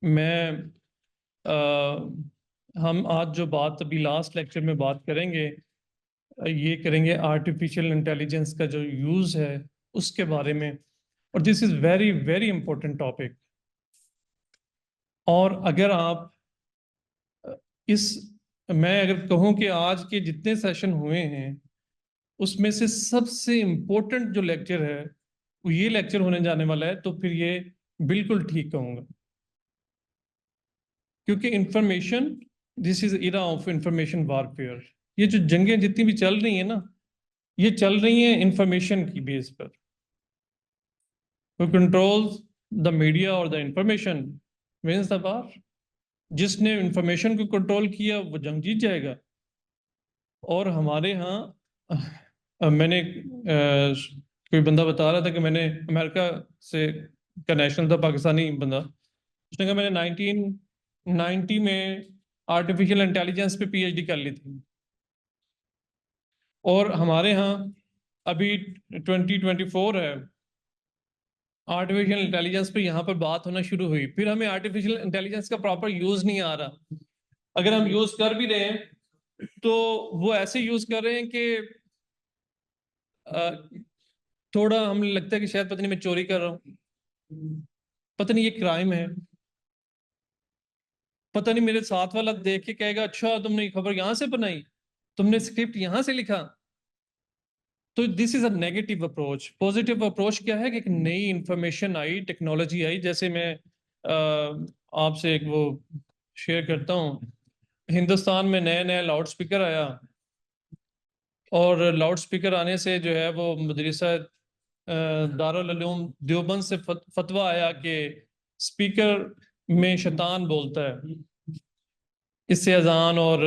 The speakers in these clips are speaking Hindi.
मैं हम आज जो बात अभी लास्ट लेक्चर में बात करेंगे, ये करेंगे आर्टिफिशियल इंटेलिजेंस का जो यूज़ है उसके बारे में। और this is very very important topic. और अगर आप इस मैं अगर कहूँ कि आज के जितने सेशन हुए हैं उसमें से सबसे इम्पोर्टेंट जो लेक्चर है वो ये लेक्चर होने जाने वाला है, तो फिर ये बिल्कुल ठीक कहूँगा। क्योंकि information, this is era of information warfare. ये जो जंगें जितनी भी चल रही हैं ना, ये चल रही हैं इंफॉर्मेशन की बेस पर। हु कंट्रोल्स द मीडिया और the information wins the war. जिसने इंफॉर्मेशन को कंट्रोल किया वो जंग जीत जाएगा। और हमारे यहाँ मैंने कोई बंदा बता रहा था कि मैंने अमेरिका से का नेशनल था, पाकिस्तानी बंदा। उसने कहा मैंने 1990 में आर्टिफिशियल इंटेलिजेंस पे पीएचडी कर ली थी। और हमारे यहाँ अभी 2024 है, आर्टिफिशियल इंटेलिजेंस पे यहाँ पर बात होना शुरू हुई। फिर हमें आर्टिफिशियल इंटेलिजेंस का प्रॉपर यूज नहीं आ रहा। अगर हम यूज कर भी रहे हैं तो वो ऐसे यूज कर रहे हैं कि थोड़ा हमें लगता है कि शायद पता नहीं मैं चोरी कर रहा हूँ, पता नहीं ये क्राइम है, पता नहीं मेरे साथ वाला देख के कहेगा अच्छा तुमने ये खबर यहाँ से बनाई, तुमने स्क्रिप्ट यहाँ से लिखा। तो this is a negative approach. Positive approach क्या है कि एक नई इंफॉर्मेशन आई, टेक्नोलॉजी आई। जैसे मैं आपसे एक वो शेयर करता हूँ। हिंदुस्तान में नया नया लाउड स्पीकर आया, और लाउड स्पीकर आने से जो है वो मदरसा दारुल उलूम देवबंद से फतवा आया कि स्पीकर में शैतान बोलता है, इससे अजान और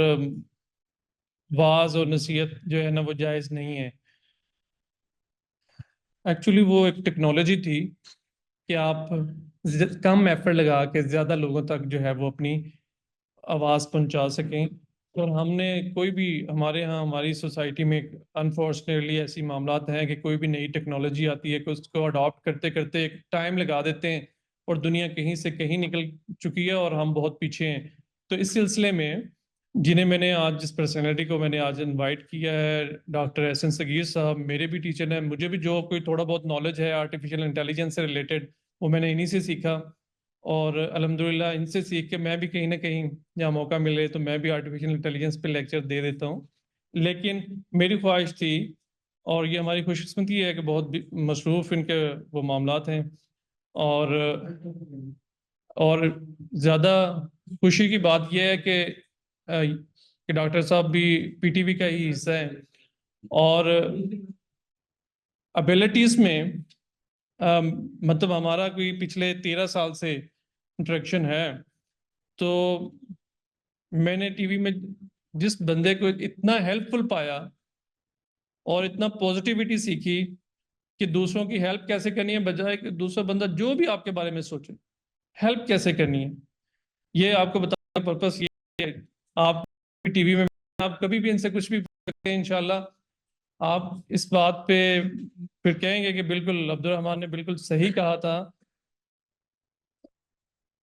वाज और नसीहत जो है ना वो जायज़ नहीं है। एक्चुअली वो एक टेक्नोलॉजी थी कि आप कम एफर्ट लगा के ज्यादा लोगों तक जो है वो अपनी आवाज पहुंचा सकें। और हमने कोई भी, हमारे यहाँ हमारी सोसाइटी में अनफॉर्चुनेटली ऐसी मामलात हैं कि कोई भी नई टेक्नोलॉजी आती है कि उसको अडॉप्ट करते करते एक टाइम लगा देते हैं और दुनिया कहीं से कहीं निकल चुकी है और हम बहुत पीछे हैं। तो इस सिलसिले में जिन्हें मैंने आज, जिस पर्सनैलिटी को मैंने आज इनवाइट किया है, डॉक्टर एहसन सगीर साहब मेरे भी टीचर हैं। मुझे भी जो कोई थोड़ा बहुत नॉलेज है आर्टिफिशियल इंटेलिजेंस से रिलेटेड वो मैंने इन्हीं से सीखा। और अल्हम्दुलिल्लाह इनसे सीख के मैं भी कहीं ना कहीं जहाँ मौका मिले तो मैं भी आर्टिफिशियल इंटेलिजेंस पे लेक्चर दे देता हूँ। लेकिन मेरी ख्वाहिश थी, और ये हमारी खुशकिस्मती है कि बहुत मसरूफ इनके वो मामलात हैं। और और ज़्यादा खुशी की बात यह है कि डॉक्टर साहब भी पीटीवी का ही हिस्सा है। और एबिलिटीज़ में मतलब हमारा कोई पिछले 13 साल से इंटरेक्शन है। तो मैंने टीवी में जिस बंदे को इतना हेल्पफुल पाया और इतना पॉजिटिविटी सीखी कि दूसरों की हेल्प कैसे करनी है, बजाय कि दूसरा बंदा जो भी आपके बारे में सोचे हेल्प कैसे करनी है, ये आपको बताने का पर्पस ये है। आप टीवी में आप कभी भी इनसे कुछ भी पूछ सकते हैं, इंशाल्लाह आप इस बात पे फिर कहेंगे कि बिल्कुल अब्दुल रहमान ने बिल्कुल सही कहा था,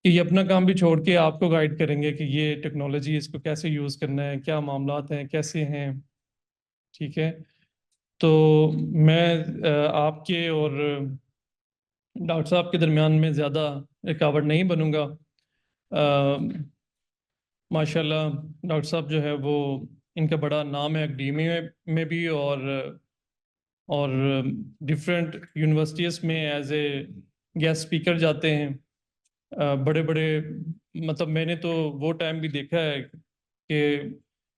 कि ये अपना काम भी छोड़ के आपको गाइड करेंगे कि ये टेक्नोलॉजी, इसको कैसे यूज करना है, क्या मामलात हैं, कैसे हैं। ठीक है। तो मैं आपके और डॉक्टर साहब के दरमियान में ज़्यादा रुकावट नहीं बनूंगा। माशाल्लाह डॉक्टर साहब जो है वो, इनका बड़ा नाम है एकेडमिया में भी, और डिफरेंट यूनिवर्सिटीज़ में एज ए गेस्ट स्पीकर जाते हैं। बड़े बड़े, मतलब मैंने तो वो टाइम भी देखा है कि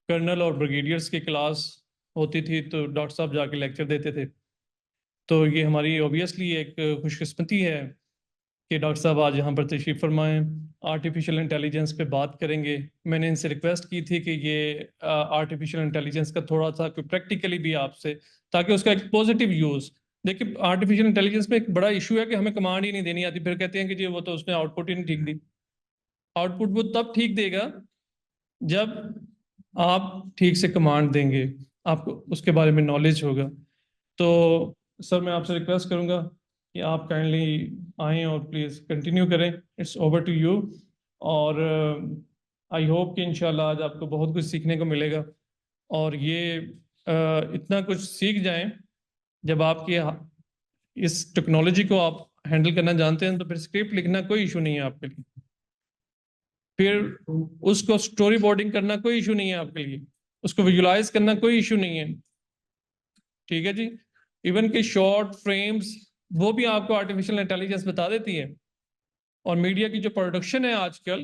कर्नल और ब्रिगेडियर्स की क्लास होती थी तो डॉक्टर साहब जाके लेक्चर देते थे। तो ये हमारी ऑब्वियसली एक खुशकिस्मती है कि डॉक्टर साहब आज यहाँ पर तशरीफ़ फरमाएं। आर्टिफिशियल इंटेलिजेंस पे बात करेंगे। मैंने इनसे रिक्वेस्ट की थी कि ये आर्टिफिशियल इंटेलिजेंस का थोड़ा सा कोई प्रैक्टिकली भी आपसे, ताकि उसका एक पॉजिटिव यूज़। देखिए आर्टिफिशियल इंटेलिजेंस में एक बड़ा इशू है कि हमें कमांड ही नहीं देनी आती, फिर कहते हैं कि जी वो तो उसने आउटपुट ही नहीं ठीक दी। आउटपुट वो तब ठीक देगा जब आप ठीक से कमांड देंगे, आपको उसके बारे में नॉलेज होगा। तो सर मैं आपसे रिक्वेस्ट करूंगा कि आप काइंडली आएं और प्लीज़ कंटिन्यू करें। It's over to you. और आई होप कि इंशाल्लाह आज आपको बहुत कुछ सीखने को मिलेगा। और ये इतना कुछ सीख जाएं, जब आपकी इस टेक्नोलॉजी को आप हैंडल करना जानते हैं तो फिर स्क्रिप्ट लिखना कोई इशू नहीं है आपके लिए। फिर उसको स्टोरी बोर्डिंग करना कोई इशू नहीं है आपके लिए। उसको विजुलाइज करना कोई इशू नहीं है। ठीक है जी। इवन कि शॉर्ट फ्रेम्स वो भी आपको आर्टिफिशियल इंटेलिजेंस बता देती है। और मीडिया की जो प्रोडक्शन है आजकल,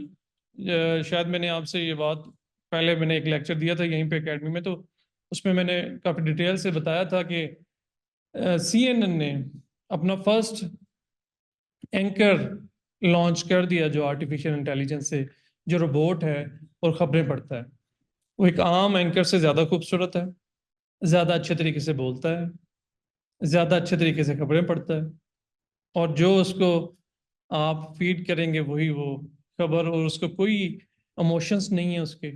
शायद मैंने आपसे ये बात पहले मैंने एक लेक्चर दिया था यहीं पे एकेडमी में, तो उसमें मैंने काफ़ी डिटेल से बताया था कि CNN ने अपना फर्स्ट एंकर लॉन्च कर दिया जो आर्टिफिशियल इंटेलिजेंस से, जो रोबोट है और खबरें पढ़ता है। वो एक आम एंकर से ज़्यादा खूबसूरत है, ज़्यादा अच्छे तरीके से बोलता है, ज़्यादा अच्छे तरीके से खबरें पढ़ता है। और जो उसको आप फीड करेंगे वही वो खबर, और उसको कोई इमोशंस नहीं है उसके,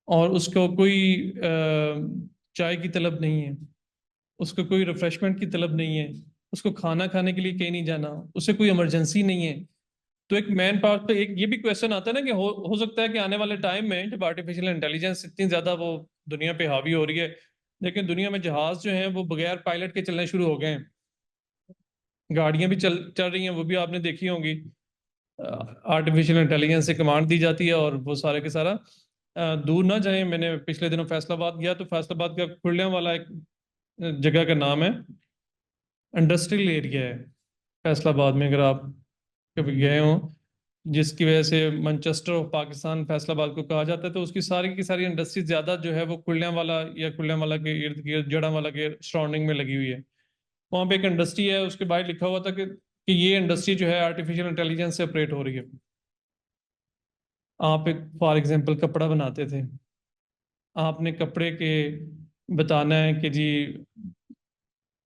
और उसको कोई चाय की तलब नहीं है, उसको कोई रिफ्रेशमेंट की तलब नहीं है, उसको खाना खाने के लिए कहीं नहीं जाना, उसे कोई इमरजेंसी नहीं है। तो एक मैन पावर पे एक ये भी क्वेश्चन आता है ना कि हो सकता है कि आने वाले टाइम में जब आर्टिफिशियल इंटेलिजेंस इतनी ज्यादा वो दुनिया पे हावी हो रही है, लेकिन दुनिया में जहाज जो हैं वो बगैर पायलट के चलने शुरू हो गए हैं, गाड़ियां भी चल चल रही हैं, वो भी आपने देखी होंगी। आर्टिफिशियल इंटेलिजेंस से कमांड दी जाती है और वो सारे के सारा दूर ना जाए। मैंने पिछले दिनों फैसलाबाद गया, तो फैसलाबाद का खुलने वाला एक जगह का नाम है, इंडस्ट्रियल एरिया है फैसलाबाद में, अगर आप कभी गए हो, जिसकी वजह से मैनचेस्टर ऑफ पाकिस्तान फैसलाबाद को कहा जाता है। तो उसकी सारी की सारी इंडस्ट्री ज्यादा जो है वो कुल्यांवाला या कुल्यांवाला के इर्द गिर्द जड़ावाला के सराउंडिंग में लगी हुई है। वहाँ पे एक इंडस्ट्री है, उसके बाहर लिखा हुआ था कि ये इंडस्ट्री जो है आर्टिफिशियल इंटेलिजेंस से ऑपरेट हो रही है। आप एक फॉर एग्जांपल कपड़ा बनाते थे, आपने कपड़े के बताना है कि जी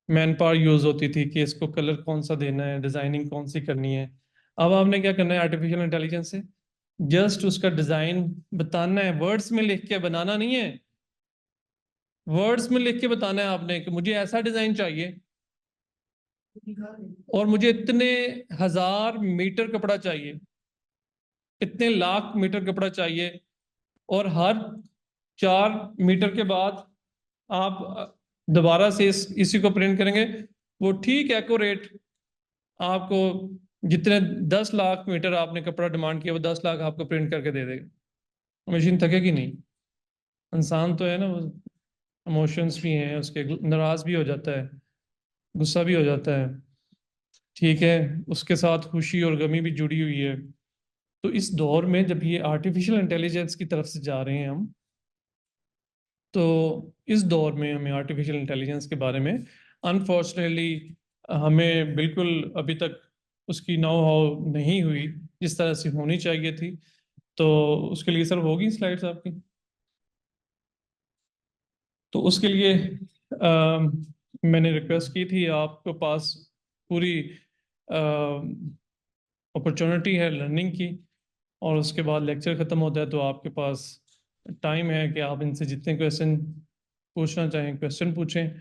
मैन पावर यूज होती थी कि इसको कलर कौन सा देना है, डिजाइनिंग कौन सी करनी है। अब आपने क्या करना है आर्टिफिशियल इंटेलिजेंस से, जस्ट उसका डिजाइन बताना है, वर्ड्स में लिख के बनाना नहीं है। वर्ड्स में लिख के बताना है आपने कि मुझे ऐसा डिजाइन चाहिए और मुझे इतने हजार मीटर कपड़ा चाहिए, इतने लाख मीटर कपड़ा चाहिए, और हर 4 मीटर के बाद आप दोबारा से इसी को प्रिंट करेंगे, वो ठीक एक्यूरेट आपको जितने 10 लाख मीटर आपने कपड़ा डिमांड किया वो 10 लाख आपको प्रिंट करके दे देगा। मशीन थकेगी नहीं। इंसान तो है ना, वो इमोशंस भी हैं उसके, नाराज भी हो जाता है, गुस्सा भी हो जाता है। ठीक है, उसके साथ खुशी और गमी भी जुड़ी हुई है। तो इस दौर में जब ये आर्टिफिशियल इंटेलिजेंस की तरफ से जा रहे हैं हम, तो इस दौर में हमें आर्टिफिशियल इंटेलिजेंस के बारे में अनफॉर्चुनेटली हमें बिल्कुल अभी तक उसकी नो हाउ नहीं हुई जिस तरह से होनी चाहिए थी। तो उसके लिए सर होगी स्लाइड्स आपकी, तो उसके लिए मैंने रिक्वेस्ट की थी आपके पास पूरी अपॉर्चुनिटी है लर्निंग की, और उसके बाद लेक्चर ख़त्म होता है तो आपके पास टाइम है कि आप इनसे जितने क्वेश्चन पूछना चाहें क्वेश्चन पूछें।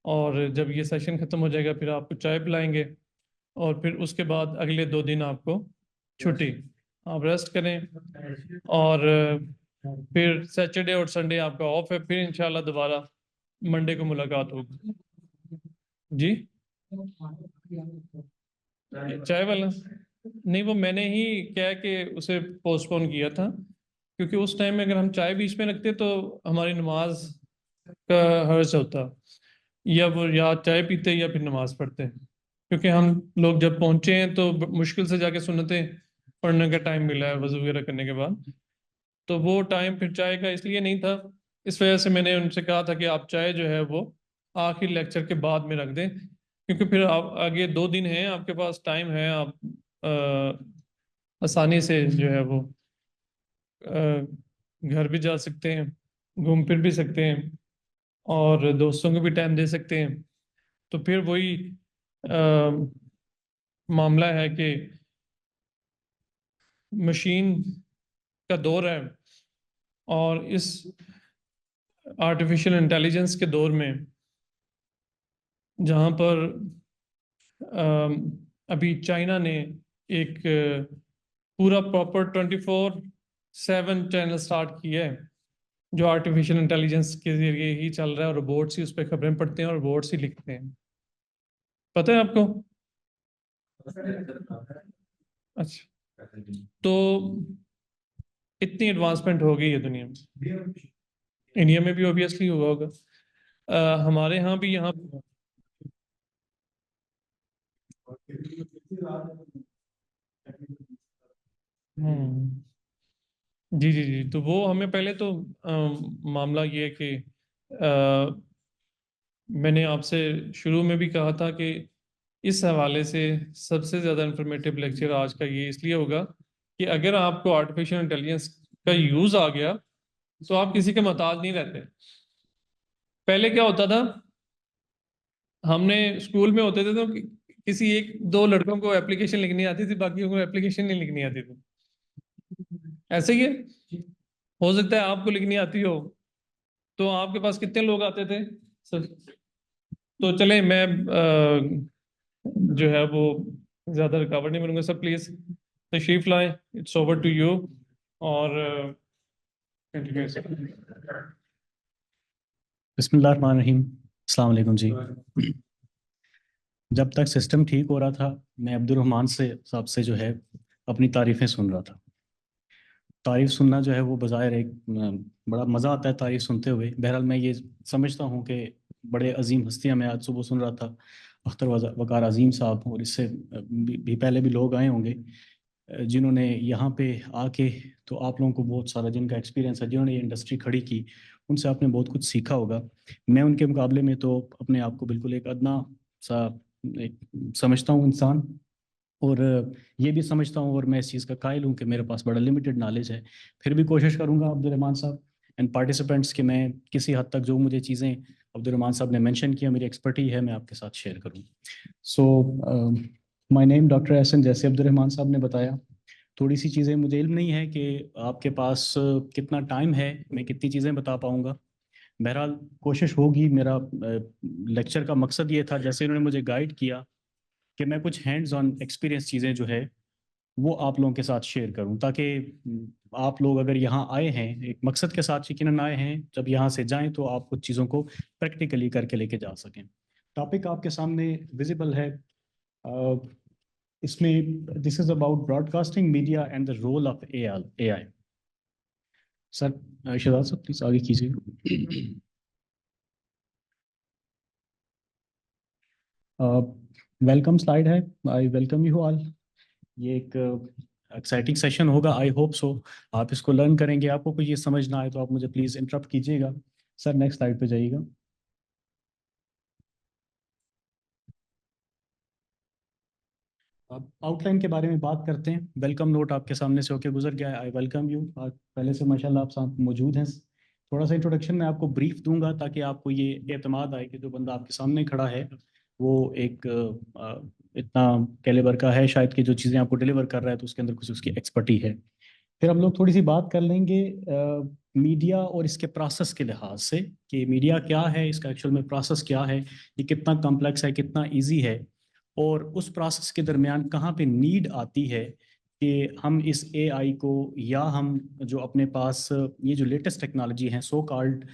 और जब ये सेशन ख़त्म हो जाएगा फिर आपको चाय पिलाएंगे, और फिर उसके बाद अगले 2 दिन आपको छुट्टी, आप रेस्ट करें। और फिर सैटरडे और संडे आपका ऑफ है, फिर इंशाल्लाह दोबारा मंडे को मुलाकात होगी। जी, चाय वाला नहीं, वो मैंने ही क्या कि उसे पोस्टपोन किया था, क्योंकि उस टाइम में अगर हम चाय बीच में रखते तो हमारी नमाज का हर्ज होता, या वो या चाय पीते या फिर नमाज पढ़ते। क्योंकि हम लोग जब पहुंचे हैं तो मुश्किल से जाके सुन्नतें पढ़ने का टाइम मिला है वजू वगैरह करने के बाद, तो वो टाइम फिर चाय का इसलिए नहीं था। इस वजह से मैंने उनसे कहा था कि आप चाय जो है वो आखिर लेक्चर के बाद में रख दें, क्योंकि फिर आप आगे 2 दिन हैं आपके पास टाइम है, आप आसानी से जो है वो घर भी जा सकते हैं, घूम फिर भी सकते हैं, और दोस्तों को भी टाइम दे सकते हैं। तो फिर वही मामला है कि मशीन का दौर है, और इस आर्टिफिशियल इंटेलिजेंस के दौर में जहाँ पर अभी चाइना ने एक पूरा प्रॉपर 24/7 चैनल स्टार्ट किया है जो आर्टिफिशियल इंटेलिजेंस के जरिए ही चल रहा है, और रोबोट्स ही उस पर खबरें पढ़ते हैं और रोबोट्स ही लिखते हैं। पता है आपको? अच्छा, तो इतनी एडवांसमेंट हो गई है दुनिया में। इंडिया में भी ऑब्वियसली हुआ होगा। हमारे यहाँ भी यहाँ जी जी जी, तो वो हमें पहले तो मामला ये है कि मैंने आपसे शुरू में भी कहा था कि इस हवाले से सबसे ज़्यादा इंफॉर्मेटिव लेक्चर आज का ये इसलिए होगा कि अगर आपको आर्टिफिशियल इंटेलिजेंस का यूज़ आ गया तो आप किसी के मोहताज नहीं रहते। पहले क्या होता था, हमने स्कूल में होते थे तो किसी एक दो लड़कों को एप्लीकेशन लिखनी आती थी, बाकियों को एप्लीकेशन नहीं लिखनी आती थी। ऐसे ही है, हो सकता है आपको लिखनी आती हो। तो आपके पास कितने लोग आते थे सर? तो चले मैं जो है वो ज्यादा रिकवर नहीं करूंगा। सर प्लीज तशरीफ लाएं, इट्स ओवर टू यू। और कंटिन्यू सर। बिस्मिल्लाहिर्रहमानिर्रहीम। अस्सलाम वालेकुम जी। जब तक सिस्टम ठीक हो रहा था, मैं अब्दुर्रहमान से साहब से जो है अपनी तारीफ़ें सुन रहा था। तारीफ़ सुनना जो है वो बज़ाहिर एक बड़ा मज़ा आता है तारीफ़ सुनते हुए। बहरहाल मैं ये समझता हूँ कि बड़े अजीम हस्तियाँ मैं आज सुबह सुन रहा था, अख्तर वक़ार अजीम साहब, और इससे भी पहले भी लोग आए होंगे जिन्होंने यहाँ पे आके, तो आप लोगों को बहुत सारा जिनका एक्सपीरियंस है, जिन्होंने ये इंडस्ट्री खड़ी की, उनसे आपने बहुत कुछ सीखा होगा। मैं उनके मुकाबले में तो अपने आप को बिल्कुल एक अदना सा एक समझता हूँ इंसान, और ये भी समझता हूँ और मैं इस चीज़ का कायल हूँ कि मेरे पास बड़ा लिमिटेड नॉलेज है। फिर भी कोशिश करूँगा अब्दुर्रहमान साहब एंड पार्टिसिपेंट्स कि मैं किसी हद तक जो मुझे चीज़ें अब्दुर्रहमान साहब ने मेंशन किया, मेरी एक्सपर्टी है, मैं आपके साथ शेयर करूँ। So my name doctor Ehsan, जैसे अब्दुर्रहमान साहब ने बताया। थोड़ी सी चीज़ें मुझे इल्म नहीं है कि आपके पास कितना टाइम है, मैं कितनी चीज़ें बता पाऊँगा। बहरहाल कोशिश होगी। मेरा लेक्चर का मकसद ये था, जैसे इन्होंने मुझे गाइड किया, कि मैं कुछ हैंड्स ऑन एक्सपीरियंस चीज़ें जो है वो आप लोगों के साथ शेयर करूं, ताकि आप लोग अगर यहाँ आए हैं एक मकसद के साथ यकीनन आए हैं, जब यहाँ से जाएं तो आप कुछ चीज़ों को प्रैक्टिकली करके लेके जा सकें। टॉपिक आपके सामने विजिबल है। अ, इसमें this is about broadcasting media and the role of AI. Sir Shahzad साहब प्लीज आगे कीजिए। वेलकम स्लाइड है। I welcome you all. ये एक एक्साइटिंग सेशन होगा, आई होप सो। आप इसको लर्न करेंगे। आपको कोई ये समझ ना आए तो आप मुझे प्लीज़ इंटरप्ट कीजिएगा। सर नेक्स्ट स्लाइड पे जाइएगा। अब आउटलाइन के बारे में बात करते हैं। वेलकम नोट आपके सामने से होके गुजर गया है, आई वेलकम यू। पहले से माशाल्लाह आप साथ मौजूद हैं। थोड़ा सा इंट्रोडक्शन मैं आपको ब्रीफ दूंगा ताकि आपको ये एतमाद आए कि जो बंदा आपके सामने खड़ा है वो एक इतना कैलिबर का है शायद कि जो चीज़ें आपको डिलीवर कर रहा है तो उसके अंदर कुछ उसकी एक्सपर्टी है। फिर हम लोग थोड़ी सी बात कर लेंगे मीडिया और इसके प्रोसेस के लिहाज से, कि मीडिया क्या है, इसका एक्चुअल में प्रोसेस क्या है, ये कितना कॉम्प्लेक्स है, कितना इजी है, और उस प्रोसेस के दरमियान कहाँ पे नीड आती है कि हम इस एआई को, या हम जो अपने पास ये जो लेटेस्ट टेक्नोलॉजी है सो कॉल्ड,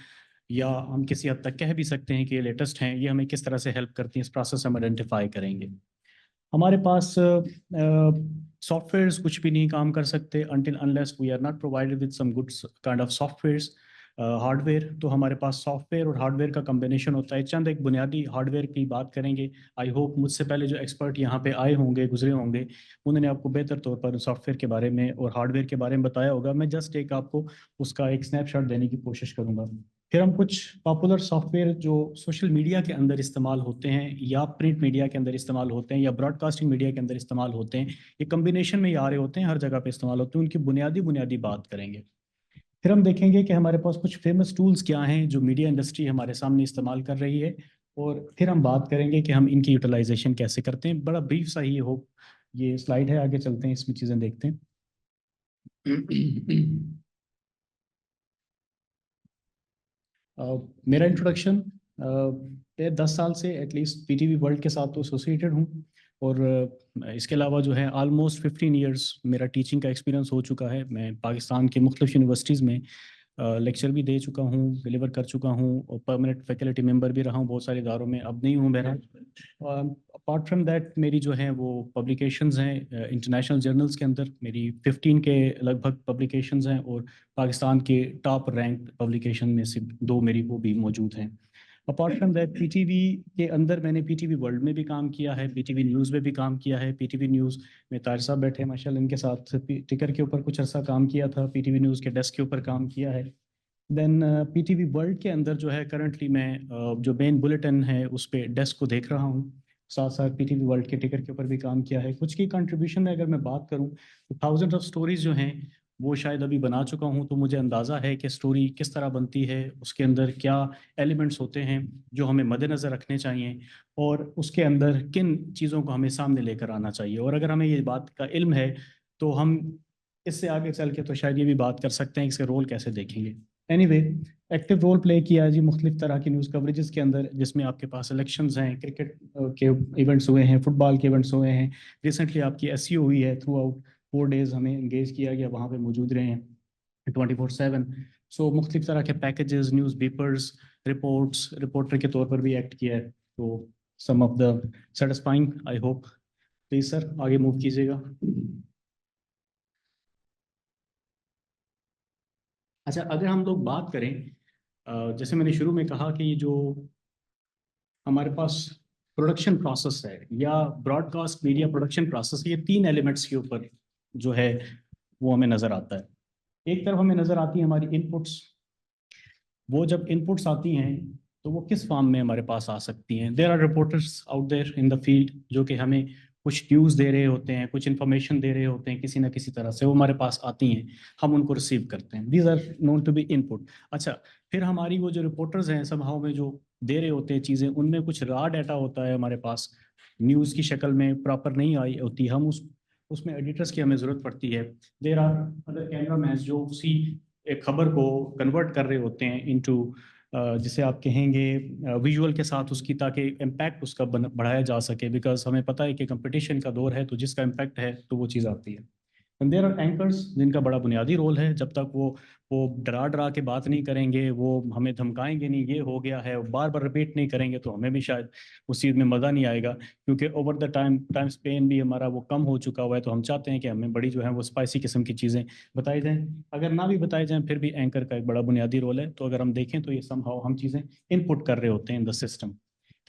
या हम किसी हद तक कह भी सकते हैं कि ये लेटेस्ट हैं, ये हमें किस तरह से हेल्प करती हैं, इस प्रोसेस हम आइडेंटिफाई करेंगे। हमारे पास सॉफ्टवेयर्स कुछ भी नहीं काम कर सकते until unless we are not provided with some good kind of softwares. Hardware, तो हमारे पास सॉफ्टवेयर और हार्डवेयर का कम्बिनेशन होता है। चंद एक बुनियादी हार्डवेयर की बात करेंगे। आई होप मुझसे पहले जो एक्सपर्ट यहाँ पे आए होंगे, गुजरे होंगे, उन्होंने आपको बेहतर तौर पर सॉफ्टवेयर के बारे में और हार्डवेयर के बारे में बताया होगा। मैं जस्ट एक आपको उसका एक स्नैपशॉट देने की कोशिश करूंगा। फिर हम कुछ पॉपुलर सॉफ्टवेयर जो सोशल मीडिया के अंदर इस्तेमाल होते हैं, या प्रिंट मीडिया के अंदर इस्तेमाल होते हैं, या ब्रॉडकास्टिंग मीडिया के अंदर इस्तेमाल होते हैं, ये कम्बिनेशन में ही आ रहे होते हैं, हर जगह पे इस्तेमाल होते हैं, उनकी बुनियादी बुनियादी बात करेंगे। फिर हम देखेंगे कि हमारे पास कुछ फेमस टूल्स क्या हैं जो मीडिया इंडस्ट्री हमारे सामने इस्तेमाल कर रही है, और फिर हम बात करेंगे कि हम इनकी यूटिलाइजेशन कैसे करते हैं। बड़ा ब्रीफ सा ही हो ये स्लाइड है, आगे चलते हैं, इसमें चीज़ें देखते हैं। मेरा इंट्रोडक्शन, मैं 10 साल से एटलीस्ट पीटीवी वर्ल्ड के साथ तो एसोसिएटेड हूँ। और इसके अलावा जो है ऑलमोस्ट 15 इयर्स मेरा टीचिंग का एक्सपीरियंस हो चुका है। मैं पाकिस्तान के मुख्तलिफ यूनिवर्सिटीज़ में लेक्चर भी दे चुका हूँ, डिलीवर कर चुका हूँ, और परमानेंट फैकल्टी मेंबर भी रहा हूँ बहुत सारे इदारों में, अब नहीं हूँ बहरहाल। अपार्ट फ्रॉम दैट मेरी जो है वो पब्लिकेशंस हैं इंटरनेशनल जर्नल्स के अंदर, मेरी 15 के लगभग पब्लिकेशंस हैं, और पाकिस्तान के टॉप रैंक पब्लिकेशन में से 2 मेरी वो भी मौजूद हैं। अपार्ट फ्रॉम दैट पीटीवी के अंदर मैंने पीटीवी वर्ल्ड में भी काम किया है, पीटीवी न्यूज़ में भी काम किया है। पीटीवी न्यूज़ में तारिक साहब बैठे हैं माशाल्लाह, इनके साथ टिकर के ऊपर कुछ अर्सा काम किया था, पीटीवी न्यूज़ के डेस्क के ऊपर काम किया है। देन पीटीवी वर्ल्ड के अंदर जो है करंटली मैं जो मेन बुलेटिन है उस पे डेस्क को देख रहा हूँ, साथ साथ पीटीवी वर्ल्ड के टिकर के ऊपर भी काम किया है। कुछ की कंट्रीब्यूशन में अगर मैं बात करूँ तो थाउजेंड ऑफ स्टोरीज जो हैं वो शायद अभी बना चुका हूँ, तो मुझे अंदाज़ा है कि स्टोरी किस तरह बनती है, उसके अंदर क्या एलिमेंट्स होते हैं जो हमें मद्देनज़र रखने चाहिए, और उसके अंदर किन चीज़ों को हमें सामने लेकर आना चाहिए। और अगर हमें ये बात का इल्म है तो हम इससे आगे चल के तो शायद ये भी बात कर सकते हैं कि इसका रोल कैसे देखेंगे। एनीवे, एक्टिव रोल प्ले किया है जी मुख्तलिफ तरह की न्यूज़ कवरेजेस के अंदर, जिसमें आपके पास इलेक्शंस हैं, क्रिकेट के इवेंट्स हुए हैं, फुटबॉल के इवेंट्स हुए हैं, रिसेंटली आपकी एसईओ हुई है, थ्रू आउट 4 डेज हमें इंगेज किया गया, वहाँ पे मौजूद रहे हैं 24/7। सो मुख्तलिफ तरह के packages, newspapers, reports, reporter के तौर पर भी एक्ट किया है। तो some of the satisfying I hope. Please sir आगे मूव कीजिएगा। अच्छा, अगर हम लोग बात करें जैसे मैंने शुरू में कहा कि ये जो हमारे पास प्रोडक्शन प्रोसेस है या ब्रॉडकास्ट मीडिया प्रोडक्शन प्रोसेस, ये 3 एलिमेंट्स के ऊपर जो है वो हमें नज़र आता है। एक तरफ हमें नज़र आती है हमारी इनपुट्स, वो जब इनपुट्स आती हैं तो वो किस फॉर्म में हमारे पास आ सकती हैं। There are reporters out there in the field जो कि हमें कुछ न्यूज़ दे रहे होते हैं, कुछ इन्फॉर्मेशन दे रहे होते हैं, किसी ना किसी तरह से वो हमारे पास आती हैं, हम उनको रिसीव करते हैं। These are known to be input. अच्छा, फिर हमारी वो जो रिपोर्टर्स हैं समहाउ में जो दे रहे होते हैं चीज़ें, उनमें कुछ रॉ डाटा होता है हमारे पास, न्यूज़ की शक्ल में प्रॉपर नहीं आई होती, हम उसमें एडिटर्स की हमें ज़रूरत पड़ती है। देर आर अदर कैमरामैन जो उसी एक खबर को कन्वर्ट कर रहे होते हैं इनटू जिसे आप कहेंगे विजुअल के साथ उसकी, ताकि इम्पैक्ट उसका बढ़ाया जा सके, बिकॉज हमें पता है कि कंपटीशन का दौर है, तो जिसका इम्पैक्ट है तो वो चीज़ आती है। एंड देयर आर एंकर्स जिनका बड़ा बुनियादी रोल है, जब तक वो डरा डरा के बात नहीं करेंगे, वो हमें धमकाएंगे नहीं, ये हो गया है, बार बार रिपीट नहीं करेंगे, तो हमें भी शायद उस चीज़ में मज़ा नहीं आएगा, क्योंकि ओवर द टाइम स्पेन भी हमारा वो कम हो चुका हुआ है। तो हम चाहते हैं कि हमें बड़ी जो है वो स्पाइसी किस्म की चीज़ें बताई जाएँ। अगर ना भी बताई जाएँ फिर भी एंकर का एक बड़ा बुनियादी रोल है। तो अगर हम देखें तो ये समहाउ हम चीज़ें इनपुट कर रहे होते हैं इन द सिस्टम।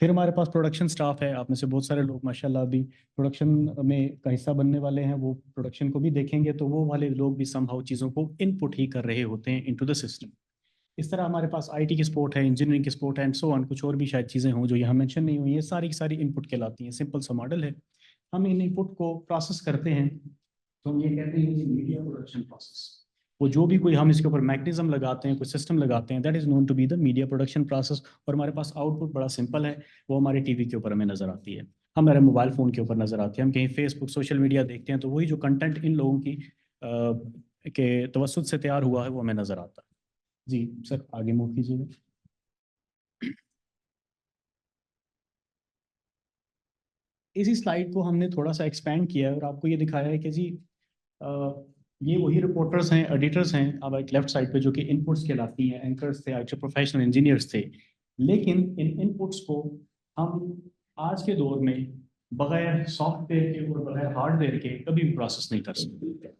फिर हमारे पास प्रोडक्शन स्टाफ है, आप में से बहुत सारे लोग माशाल्लाह अभी प्रोडक्शन में का हिस्सा बनने वाले हैं, वो प्रोडक्शन को भी देखेंगे, तो वो वाले लोग भी समहाउ चीज़ों को इनपुट ही कर रहे होते हैं इनटू द सिस्टम। इस तरह हमारे पास आईटी की सपोर्ट है, इंजीनियरिंग की सपोर्ट है, एंड सो ऑन, कुछ और भी शायद चीज़ें हों जो यहाँ मेंशन नहीं हुई, ये सारी की सारी इनपुट कहलाती हैं। सिंपल सा मॉडल है, हम इन इनपुट को प्रोसेस करते हैं, तो हम ये कहते हैं कि मीडिया प्रोडक्शन प्रोसेस। वो जो भी कोई हम इसके ऊपर मैकेनिज्म लगाते हैं, कोई सिस्टम लगाते हैं, that is known to be the media production process. और हमारे पास आउटपुट बड़ा सिंपल है, वो हमारे टीवी के ऊपर हमें नजर आती है, हमारे मोबाइल फ़ोन के ऊपर नजर आती है, हम कहीं फेसबुक सोशल मीडिया देखते हैं तो वही जो कंटेंट इन लोगों की के तवसुत से तैयार हुआ है वो हमें नजर आता है। जी सर आगे मूव कीजिएगा। इसी स्लाइड को हमने थोड़ा सा एक्सपेंड किया है और आपको ये दिखाया है कि जी ये वही रिपोर्टर्स हैं, एडिटर्स हैं, अब एक लेफ्ट साइड पे जो कि इनपुट्स कहलाती हैं, एंकर्स थे, अच्छे प्रोफेशनल इंजीनियर्स थे। लेकिन इन इनपुट्स को हम आज के दौर में बगैर सॉफ्टवेयर के और बगैर हार्डवेयर के कभी भी प्रोसेस नहीं कर सकते।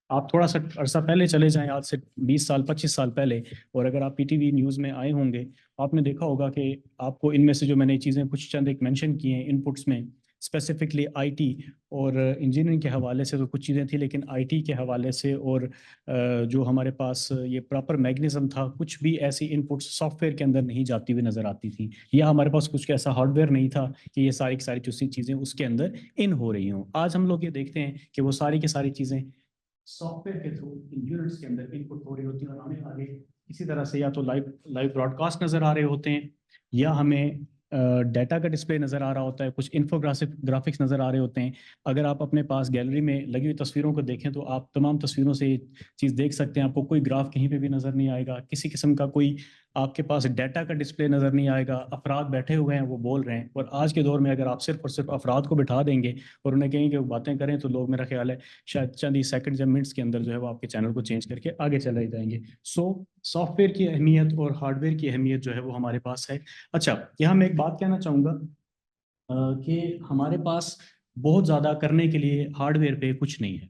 आप थोड़ा सा अरसा पहले चले जाएं, आज से 20 साल 25 साल पहले, और अगर आप पीटीवी न्यूज़ में आए होंगे, आपने देखा होगा कि आपको इनमें से जो मैंने चीज़ें कुछ चंद एक मेंशन की हैं इनपुट्स में, स्पेसिफिकली आईटी और इंजीनियरिंग के हवाले से तो कुछ चीज़ें थी, लेकिन आईटी के हवाले से और जो हमारे पास ये प्रॉपर मैकेनिज्म था, कुछ भी ऐसी इनपुट्स सॉफ्टवेयर के अंदर नहीं जाती हुई नज़र आती थी, या हमारे पास कुछ ऐसा हार्डवेयर नहीं था कि ये सारी की सारी चीज़ें उसके अंदर इन हो रही हों। आज हम लोग ये देखते हैं कि वो सारी की सारी चीज़ें सॉफ्टवेयर के थ्रू इन यूनिट्स के अंदर इनपुट हो रही होती है, और हमें आगे इसी तरह से या तो लाइव लाइव ब्रॉडकास्ट नज़र आ रहे होते हैं, या हमें डाटा का डिस्प्ले नज़र आ रहा होता है, कुछ ग्राफिक्स नज़र आ रहे होते हैं। अगर आप अपने पास गैलरी में लगी हुई तस्वीरों को देखें तो आप तमाम तस्वीरों से ये चीज़ देख सकते हैं, आपको कोई ग्राफ कहीं पे भी नज़र नहीं आएगा, किसी किस्म का कोई आपके पास डाटा का डिस्प्ले नज़र नहीं आएगा, अफराद बैठे हुए हैं वो बोल रहे हैं। और आज के दौर में अगर आप सिर्फ और सिर्फ अफराद को बिठा देंगे और उन्हें कहेंगे वो बातें करें, तो लोग, मेरा ख्याल है, शायद चंद ही सेकंड या मिनट्स के अंदर जो है वो आपके चैनल को चेंज करके आगे चले जाएंगे। सो सॉफ्टवेयर की अहमियत और हार्डवेयर की अहमियत जो है वो हमारे पास है। अच्छा, यहाँ मैं एक बात कहना चाहूँगा कि हमारे पास बहुत ज़्यादा करने के लिए हार्डवेयर पे कुछ नहीं है।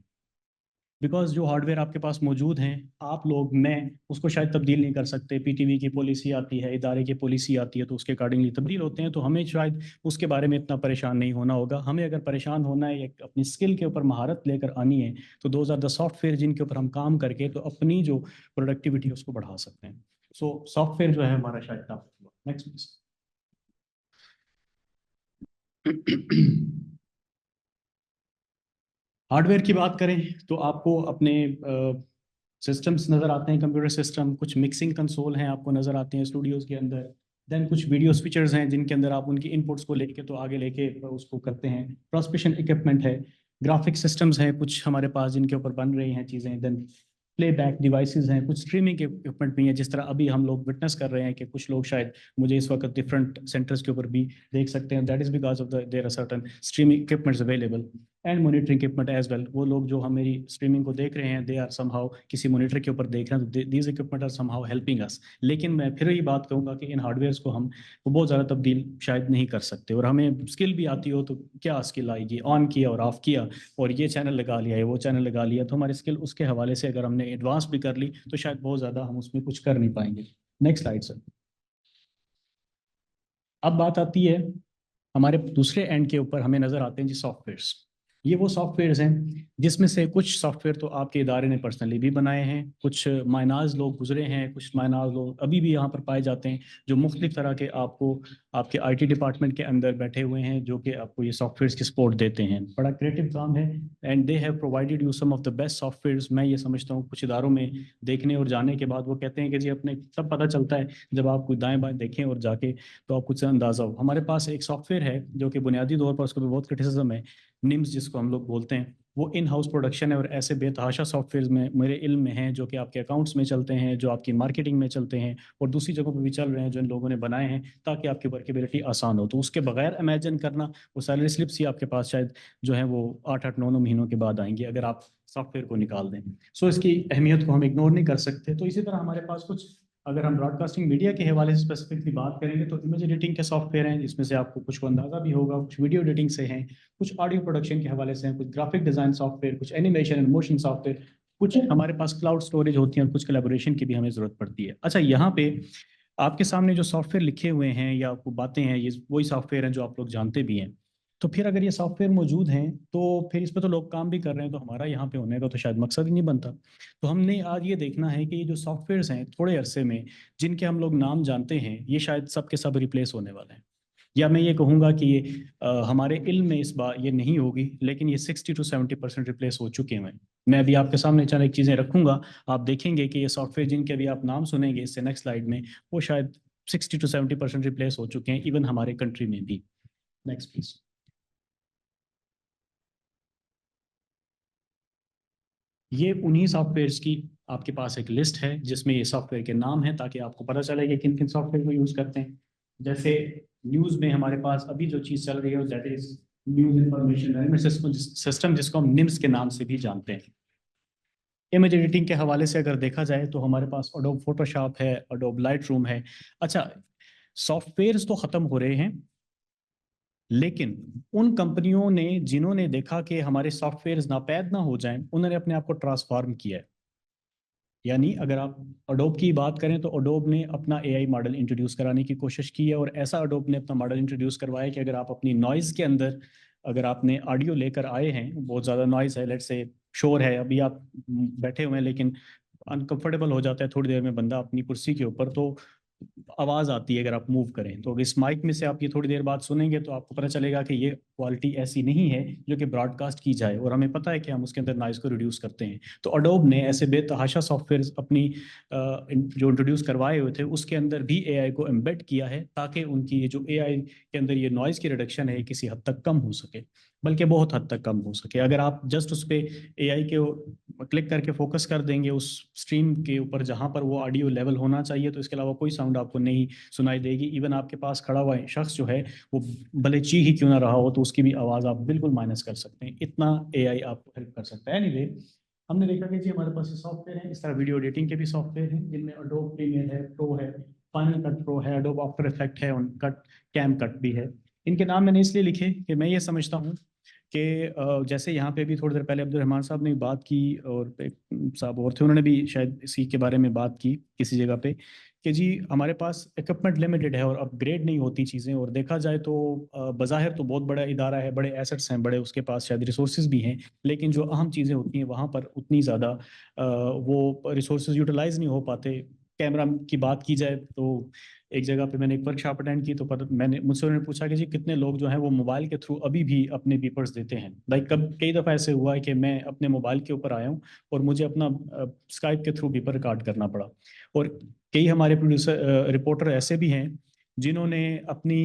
बिकॉज जो हार्डवेयर आपके पास मौजूद हैं, आप लोग, मैं उसको शायद तब्दील नहीं कर सकते। पीटीवी की पॉलिसी आती है, इदारे की पॉलिसी आती है, तो उसके अकॉर्डिंगली तब्दील होते हैं। तो हमें शायद उसके बारे में इतना परेशान नहीं होना होगा। हमें अगर परेशान होना है, एक अपनी स्किल के ऊपर महारत लेकर आनी है, तो दोज आर द सॉफ्टवेयर जिनके ऊपर हम काम करके तो अपनी जो प्रोडक्टिविटी है उसको बढ़ा सकते हैं। सो सॉफ्टवेयर जो है हमारा शायद काफी। Next please. हार्डवेयर की बात करें तो आपको अपने सिस्टम्स नज़र आते हैं, कंप्यूटर सिस्टम, कुछ मिक्सिंग कंसोल हैं आपको नज़र आते हैं स्टूडियोज़ के अंदर। देन कुछ वीडियो स्विचर्स हैं जिनके अंदर आप उनकी इनपुट्स को लेके तो आगे लेके उसको करते हैं। ट्रांसमिशन इक्विपमेंट है, ग्राफिक सिस्टम्स हैं कुछ हमारे पास जिनके ऊपर बन रही हैं चीज़ें। देन प्लेबैक डिवाइसेस हैं, कुछ स्ट्रीमिंग के इक्विपमेंट भी हैं, जिस तरह अभी हम लोग विटनेस कर रहे हैं कि कुछ लोग शायद मुझे इस वक्त डिफरेंट सेंटर्स के ऊपर भी देख सकते हैं। That is because of the there are certain streaming equipments available and monitoring equipment as well. वो लोग जो हमारी स्ट्रीमिंग को देख रहे हैं, दे आर समहाउ किसी मॉनिटर के ऊपर देख रहे हैं, तो these equipment are somehow helping us. लेकिन मैं फिर ये बात कहूँगा कि इन हार्डवेयर्स को हम बहुत ज़्यादा तब्दील शायद नहीं कर सकते। और हमें स्किल भी आती हो तो क्या स्किल आएगी? ऑन किया और ऑफ किया और ये चैनल लगा लिया है, वो चैनल लगा लिया, तो हमारी स्किल उसके हवाले से अगर हमने एडवांस भी कर ली तो शायद बहुत ज़्यादा हम उसमें कुछ कर नहीं पाएंगे। Next slide sir. अब बात आती है हमारे दूसरे एंड के ऊपर, हमें नज़र आते हैं जी सॉफ्टवेयर्स। ये वो सॉफ्टवेयर्स हैं जिसमें से कुछ सॉफ्टवेयर तो आपके इदारे ने पर्सनली भी बनाए हैं, कुछ मायनाज लोग गुजरे हैं, कुछ मायनाज लोग अभी भी यहाँ पर पाए जाते हैं जो मुख्तलिफ तरह के आपको आपके आईटी डिपार्टमेंट के अंदर बैठे हुए हैं, जो कि आपको ये सॉफ्टवेयर्स की सपोर्ट देते हैं। बड़ा क्रिएटिव काम है and they have provided you some of the best softwares. मैं ये समझता हूँ कुछ इदारों में देखने और जाने के बाद वो कहते हैं कि जी अपने सब पता चलता है जब आप कुछ दाएं बाएं देखें और जाके तो आपको कुछ अंदाजा हो। हमारे पास एक सॉफ्टवेयर है जो कि बुनियादी तौर पर उसको भी बहुत क्रिटिसिज्म है, निम्स जिसको हम लोग बोलते हैं। वो इन हाउस प्रोडक्शन है और ऐसे बेतहाशा सॉफ्टवेयर में मेरे इल्म में हैं जो कि आपके अकाउंट्स में चलते हैं, जो आपकी मार्केटिंग में चलते हैं और दूसरी जगहों पर भी चल रहे हैं, जो इन लोगों ने बनाए हैं ताकि आपकी वर्केबिलिटी आसान हो। तो उसके बगैर इमेजिन करना, वो सैलरी स्लिप्स ही आपके पास शायद जो है वो 8-8 9 महीनों के बाद आएंगी अगर आप सॉफ्टवेयर को निकाल दें। सो इसकी अहमियत को हम इग्नोर नहीं कर सकते। तो इसी तरह हमारे पास कुछ, अगर हम ब्रॉडकास्टिंग मीडिया के हवाले से स्पेसिफिकली बात करेंगे तो इमेज एडिटिंग के सॉफ्टवेयर हैं, जिसमें से आपको कुछ को अंदाजा भी होगा, कुछ वीडियो एडिटिंग से हैं, कुछ ऑडियो प्रोडक्शन के हवाले से हैं, कुछ ग्राफिक डिजाइन सॉफ्टवेयर, कुछ एनिमेशन एंड मोशन सॉफ्टवेयर, कुछ हमारे पास क्लाउड स्टोरेज होती है और कुछ कोलैबोरेशन की भी हमें जरूरत पड़ती है। अच्छा, यहाँ पे आपके सामने जो सॉफ्टवेयर लिखे हुए हैं या आपको बातें हैं, ये वही सॉफ्टवेयर हैं जो आप लोग जानते भी हैं। तो फिर अगर ये सॉफ्टवेयर मौजूद हैं तो फिर इस पर तो लोग काम भी कर रहे हैं, तो हमारा यहाँ पे होने का तो शायद मकसद ही नहीं बनता। तो हमने आज ये देखना है कि ये जो सॉफ्टवेयर्स हैं थोड़े अरसे में जिनके हम लोग नाम जानते हैं, ये शायद सब के सब रिप्लेस होने वाले हैं। या मैं ये कहूँगा कि ये हमारे इल्म में इस बार ये नहीं होगी, लेकिन ये 60 to 70% रिप्लेस हो चुके हैं। मैं अभी आपके सामने चंद एक चीज़ें रखूंगा, आप देखेंगे कि ये सॉफ्टवेयर जिनके अभी आप नाम सुनेंगे इससे नेक्स्ट स्लाइड में, वो शायद 60 to 70% रिप्लेस हो चुके हैं, इवन हमारे कंट्री में भी। Next please. ये उन्हीं सॉफ्टवेयर्स की आपके पास एक लिस्ट है जिसमें ये सॉफ्टवेयर के नाम है, ताकि आपको पता चले कि किन किन सॉफ्टवेयर को यूज़ करते हैं। जैसे न्यूज़ में हमारे पास अभी जो चीज़ चल रही है that is news information management system, जिसको हम निम्स के नाम से भी जानते हैं। इमेज एडिटिंग के हवाले से अगर देखा जाए तो हमारे पास अडोब फोटोशॉप है, अडोब लाइट रूम है। अच्छा, सॉफ्टवेयर्स तो ख़त्म हो रहे हैं, लेकिन उन कंपनियों ने जिन्होंने देखा कि हमारे सॉफ्टवेयर्स नापैद ना हो जाएं, उन्होंने अपने आप को ट्रांसफॉर्म किया है। यानी अगर आप अडोब की बात करें तो अडोब ने अपना एआई मॉडल इंट्रोड्यूस कराने की कोशिश की है, और ऐसा अडोब ने अपना मॉडल इंट्रोड्यूस करवाया कि अगर आप अपनी नॉइज़ के अंदर, अगर आपने ऑडियो लेकर आए हैं, बहुत ज़्यादा नॉइज़ है, लेट्स से शोर है, अभी आप बैठे हुए हैं लेकिन अनकंफर्टेबल हो जाता है थोड़ी देर में बंदा अपनी कुर्सी के ऊपर, तो आवाज़ आती है अगर आप मूव करें। तो अगर इस माइक में से आप ये थोड़ी देर बाद सुनेंगे तो आपको पता चलेगा कि ये क्वालिटी ऐसी नहीं है जो कि ब्रॉडकास्ट की जाए, और हमें पता है कि हम उसके अंदर नॉइज़ को रिड्यूस करते हैं। तो अडोब ने ऐसे बेतहाशा सॉफ्टवेयर अपनी जो इंट्रोड्यूस करवाए हुए थे उसके अंदर भी एआई को एम्बेड किया है, ताकि उनकी ये जो एआई के अंदर ये नॉइज़ की रिडक्शन है किसी हद तक कम हो सके। बल्कि बहुत हद तक कम हो सके। अगर आप जस्ट उस पर एआई के क्लिक करके फोकस कर देंगे उस स्ट्रीम के ऊपर जहाँ पर वो ऑडियो लेवल होना चाहिए, तो इसके अलावा कोई साउंड आपको नहीं सुनाई देगी। इवन आपके पास खड़ा हुआ शख्स जो है वो भले ची ही क्यों ना रहा हो, तो उसकी भी आवाज़ आप बिल्कुल माइनस कर सकते हैं। इतना एआई आपको हेल्प कर सकता है। एनीवे, हमने देखा कि जी हमारे पास ये सॉफ्टवेयर है, इस तरह वीडियो एडिटिंग के भी सॉफ्टवेयर हैं जिनमें एडोब प्रीमियर है, प्रो है, फाइनल कट प्रो है, एडोब आफ्टर इफेक्ट है, उन कट कैम कट भी है। इनके नाम मैंने इसलिए लिखे कि मैं ये समझता हूँ कि जैसे यहाँ पे भी थोड़ी देर पहले अब्दुल रहमान साहब ने बात की, और एक साहब और थे उन्होंने भी शायद इसी के बारे में बात की किसी जगह पे, कि जी हमारे पास इक्विपमेंट लिमिटेड है और अपग्रेड नहीं होती चीज़ें। और देखा जाए तो बज़ाहिर तो बहुत बड़ा इदारा है, बड़े एसेट्स हैं, बड़े उसके पास शायद रिसोर्सेज भी हैं, लेकिन जो अहम चीज़ें होती हैं वहाँ पर उतनी ज़्यादा वो रिसोर्सेज यूटिलाइज नहीं हो पाते। कैमरा की बात की जाए तो एक जगह पे मैंने एक वर्कशॉप अटेंड की, तो मैंने मुझसे उन्होंने पूछा कि जी कितने लोग जो हैं वो मोबाइल के थ्रू अभी भी अपने बीपर्स देते हैं। भाई कब कई दफ़ा ऐसे हुआ है कि मैं अपने मोबाइल के ऊपर आया हूँ और मुझे अपना स्काइप के थ्रू बीपर रिकॉर्ड करना पड़ा। और कई हमारे प्रोड्यूसर रिपोर्टर ऐसे भी हैं जिन्होंने अपनी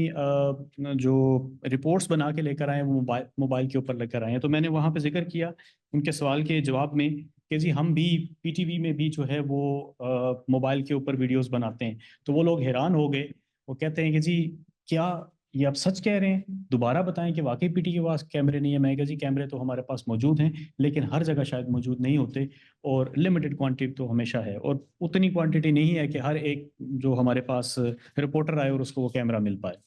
जो रिपोर्ट्स बना के लेकर आए वो मोबाइल मोबाइल के ऊपर लेकर आए हैं। तो मैंने वहाँ पे जिक्र किया उनके सवाल के जवाब में कि जी हम भी पीटीवी में भी जो है वो मोबाइल के ऊपर वीडियोस बनाते हैं। तो वो लोग हैरान हो गए, वो कहते हैं कि जी क्या ये आप सच कह रहे हैं, दोबारा बताएं कि वाकई पीटी के पास कैमरे नहीं है। मैं कहा जी कैमरे तो हमारे पास मौजूद हैं, लेकिन हर जगह शायद मौजूद नहीं होते, और लिमिटेड क्वांटिटी तो हमेशा है, और उतनी क्वांटिटी नहीं है कि हर एक जो हमारे पास रिपोर्टर आए और उसको वो कैमरा मिल पाए।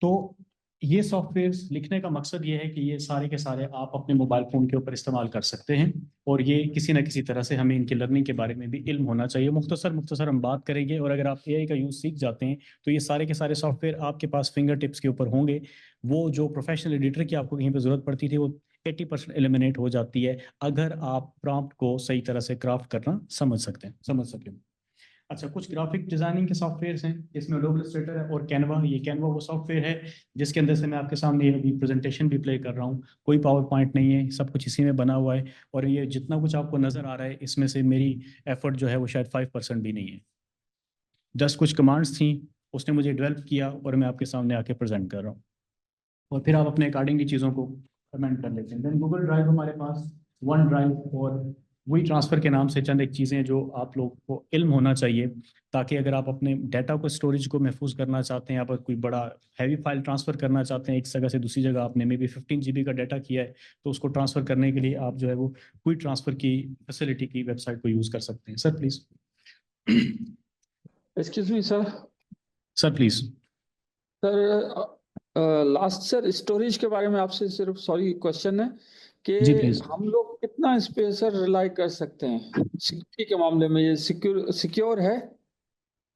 तो ये सॉफ्टवेयर लिखने का मकसद ये है कि ये सारे के सारे आप अपने मोबाइल फ़ोन के ऊपर इस्तेमाल कर सकते हैं, और ये किसी न किसी तरह से हमें इनकी लर्निंग के बारे में भी इल्म होना चाहिए। मुख्तसर हम बात करेंगे, और अगर आप एआई का यूज़ सीख जाते हैं तो ये सारे के सारे सॉफ्टवेयर आपके पास फिंगर टिप्स के ऊपर होंगे। वो जो प्रोफेशनल एडिटर की आपको कहीं पर ज़रूरत पड़ती थी वो 80% एलिमिनेट हो जाती है, अगर आप प्रॉम्प्ट को सही तरह से क्राफ्ट करना समझ सकें। अच्छा, कुछ ग्राफिक डिजाइनिंग के सॉफ्टवेयर्स हैं, इसमें एडोब इलस्ट्रेटर है और कैनवा। ये कैनवा वो सॉफ्टवेयर है जिसके अंदर से मैं आपके सामने अभी प्रेजेंटेशन भी प्ले कर रहा हूँ। कोई पावर पॉइंट नहीं है, सब कुछ इसी में बना हुआ है, और ये जितना कुछ आपको नज़र आ रहा है इसमें से मेरी एफर्ट जो है वो शायद 5% भी नहीं है। जस्ट कुछ कमांड्स थी, उसने मुझे डेवलप किया और मैं आपके सामने आके प्रेजेंट कर रहा हूँ, और फिर आप अपने अकॉर्डिंगली चीज़ों को कमेंट कर लेते हैं। देन गूगल ड्राइव हमारे पास, वन ड्राइव और वी ट्रांसफ़र के नाम से चंद एक चीज़ें जो आप लोग को इल्म होना चाहिए, ताकि अगर आप अपने डाटा को स्टोरेज को महफूज करना चाहते हैं, या पर कोई बड़ा हैवी फाइल ट्रांसफ़र करना चाहते हैं एक जगह से दूसरी जगह, आपने मे बी 15 GB का डाटा किया है, तो उसको ट्रांसफ़र करने के लिए आप जो है वो क्वी ट्रांसफ़र की फैसिलिटी की वेबसाइट को यूज़ कर सकते हैं। Sir please. Excuse me sir. Sir please. Sir last sir storage के बारे में आपसे सिर्फ सॉरी क्वेश्चन है कि जी प्लीज़। हम लोग कितना स्पेस सर रिलाई कर सकते हैं सिक्योरिटी के मामले में? ये सिक्योर है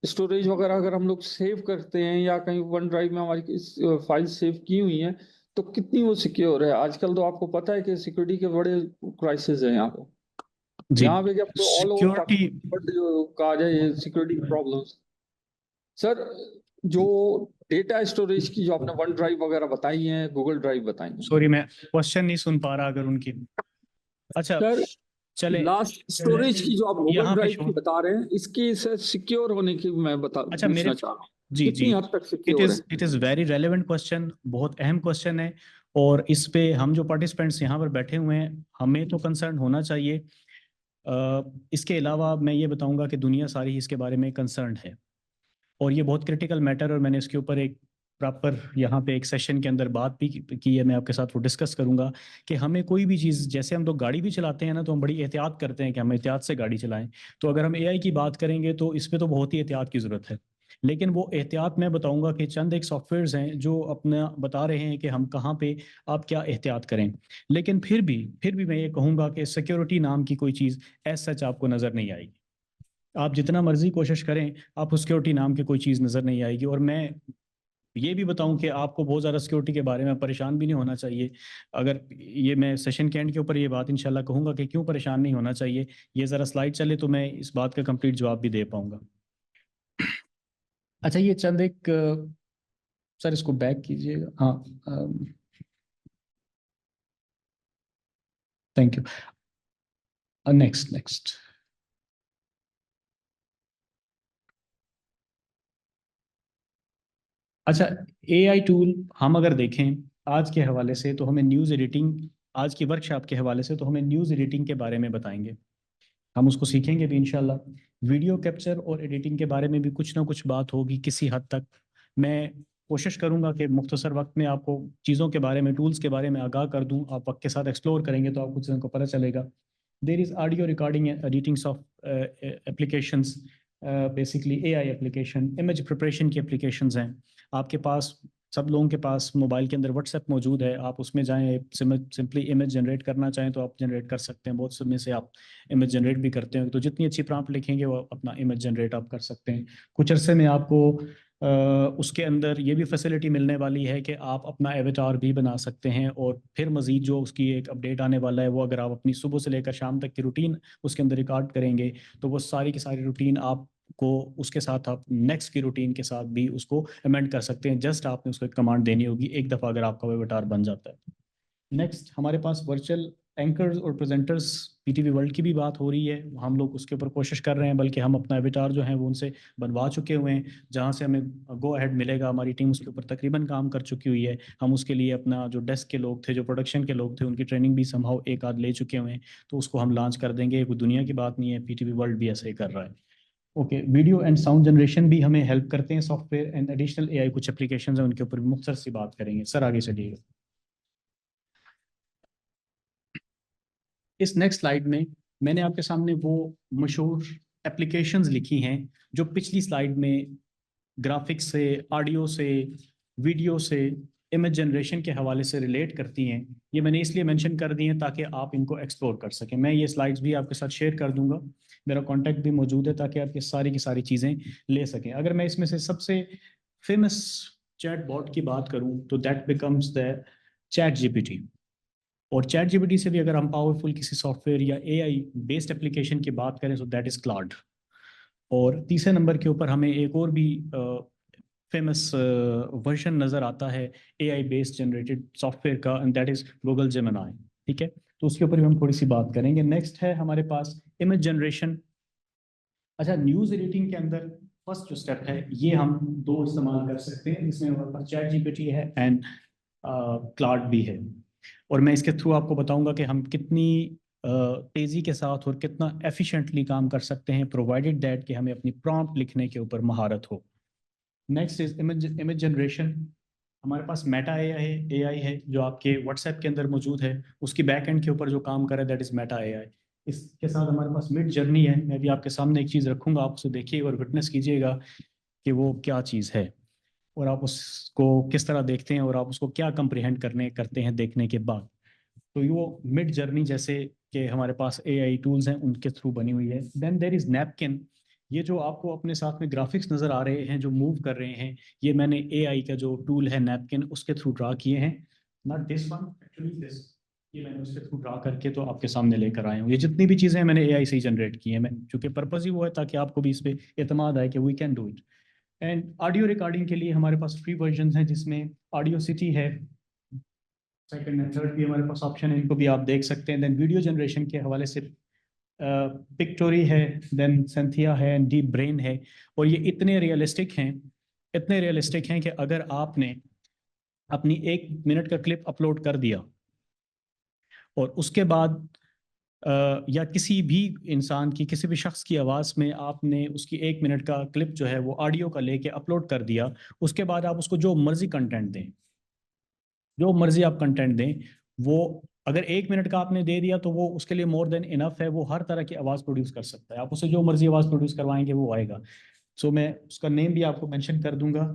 स्टोरेज वगैरह? अगर हम लोग सेव करते हैं या कहीं वन ड्राइव में हमारी फाइल सेव की हुई है तो कितनी वो सिक्योर है? आजकल तो आपको पता है कि सिक्योरिटी के बड़े क्राइसिस है यहाँ पे। जी, यहाँ पे क्या ऑल ओवर सिक्योरिटी। जो कहा जाए ये सिक्योरिटी प्रॉब्लम्स सर, जो डेटा स्टोरेज की जो आपने वन ड्राइव वगैरह बताई है, गूगल ड्राइव बताई है सॉरी मैं क्वेश्चन नहीं सुन पा रहा अगर उनकी। अच्छा सर, चले, लास्ट स्टोरेज की जो आप गूगल यहाँ पे ड्राइव शो। की बता रहे हैं इसकी सर सिक्योर होने की मैं अच्छा मेरे, पूछना चाह रहा हूँ, जी जी, कितनी हद तक सिक्योर है? It is very relevant question, बहुत अहम क्वेश्चन है, और इस पे हम जो पार्टिसिपेंट्स यहाँ पर बैठे हुए हैं हमें तो कंसर्न होना चाहिए। इसके अलावा मैं ये बताऊंगा कि दुनिया सारी इसके बारे में कंसर्न है, और ये बहुत क्रिटिकल मैटर, और मैंने इसके ऊपर एक प्रॉपर यहाँ पे एक सेशन के अंदर बात भी की है। मैं आपके साथ वो डिस्कस करूंगा कि हमें कोई भी चीज़, जैसे हम लोग गाड़ी भी चलाते हैं ना, तो हम बड़ी एहतियात करते हैं कि हम एहतियात से गाड़ी चलाएं। तो अगर हम एआई की बात करेंगे तो इस पे तो बहुत ही एहतियात की ज़रूरत है, लेकिन वो एहतियात मैं बताऊंगा कि चंद एक सॉफ्टवेयर्स हैं जो अपना बता रहे हैं कि हम कहाँ पे आप क्या एहतियात करें। लेकिन फिर भी मैं ये कहूँगा कि सिक्योरिटी नाम की कोई चीज़ एज सच आपको नज़र नहीं आएगी। आप जितना मर्जी कोशिश करें, आपको सिक्योरिटी नाम की कोई चीज़ नज़र नहीं आएगी। और मैं ये भी बताऊं कि आपको बहुत ज़्यादा सिक्योरिटी के बारे में परेशान भी नहीं होना चाहिए। अगर ये मैं सेशन के एंड के ऊपर ये बात इंशाल्लाह कहूँगा कि क्यों परेशान नहीं होना चाहिए, ये ज़रा स्लाइड चले तो मैं इस बात का कंप्लीट जवाब भी दे पाऊंगा। अच्छा, ये चंद एक सर इसको बैक कीजिएगा, हाँ, थैंक यू। Next next. अच्छा, AI टूल हम अगर देखें आज के हवाले से, तो हमें न्यूज़ एडिटिंग, आज की वर्कशॉप के हवाले से तो हमें न्यूज़ एडिटिंग के बारे में बताएंगे, हम उसको सीखेंगे भी इंशाल्लाह। वीडियो कैप्चर और एडिटिंग के बारे में भी कुछ ना कुछ बात होगी किसी हद तक। मैं कोशिश करूंगा कि मुख्तसर वक्त में आपको चीज़ों के बारे में, टूल्स के बारे में आगाह कर दूं। आप वक्त के साथ एक्सप्लोर करेंगे तो आपको चीज़ों को पता चलेगा। There is audio recording editing applications, basically AI application, image preparation की एप्लीकेशंस हैं आपके पास। सब लोगों के पास मोबाइल के अंदर व्हाट्सएप मौजूद है, आप उसमें जाएं, सिंपली इमेज जनरेट करना चाहें तो आप जनरेट कर सकते हैं। बहुत समय से आप इमेज जनरेट भी करते हैं, तो जितनी अच्छी प्रॉम्प्ट लिखेंगे वो अपना इमेज जनरेट आप कर सकते हैं। कुछ अरसे में आपको उसके अंदर ये भी फैसिलिटी मिलने वाली है कि आप अपना एवेटार भी बना सकते हैं। और फिर मज़ीद जो उसकी एक अपडेट आने वाला है, वो अगर आप अपनी सुबह से लेकर शाम तक की रूटीन उसके अंदर रिकॉर्ड करेंगे, तो वो सारी की सारी रूटीन आपको उसके साथ आप नेक्स्ट की रूटीन के साथ भी उसको अमेंड कर सकते हैं। जस्ट आपने उसको एक कमांड देनी होगी एक दफ़ा, अगर आपका एवेटार बन जाता है। नेक्स्ट हमारे पास वर्चुअल एंकर्स और प्रेजेंटर्स, PTV वर्ल्ड की भी बात हो रही है, हम लोग उसके ऊपर कोशिश कर रहे हैं, बल्कि हम अपना एवेटार जो है वो उनसे बनवा चुके हुए हैं। जहाँ से हमें गो अहेड मिलेगा, हमारी टीम उसके ऊपर तकरीबन काम कर चुकी हुई है। हम उसके लिए अपना जो डेस्क के लोग थे, जो प्रोडक्शन के लोग थे, उनकी ट्रेनिंग भी समहाउ एक आध ले चुके हुए हैं, तो उसको हम लॉन्च कर देंगे। कोई दुनिया की बात नहीं है, PTV वर्ल्ड भी ऐसे ही कर रहा है। Okay, video and sound generation भी हमें हेल्प करते हैं सॉफ्टवेयर एंड एडिशनल AI कुछ एप्लीकेशन है, उनके ऊपर भी मुख्तसर सी बात करेंगे। सर आगे चलिएगा। इस नेक्स्ट स्लाइड में मैंने आपके सामने वो मशहूर एप्लीकेशंस लिखी हैं जो पिछली स्लाइड में ग्राफिक्स से, ऑडियो से, वीडियो से, इमेज जनरेशन के हवाले से रिलेट करती हैं। ये मैंने इसलिए मेंशन कर दी हैं ताकि आप इनको एक्सप्लोर कर सकें। मैं ये स्लाइड्स भी आपके साथ शेयर कर दूंगा, मेरा कॉन्टैक्ट भी मौजूद है, ताकि आप ये सारी की सारी चीज़ें ले सकें। अगर मैं इसमें से सबसे फेमस चैट बॉट की बात करूं तो that becomes the chat GPT। और चैट GPT से भी अगर हम पावरफुल किसी सॉफ्टवेयर या AI बेस्ड एप्लीकेशन की बात करें तो दैट इज क्लाउड। और तीसरे नंबर के ऊपर हमें एक और भी फेमस वर्जन नज़र आता है AI बेस्ड जनरेटेड सॉफ्टवेयर का, and that is Google Gemini. ठीक है, तो उसके ऊपर भी हम थोड़ी सी बात करेंगे। नेक्स्ट है हमारे पास इमेज जनरेशन। अच्छा, न्यूज़ एडिटिंग के अंदर फर्स्ट जो स्टेप है, ये हम दो इस्तेमाल कर सकते हैं, जिसमें हमारे पास चैट GPT है एंड क्लाउड भी है। और मैं इसके थ्रू आपको बताऊंगा कि हम कितनी तेज़ी के साथ और कितना एफिशिएंटली काम कर सकते हैं, प्रोवाइडेड दैट कि हमें अपनी प्रॉम्प्ट लिखने के ऊपर महारत हो। Next is image generation. हमारे पास मेटा AI है जो आपके व्हाट्सएप के अंदर मौजूद है, उसकी बैक एंड के ऊपर जो काम कर रहा है दैट इज मेटा AI। इसके साथ हमारे पास मिड जर्नी है। मैं भी आपके सामने एक चीज़ रखूंगा, आप उसे देखिए और विटनेस कीजिएगा कि वो क्या चीज़ है, और आप उसको किस तरह देखते हैं, और आप उसको क्या कंप्रीहेंड करते हैं देखने के बाद। तो वो मिड जर्नी जैसे कि हमारे पास AI टूल्स हैं उनके थ्रू बनी हुई है। Then there is napkin. ये जो आपको अपने साथ में ग्राफिक्स नज़र आ रहे हैं जो मूव कर रहे हैं, ये मैंने AI का जो टूल है नैपकिन उसके थ्रू ड्रा किए हैं। Not this one, actually this, ये मैंने उसके थ्रू ड्रा करके तो आपके सामने लेकर आया हूँ। ये जितनी भी चीज़ें हैं मैंने AI से ही जनरेट की हैं। मैं चूँकि पर्पज़ ही वो है ताकि आपको भी इस पर एतमाद आए कि we can do it. And audio recording के लिए हमारे पास फ्री वर्जन हैं, जिसमें ऑडियो सिटी है, सेकंड एंड थर्ड भी हमारे पास ऑप्शन है, इनको भी आप देख सकते हैं। देन वीडियो जनरेशन के हवाले से पिक्टोरी है, देन सेंथिया है, डीप ब्रेन है। और ये इतने रियलिस्टिक हैं, इतने रियलिस्टिक हैं कि अगर आपने अपनी 1 मिनट का क्लिप अपलोड कर दिया और उसके बाद या किसी भी इंसान की, किसी भी शख्स की आवाज़ में आपने उसकी 1 मिनट का क्लिप जो है वो ऑडियो का लेके अपलोड कर दिया, उसके बाद आप उसको जो मर्जी कंटेंट दें, जो मर्जी आप कंटेंट दें, वो अगर 1 मिनट का आपने दे दिया तो वो उसके लिए मोर देन इनफ है। वो हर तरह की आवाज़ प्रोड्यूस कर सकता है, आप उसे जो मर्जी आवाज़ प्रोड्यूस करवाएंगे वो आएगा। सो मैं उसका नेम भी आपको मेंशन कर दूंगा,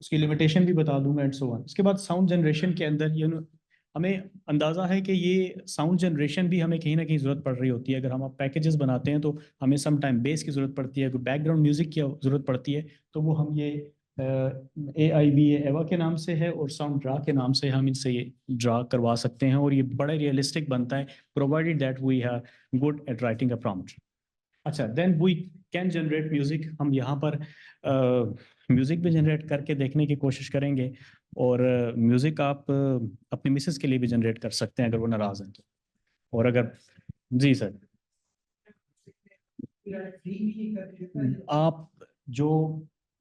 उसकी लिमिटेशन भी बता दूंगा एंड सो ऑन। इसके बाद साउंड जनरेशन के अंदर हमें अंदाज़ा है कि ये साउंड जनरेशन भी हमें कहीं ना कहीं ज़रूरत पड़ रही होती है। अगर हम आप पैकेजेस बनाते हैं तो हमें सम टाइम बेस की ज़रूरत पड़ती है, कोई बैकग्राउंड म्यूज़िक की ज़रूरत पड़ती है, तो वो हम ये AIV एवा के नाम से है और साउंड ड्रा के नाम से हम इनसे ये ड्रा करवा सकते हैं, और ये बड़ा रियलिस्टिक बनता है provided that we are good at writing a prompt. अच्छा, then we can generate music. हम यहाँ पर म्यूजिक भी जनरेट करके देखने की कोशिश करेंगे, और म्यूजिक आप अपनी मिसेस के लिए भी जनरेट कर सकते हैं अगर वो नाराज हैं तो। और अगर, जी सर, आप जो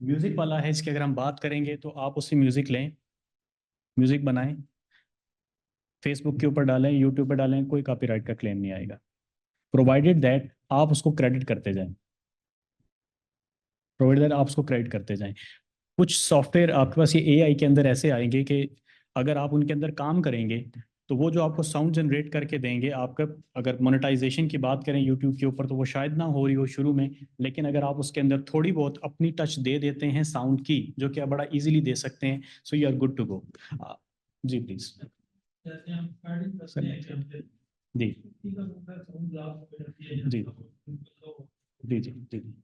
म्यूजिक वाला है, इसकी अगर हम बात करेंगे तो आप उससे म्यूजिक लें, म्यूजिक बनाएं, फेसबुक के ऊपर डालें, यूट्यूब पर डालें, कोई कॉपीराइट का क्लेम नहीं आएगा, प्रोवाइडेड दैट आप उसको क्रेडिट करते जाएं, प्रोवाइडेड दैट आप उसको क्रेडिट करते जाएं। कुछ सॉफ्टवेयर आपके पास ये एआई के अंदर ऐसे आएंगे कि अगर आप उनके अंदर काम करेंगे तो वो जो आपको साउंड जनरेट करके देंगे, आपका अगर मोनेटाइजेशन की बात करें यूट्यूब के ऊपर तो वो शायद ना हो रही हो शुरू में, लेकिन अगर आप उसके अंदर थोड़ी बहुत अपनी टच दे देते हैं साउंड की, जो कि आप बड़ा इजीली दे सकते हैं, so you are good to go. जी प्लीज। जी जी जी जी जी।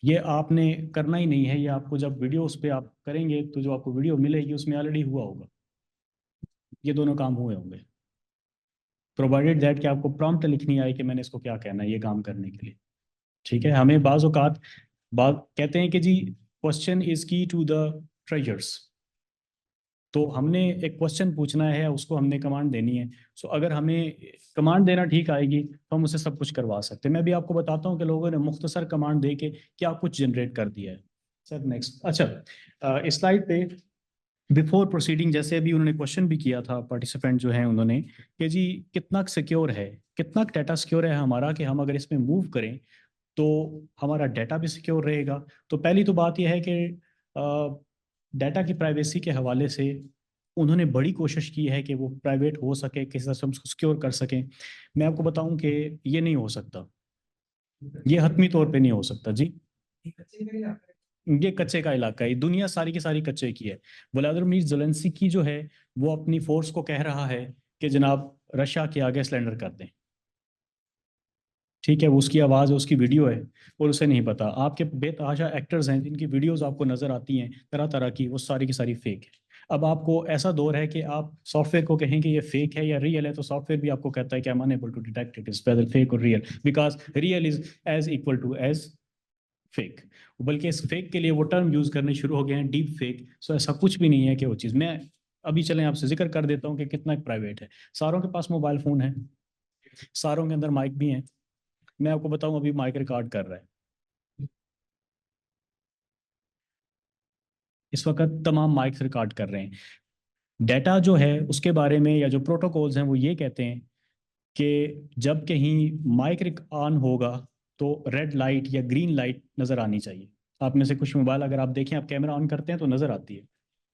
ये आपने करना ही नहीं है, ये आपको जब वीडियो उस पर आप करेंगे तो जो आपको वीडियो मिलेगी उसमें ऑलरेडी हुआ होगा, ये दोनों काम हुए होंगे, प्रोवाइडेड दैट कि आपको प्रॉम्प्ट लिखनी आए कि मैंने इसको क्या कहना है ये काम करने के लिए। ठीक है, हमें बाज़ औक़ात बात कहते हैं कि जी क्वेश्चन इज की टू द ट्रेजर्स, तो हमने एक क्वेश्चन पूछना है, उसको हमने कमांड देनी है। सो अगर हमें कमांड देना ठीक आएगी तो हम उससे सब कुछ करवा सकते हैं। मैं भी आपको बताता हूँ कि लोगों ने मुख्तसर कमांड दे के क्या कुछ जनरेट कर दिया है। सर नेक्स्ट, अच्छा इस स्लाइड पे बिफोर प्रोसीडिंग, जैसे अभी उन्होंने क्वेश्चन भी किया था पार्टिसिपेंट जो हैं उन्होंने, कि जी कितना सिक्योर है, कितना डाटा सिक्योर है हमारा, कि हम अगर इसमें मूव करें तो हमारा डाटा भी सिक्योर रहेगा। तो पहली तो बात यह है कि डाटा की प्राइवेसी के हवाले से उन्होंने बड़ी कोशिश की है कि वो प्राइवेट हो सके, किसी तरह से हम उसको सिक्योर कर सकें। मैं आपको बताऊं कि ये नहीं हो सकता, ये हतमी तौर पे नहीं हो सकता जी। ये कच्चे का इलाका है, दुनिया सारी की सारी कच्चे की है। व्लादिमीर मीर ज़ेलेंस्की जो है वो अपनी फोर्स को कह रहा है कि जनाब रशिया के आगे सरेंडर कर दें। ठीक है, वो उसकी आवाज़ है, उसकी वीडियो है, और उसे नहीं पता। आपके बेतहाशा एक्टर्स हैं जिनकी वीडियोस आपको नज़र आती हैं तरह तरह की, वो सारी की सारी फेक है। अब आपको ऐसा दौर है कि आप सॉफ्टवेयर को कहें कि ये फेक है या रियल है, तो सॉफ्टवेयर भी आपको कहता है कि I am unable to detect it is whether fake और real, because real is as equal to as fake. बल्कि इस फेक के लिए वो टर्म यूज करने शुरू हो गए हैं, डीप फेक। सो ऐसा कुछ भी नहीं है कि वो चीज़, मैं अभी चलें आपसे जिक्र कर देता हूँ कि कितना प्राइवेट है। सारों के पास मोबाइल फ़ोन है, सारों के अंदर माइक भी हैं। मैं आपको बताऊं अभी माइक रिकॉर्ड कर रहा है इस वक्त, तमाम माइक रिकॉर्ड कर रहे हैं। डाटा जो है उसके बारे में, या जो प्रोटोकॉल्स हैं वो ये कहते हैं कि जब कहीं माइक ऑन होगा तो रेड लाइट या ग्रीन लाइट नज़र आनी चाहिए। आप में से कुछ मोबाइल अगर आप देखें, आप कैमरा ऑन करते हैं तो नज़र आती है,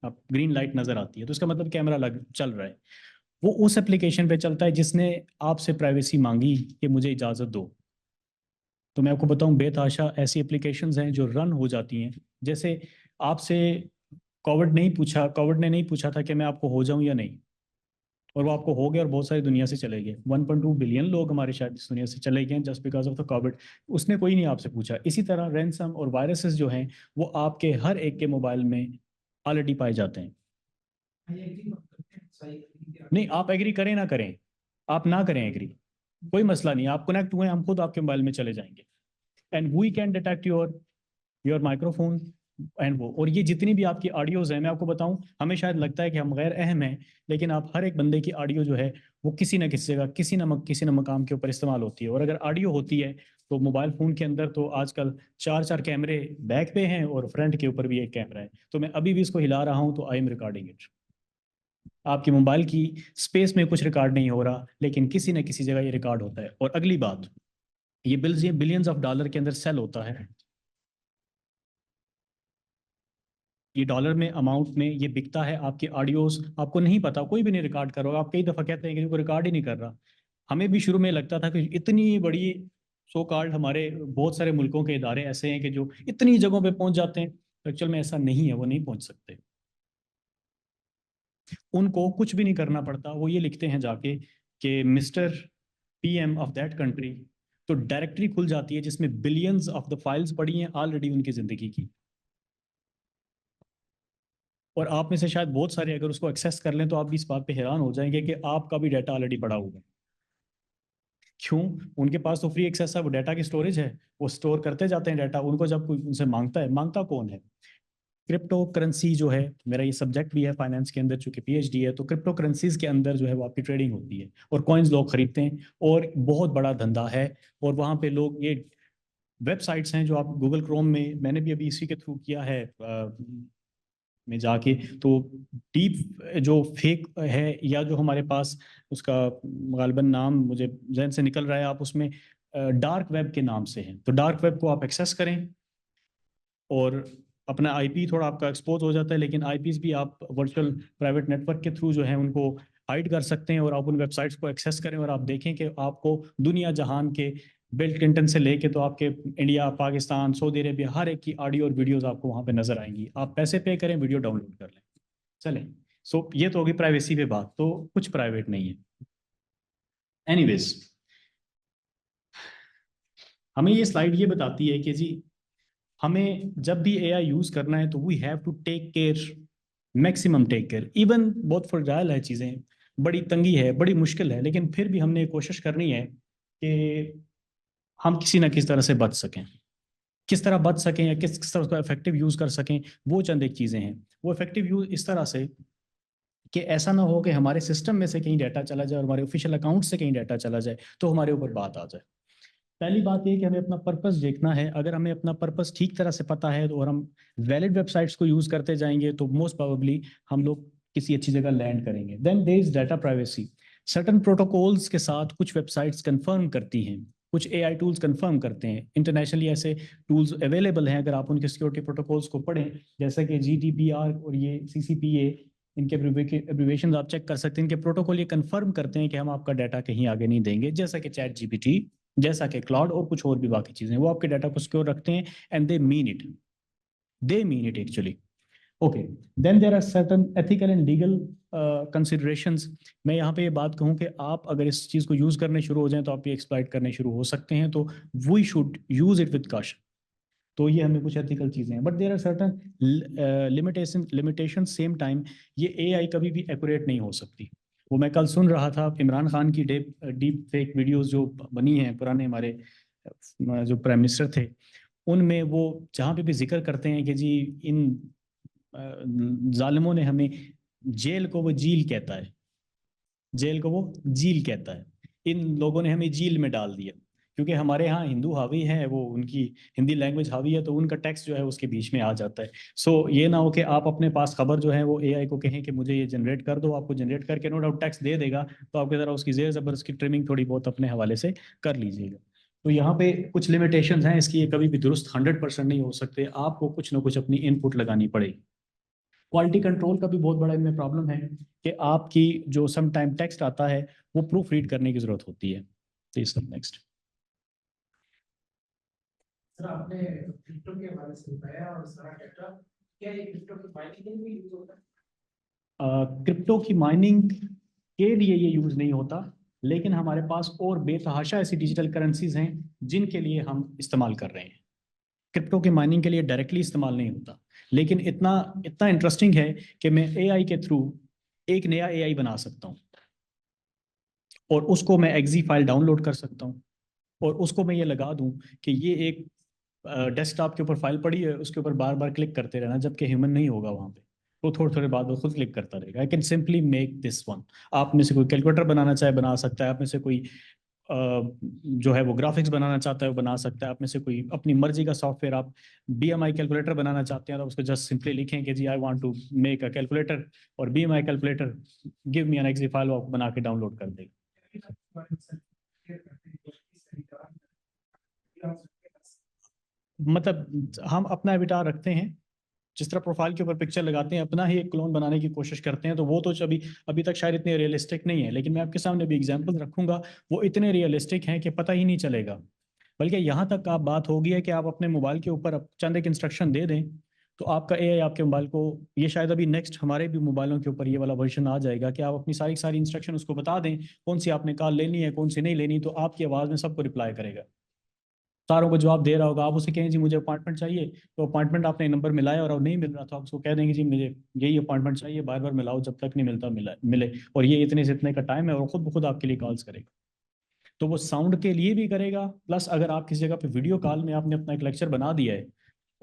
आप ग्रीन लाइट नज़र आती है, तो इसका मतलब कैमरा लग चल रहा है। वो उस एप्लीकेशन पे चलता है जिसने आपसे प्राइवेसी मांगी कि मुझे इजाज़त दो। तो मैं आपको बताऊं, बेतहाशा ऐसी एप्लीकेशंस हैं जो रन हो जाती हैं। जैसे आपसे कोविड ने नहीं पूछा था कि मैं आपको हो जाऊं या नहीं, और वो आपको हो गया, और बहुत सारी दुनिया से चले गए। 1.2 बिलियन लोग हमारे शायद इस दुनिया से चले गए just because of the Covid. उसने कोई नहीं आपसे पूछा। इसी तरह रैंसम और वायरसेस जो हैं वो आपके हर एक के मोबाइल में ऑलरेडी पाए जाते हैं। नहीं, आप एग्री करें ना करें, आप ना करें एग्री, कोई मसला नहीं, आप कनेक्ट हुए, हम खुद आपके मोबाइल में चले जाएंगे, and we can detect your microphone and वो। और ये जितनी भी आपकी ऑडियोज हैं, मैं आपको बताऊं, हमें शायद लगता है कि हम गैर अहम हैं, लेकिन आप हर एक बंदे की ऑडियो जो है वो किसी न किसी जगह, किसी न मकाम के ऊपर इस्तेमाल होती है। और अगर ऑडियो होती है तो मोबाइल फ़ोन के अंदर तो आजकल 4 4 कैमरे बैक पे हैं और फ्रंट के ऊपर भी एक कैमरा है। तो मैं अभी भी इसको हिला रहा हूँ तो आई एम रिकॉर्डिंग इट। आपकी मोबाइल की स्पेस में कुछ रिकॉर्ड नहीं हो रहा, लेकिन किसी न किसी जगह ये रिकॉर्ड होता है। और अगली बात, ये बिलियंस ऑफ डॉलर के अंदर सेल होता है, ये डॉलर में अमाउंट में ये बिकता है। आपके ऑडियोज आपको नहीं पता, कोई भी नहीं रिकॉर्ड कर रहा। आप कई दफ़ा कहते हैं कि कोई रिकॉर्ड ही नहीं कर रहा। हमें भी शुरू में लगता था कि इतनी बड़ी सो कॉल्ड हमारे बहुत सारे मुल्कों के इदारे ऐसे हैं कि जो इतनी जगहों पे पहुंच जाते हैं। एक्चुअल में ऐसा नहीं है, वो नहीं पहुंच सकते। उनको कुछ भी नहीं करना पड़ता, वो ये लिखते हैं जाके कि mister PM of that country, तो डायरेक्टरी खुल जाती है जिसमें बिलियंस ऑफ द फाइल्स पड़ी हैं ऑलरेडी उनकी ज़िंदगी की। और आप में से शायद बहुत सारे अगर उसको एक्सेस कर लें तो आप भी इस बात पे हैरान हो जाएंगे कि आपका भी डाटा ऑलरेडी पड़ा हुआ है। क्यों? उनके पास तो फ्री एक्सेस है, वो डाटा की स्टोरेज है, वो स्टोर करते जाते हैं डाटा। उनको जब कोई उनसे मांगता है, मांगता कौन है? क्रिप्टो करेंसी जो है, मेरा ये सब्जेक्ट भी है फाइनेंस के अंदर, चूंकि पीएचडी है, तो क्रिप्टो करेंसीज के अंदर जो है वो आपकी ट्रेडिंग होती है और कॉइन्स लोग खरीदते हैं और बहुत बड़ा धंधा है। और वहाँ पे लोग, ये वेबसाइट्स हैं जो आप गूगल क्रोम में, मैंने भी अभी इसी के थ्रू किया है में जाके, तो डीप जो फेक है या जो हमारे पास उसका गालिबन नाम मुझे जहन से निकल रहा है, आप उसमें डार्क वेब के नाम से हैं, तो डार्क वेब को आप एक्सेस करें और अपना आईपी थोड़ा आपका एक्सपोज हो जाता है, लेकिन आईपीज भी आप वर्चुअल प्राइवेट नेटवर्क के थ्रू जो है उनको हाइड कर सकते हैं और आप उन वेबसाइट्स को एक्सेस करें और आप देखें कि आपको दुनिया जहान के बिल क्लिंटन से लेके तो आपके इंडिया, पाकिस्तान, सऊदी अरेबिया, हर एक की ऑडियो और वीडियोस आपको वहाँ पे नजर आएंगी। आप पैसे पे करें, वीडियो डाउनलोड कर लें, चलें। सो ये तो होगी प्राइवेसी पे बात, तो कुछ प्राइवेट नहीं है। एनीवेज, हमें ये स्लाइड ये बताती है कि जी हमें जब भी एआई यूज करना है तो we have to take care, maximum take care. Even बहुत फ्रजाइल है चीज़ें, बड़ी तंगी है, बड़ी मुश्किल है, लेकिन फिर भी हमने कोशिश करनी है कि हम किसी ना किसी तरह से बच सकें। किस तरह बच सकें या किस तरह उसका इफेक्टिव यूज़ कर सकें, वो चंद एक चीज़ें हैं। वो इफेक्टिव यूज़ इस तरह से कि ऐसा ना हो कि हमारे सिस्टम में से कहीं डाटा चला जाए और हमारे ऑफिशियल अकाउंट से कहीं डाटा चला जाए तो हमारे ऊपर बात आ जाए। पहली बात ये कि हमें अपना पर्पस देखना है। अगर हमें अपना पर्पस ठीक तरह से पता है तो, और हम वैलिड वेबसाइट्स को यूज करते जाएंगे, तो मोस्ट प्रोबेबली हम लोग किसी अच्छी जगह लैंड करेंगे। Then there is data privacy. Certain protocols के साथ कुछ वेबसाइट्स कंफर्म करती हैं, कुछ एआई टूल्स कंफर्म करते हैं। इंटरनेशनली ऐसे टूल्स अवेलेबल हैं, अगर आप उनके सिक्योरिटी प्रोटोकॉल्स को पढ़ें, जैसे कि जीडीपीआर और ये सीसीपीए, इनके एब्रिवेशन आप चेक कर सकते हैं। इनके प्रोटोकॉल ये कंफर्म करते हैं कि हम आपका डाटा कहीं आगे नहीं देंगे, जैसा कि चैट जीपीटी, जैसा कि क्लाउड और कुछ और भी बाकी चीजें, वो आपके डाटा को सिक्योर रखते हैं and they mean it actually. Okay, then there are certain ethical and legal considerations. मैं यहाँ पे ये बात कहूँ कि आप अगर इस चीज़ को यूज़ करने शुरू हो जाएं तो आप ये एक्सप्लॉइट करने शुरू हो सकते हैं, तो we should use it with caution. तो ये हमें कुछ एथिकल चीज़ें हैं, but there are certain limitation same time. ये एआई कभी भी एक्यूरेट नहीं हो सकती। वो मैं कल सुन रहा था, इमरान खान की डीप फेक वीडियोस जो बनी हैं, पुराने हमारे जो प्राइम मिनिस्टर थे, उनमें वो जहाँ पे भी जिक्र करते हैं कि जी इन जालिमों ने हमें, जेल को वो जील कहता है, जेल को वो जील कहता है, इन लोगों ने हमें जील में डाल दिया। क्योंकि हमारे यहाँ हिंदू हावी है, वो उनकी हिंदी लैंग्वेज हावी है, तो उनका टेक्स्ट जो है उसके बीच में आ जाता है। सो ये ना हो कि आप अपने पास खबर जो है वो एआई को कहें कि मुझे ये जनरेट कर दो, आपको जनरेट करके नो डाउट टेक्स्ट दे देगा, तो आपकी तरह उसकी जेर जबर उसकी ट्रिमिंग थोड़ी बहुत अपने हवाले से कर लीजिएगा। तो यहाँ पे कुछ लिमिटेशंस हैं इसकी, ये कभी भी दुरुस्त 100% नहीं हो सकते, आपको कुछ ना कुछ अपनी इनपुट लगानी पड़ेगी। क्वालिटी कंट्रोल का भी बहुत बड़ा इनमें प्रॉब्लम है कि आपकी जो सम टाइम टेक्स्ट आता है वो प्रूफ रीड करने की जरूरत होती है। Please come next. सर आपने क्रिप्टो के हवाले से बताया और सारा डाटा, क्या ये क्रिप्टो की माइनिंग के लिए भी यूज होता है? क्रिप्टो की माइनिंग के लिए ये यूज नहीं होता, लेकिन हमारे पास और बेतहाशा ऐसी डिजिटल करेंसीज हैं जिनके लिए हम इस्तेमाल कर रहे हैं। क्रिप्टो की माइनिंग के लिए डायरेक्टली इस्तेमाल नहीं होता, लेकिन इतना इतना इंटरेस्टिंग है कि मैं एआई के थ्रू एक नया एआई बना सकता हूँ और उसको मैं एक्जी फाइल डाउनलोड कर सकता हूँ और उसको मैं ये लगा दूं कि ये एक डेस्कटॉप के ऊपर फाइल पड़ी है, उसके ऊपर बार बार क्लिक करते रहना, जबकि ह्यूमन नहीं होगा वहाँ पे, वो थोड़े थोड़े बाद वो खुद क्लिक करता रहेगा। I can simply make this one. आप में से कोई कैलकुलेटर बनाना चाहे बना सकता है, आप में से कोई जो है वो ग्राफिक्स बनाना चाहता है वो बना सकता है, आप में से कोई अपनी मर्जी का सॉफ्टवेयर, आप बीएमआई कैलकुलेटर बनाना चाहते हैं तो उसको जस्ट सिंपली लिखें कि जी I want to make a calculator और BMI calculator give me an exe file, वो बना के डाउनलोड कर देगा। मतलब हम अपना एविटार रखते हैं, जिस तरह प्रोफाइल के ऊपर पिक्चर लगाते हैं, अपना ही एक क्लोन बनाने की कोशिश करते हैं, तो वो तो अभी तक शायद इतने रियलिस्टिक नहीं है, लेकिन मैं आपके सामने भी एग्जांपल रखूंगा, वो इतने रियलिस्टिक हैं कि पता ही नहीं चलेगा। बल्कि यहाँ तक आप बात होगी है कि आप अपने मोबाइल के ऊपर चंद एक इंस्ट्रक्शन दे दें तो आपका एआई आपके मोबाइल को, ये शायद अभी नेक्स्ट हमारे भी मोबाइलों के ऊपर ये वाला वर्जन आ जाएगा कि आप अपनी सारी सारी इंस्ट्रक्शन उसको बता दें, कौन सी आपने कॉल लेनी है, कौन सी नहीं लेनी, तो आपकी आवाज़ में सबको रिप्लाई करेगा, सारों को जवाब दे रहा होगा। आप उसे कहें जी मुझे अपॉइंटमेंट चाहिए, तो अपॉइंटमेंट आपने नंबर मिलाया और नहीं मिल रहा, तो आप उसको कह देंगे जी मुझे यही अपॉइंटमेंट चाहिए, बार बार मिलाओ जब तक नहीं मिलता मिले, और ये इतने से इतने का टाइम है, और खुद ब खुद आपके लिए कॉल्स करेगा। तो वो साउंड के लिए भी करेगा, प्लस अगर आप किसी जगह पे वीडियो कॉल में आपने अपना एक लेक्चर बना दिया है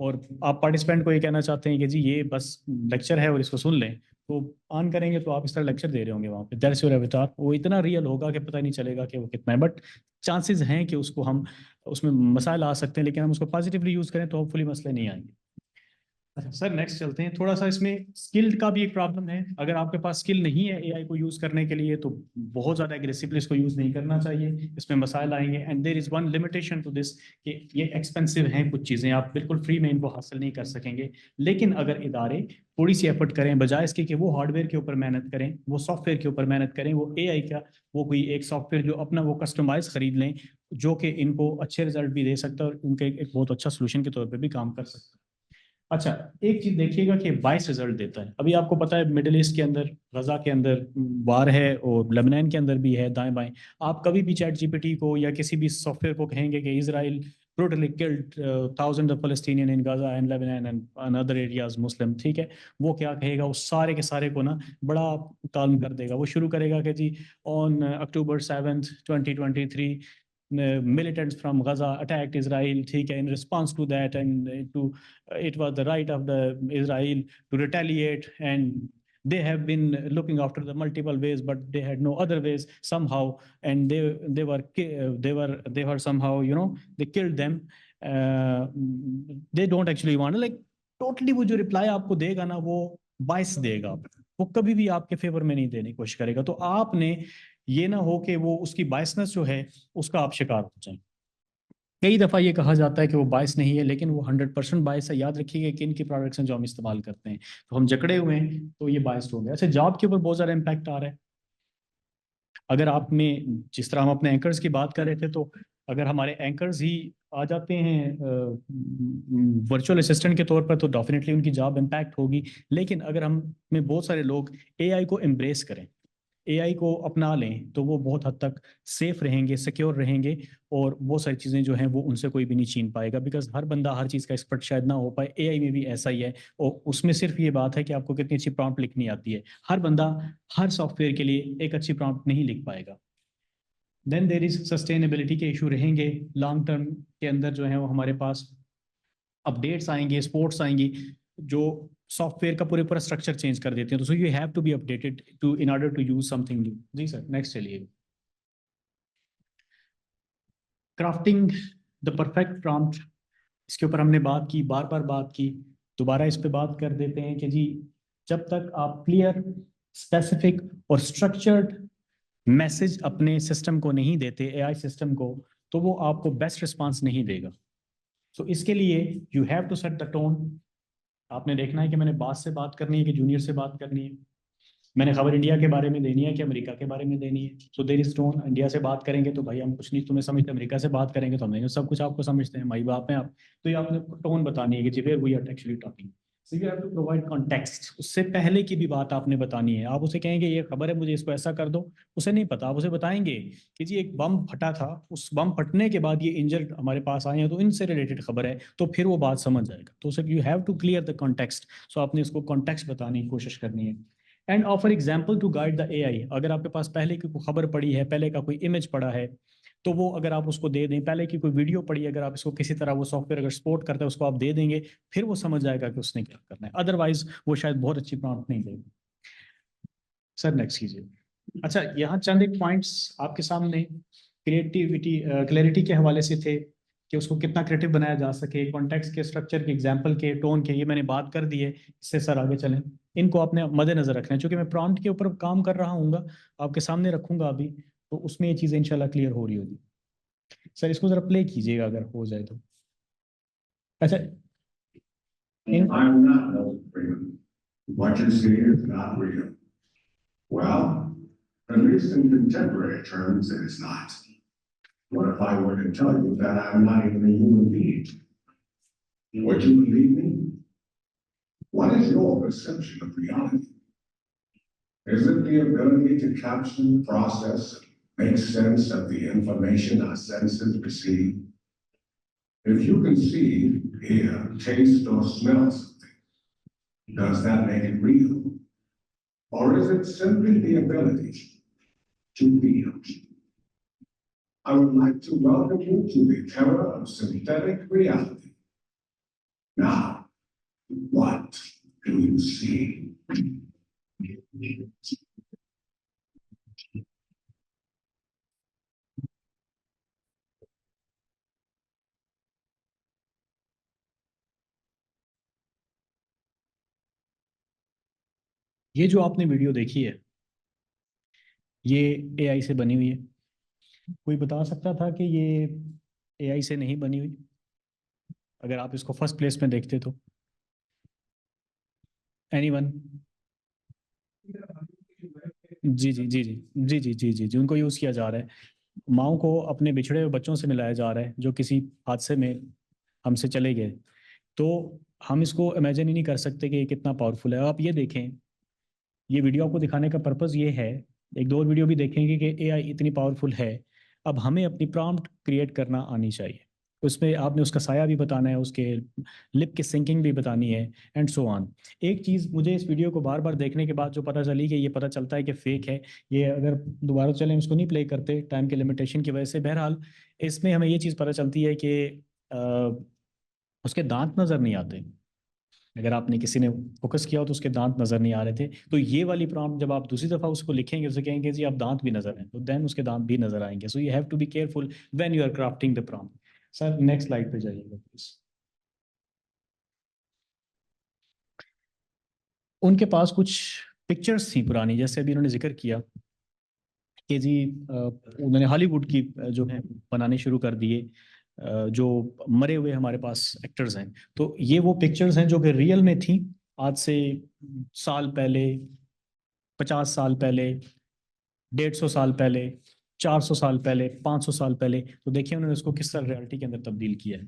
और आप पार्टिसिपेंट को ये कहना चाहते हैं कि जी ये बस लेक्चर है और इसको सुन लें, तो ऑन करेंगे तो आप इस तरह लेक्चर दे रहे होंगे वहाँ पे, दैट्स योर अवतार। वो इतना रियल होगा कि पता ही नहीं चलेगा कि वो कितना है, बट चांसेस हैं कि उसको हम उसमें मसाइल आ सकते हैं, लेकिन हम उसको पॉजिटिवली यूज़ करें तो होपफुली मसले नहीं आएंगे। अच्छा सर, नेक्स्ट चलते हैं। थोड़ा सा इसमें स्किल का भी एक प्रॉब्लम है। अगर आपके पास स्किल नहीं है एआई को यूज़ करने के लिए तो बहुत ज़्यादा एग्रेसिवली इसको यूज़ नहीं करना चाहिए, इसमें मसाइल आएंगे। And there is one limitation to this कि ये एक्सपेंसिव हैं कुछ चीज़ें, आप बिल्कुल फ्री में इनको हासिल नहीं कर सकेंगे। लेकिन अगर इदारे थोड़ी सी एफर्ट करें, बजाय इसके कि वो हार्डवेयर के ऊपर मेहनत करें, वो सॉफ्टवेयर के ऊपर मेहनत करें, वो एआई का वो कोई एक सॉफ्टवेयर जो अपना वो कस्टमाइज खरीद लें, जो कि इनको अच्छे रिजल्ट भी दे सकता है और उनके एक बहुत अच्छा सोल्यूशन के तौर पर भी काम कर सकता है। अच्छा, एक चीज देखिएगा कि 22 रिजल्ट देता है। अभी आपको पता है मिडिल ईस्ट के अंदर, गजा के अंदर वार है और लेबनान के अंदर भी है, दाएं बाएं। आप कभी भी चैट जीपीटी को या किसी भी सॉफ्टवेयर को कहेंगे कि Israel brutally killed thousands of Palestinian in Gaza and Lebanon and other areas Muslim, ठीक है, वो क्या कहेगा, उस सारे के सारे को ना बड़ा काल्म कर देगा। वो शुरू करेगा कि जी on October 7th 2023 militants from Gaza attacked Israel, ठीक है, in response to that and it was the right of the Israel to retaliate, and they have been looking after the multiple ways, but they had no other ways somehow, and they were somehow, you know, they killed them. They don't actually want to, like, totally वो जो रिप्लाई आपको देगा ना वो बाइस देगा, वो कभी भी आपके फेवर में नहीं देने की कोशिश करेगा। तो आपने ये ना हो कि वो उसकी बायसनेस जो है उसका आप शिकार हो जाए। कई दफ़ा ये कहा जाता है कि वो बायस नहीं है, लेकिन वो 100% बायस है। याद रखिएगा कि इनकी प्रोडक्ट्स हैं जो हम इस्तेमाल करते हैं, तो हम जकड़े हुए हैं तो ये बायस्ड हो गया। अच्छा, जॉब के ऊपर बहुत ज़्यादा इम्पैक्ट आ रहा है। अगर आप में जिस तरह हम अपने एंकर्स की बात कर रहे थे, तो अगर हमारे एंकर्स ही आ जाते हैं वर्चुअल असिस्टेंट के तौर पर तो डेफिनेटली उनकी जॉब इम्पैक्ट होगी। लेकिन अगर हम में बहुत सारे लोग एआई को एम्ब्रेस करें, एआई को अपना लें, तो वो बहुत हद तक सेफ रहेंगे, सिक्योर रहेंगे, और वो सारी चीज़ें जो हैं वो उनसे कोई भी नहीं छीन पाएगा। बिकॉज हर बंदा हर चीज़ का एक्सपर्ट शायद ना हो पाए, एआई में भी ऐसा ही है। और उसमें सिर्फ ये बात है कि आपको कितनी अच्छी प्रॉम्प्ट लिखनी आती है। हर बंदा हर सॉफ्टवेयर के लिए एक अच्छी प्रॉम्प्ट नहीं लिख पाएगा। देन देर इज सस्टेनेबिलिटी के इशू रहेंगे। लॉन्ग टर्म के अंदर जो है वो हमारे पास अपडेट्स आएंगे, स्पोर्ट्स आएंगी जो सॉफ्टवेयर का पूरे पूरा स्ट्रक्चर चेंज कर देते हैं। तो so you have to be updated to in order to use something new. जी सर, नेक्स्ट चलिए। क्राफ्टिंग द परफेक्ट प्रॉम्प्ट, इसके ऊपर हमने बात की, बार बार बात की, दोबारा इस पे बात कर देते हैं कि जी जब तक आप क्लियर, स्पेसिफिक और स्ट्रक्चर्ड मैसेज अपने सिस्टम को नहीं देते, एआई सिस्टम को, तो वो आपको बेस्ट रिस्पांस नहीं देगा। सो इसके लिए you have to set the tone. आपने देखना है कि मैंने बास से बात करनी है कि जूनियर से बात करनी है, मैंने खबर इंडिया के बारे में देनी है कि अमेरिका के बारे में देनी है। So there is tone. India से बात करेंगे तो भाई हम कुछ नहीं तुम्हें समझते, अमेरिका से बात करेंगे तो हम सब कुछ आपको समझते हैं, माई बाप हैं आप। तो ये आपने टोन बतानी है कि जी where we are actually talking. So you have to provide context. उससे पहले की भी बात आपने बतानी है। आप उसे कहेंगे ये खबर है, मुझे इसको ऐसा कर दो, उसे नहीं पता। आप उसे बताएंगे कि जी एक बम फटा था, उस बम फटने के बाद ये इंजर्ड हमारे पास आए हैं, तो इनसे रिलेटेड खबर है, तो फिर वो बात समझ जाएगा। तो उसे you have to clear the context. So आपने इसको कॉन्टेक्स्ट बताने की कोशिश करनी है। And offer example to guide the AI. अगर आपके पास पहले की कोई खबर पड़ी है, पहले का कोई इमेज पड़ा है, तो वो अगर आप उसको दे दें, पहले की कोई वीडियो पड़ी है, अगर आप इसको किसी तरह वो सॉफ्टवेयर अगर सपोर्ट करता है उसको आप दे देंगे, फिर वो समझ जाएगा कि उसने क्या करना है। अदरवाइज वो शायद बहुत अच्छी प्रॉम्प्ट नहीं देगा। सर नेक्स्ट कीजिए। अच्छा, यहाँ चंद एक पॉइंट्स आपके सामने क्लैरिटी के हवाले से थे कि उसको कितना क्रिएटिव बनाया जा सके, कॉन्टेक्स्ट के, स्ट्रक्चर के, एग्जाम्पल के, टोन के, ये मैंने बात कर दी है। इससे सर आगे चलें। इनको आपने मद्देनजर रखना है, चूंकि मैं प्रॉम्प्ट के ऊपर काम कर रहा हूँ, आपके सामने रखूंगा अभी, तो उसमें ये चीज़ें इंशाल्लाह क्लियर हो रही होगी। सर इसको जरा प्ले कीजिएगा अगर हो जाए तो। अच्छा, I'm not no freedom. What you see is not real. Well, at least in contemporary terms, it is not. What if I were to tell you that I'm not even a human being? Would you believe me? What is your perception of reality? Is it the ability to capture, process, make sense of the information our senses receive? If you can see, hear, taste, or smell something, does that make it real? Or is it simply the ability to feel? I would like to welcome you to the terror of synthetic reality. Now, what do you see? ये जो आपने वीडियो देखी है ये एआई से बनी हुई है। कोई बता सकता था कि ये एआई से नहीं बनी हुई अगर आप इसको फर्स्ट प्लेस में देखते तो? एनीवन? जी जी जी जी जी जी जी जी जी उनको यूज़ किया जा रहा है। माओ को अपने बिछड़े हुए बच्चों से मिलाया जा रहा है जो किसी हादसे में हमसे चले गए। तो हम इसको इमेजिन ही नहीं कर सकते कि ये कितना पावरफुल है। आप ये देखें, ये वीडियो आपको दिखाने का पर्पस ये है, एक दो और वीडियो भी देखेंगे कि एआई इतनी पावरफुल है। अब हमें अपनी प्रॉम्प्ट क्रिएट करना आनी चाहिए। उसमें आपने उसका साया भी बताना है, उसके लिप की सिंकिंग भी बतानी है, एंड सो ऑन। एक चीज़ मुझे इस वीडियो को बार बार देखने के बाद जो पता चली कि ये पता चलता है कि फेक है। ये अगर दोबारा चलें इसको नहीं प्ले करते टाइम के लिमिटेशन की वजह से। बहरहाल इसमें हमें ये चीज़ पता चलती है कि उसके दांत नज़र नहीं आते। अगर आपने किसी ने फोकस किया हो तो उसके दांत नजर नहीं आ रहे थे। तो ये वाली प्रॉम्प्ट जब आप दूसरी दफा उसको लिखेंगे, उसे कहेंगे जी आप दांत भी नजर हैं, तो देन उसके दांत भी नजर आएंगे। So you have to be careful when you are crafting the prompt. Sir next slide पे जाइएगा प्लीज। उनके पास कुछ पिक्चर्स थी पुरानी, जैसे अभी उन्होंने जिक्र किया कि जी उन्होंने हॉलीवुड की जो है बनाने शुरू कर दिए, जो मरे हुए हमारे पास एक्टर्स हैं। तो ये वो पिक्चर्स हैं जो कि रियल में थी आज से साल पहले, 50 साल पहले, 150 साल पहले, 400 साल पहले, 500 साल पहले। तो देखिए उन्होंने उसको किस तरह रियलिटी के अंदर तब्दील किया है।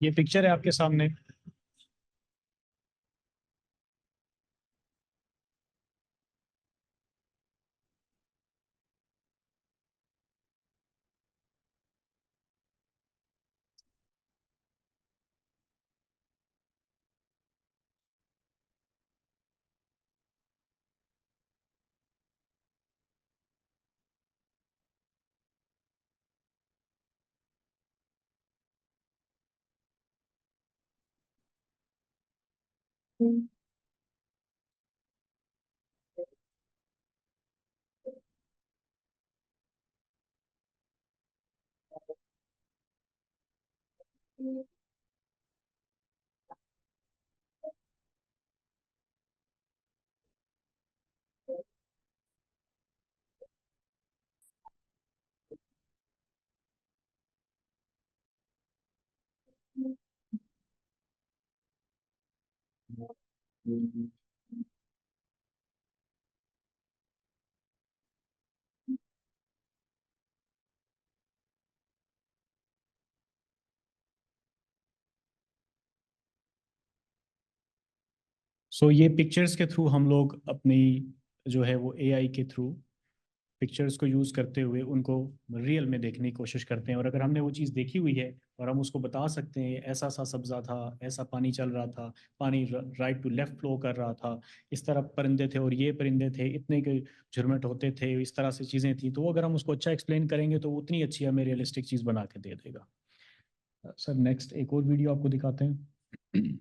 ये पिक्चर है आपके सामने। सो ये पिक्चर्स के थ्रू हम लोग अपनी जो है वो एआई के थ्रू पिक्चर्स को यूज़ करते हुए उनको रियल में देखने की कोशिश करते हैं। और अगर हमने वो चीज़ देखी हुई है और हम उसको बता सकते हैं ऐसा सा सब्जा था, ऐसा पानी चल रहा था, पानी राइट टू लेफ्ट फ्लो कर रहा था, इस तरफ परिंदे थे और ये परिंदे थे, इतने के झुरमुट होते थे, इस तरह से चीज़ें थी, तो वो अगर हम उसको अच्छा एक्सप्लेन करेंगे तो वो उतनी अच्छी हमें रियलिस्टिक चीज़ बना के दे देगा। सर नेक्स्ट एक और वीडियो आपको दिखाते हैं।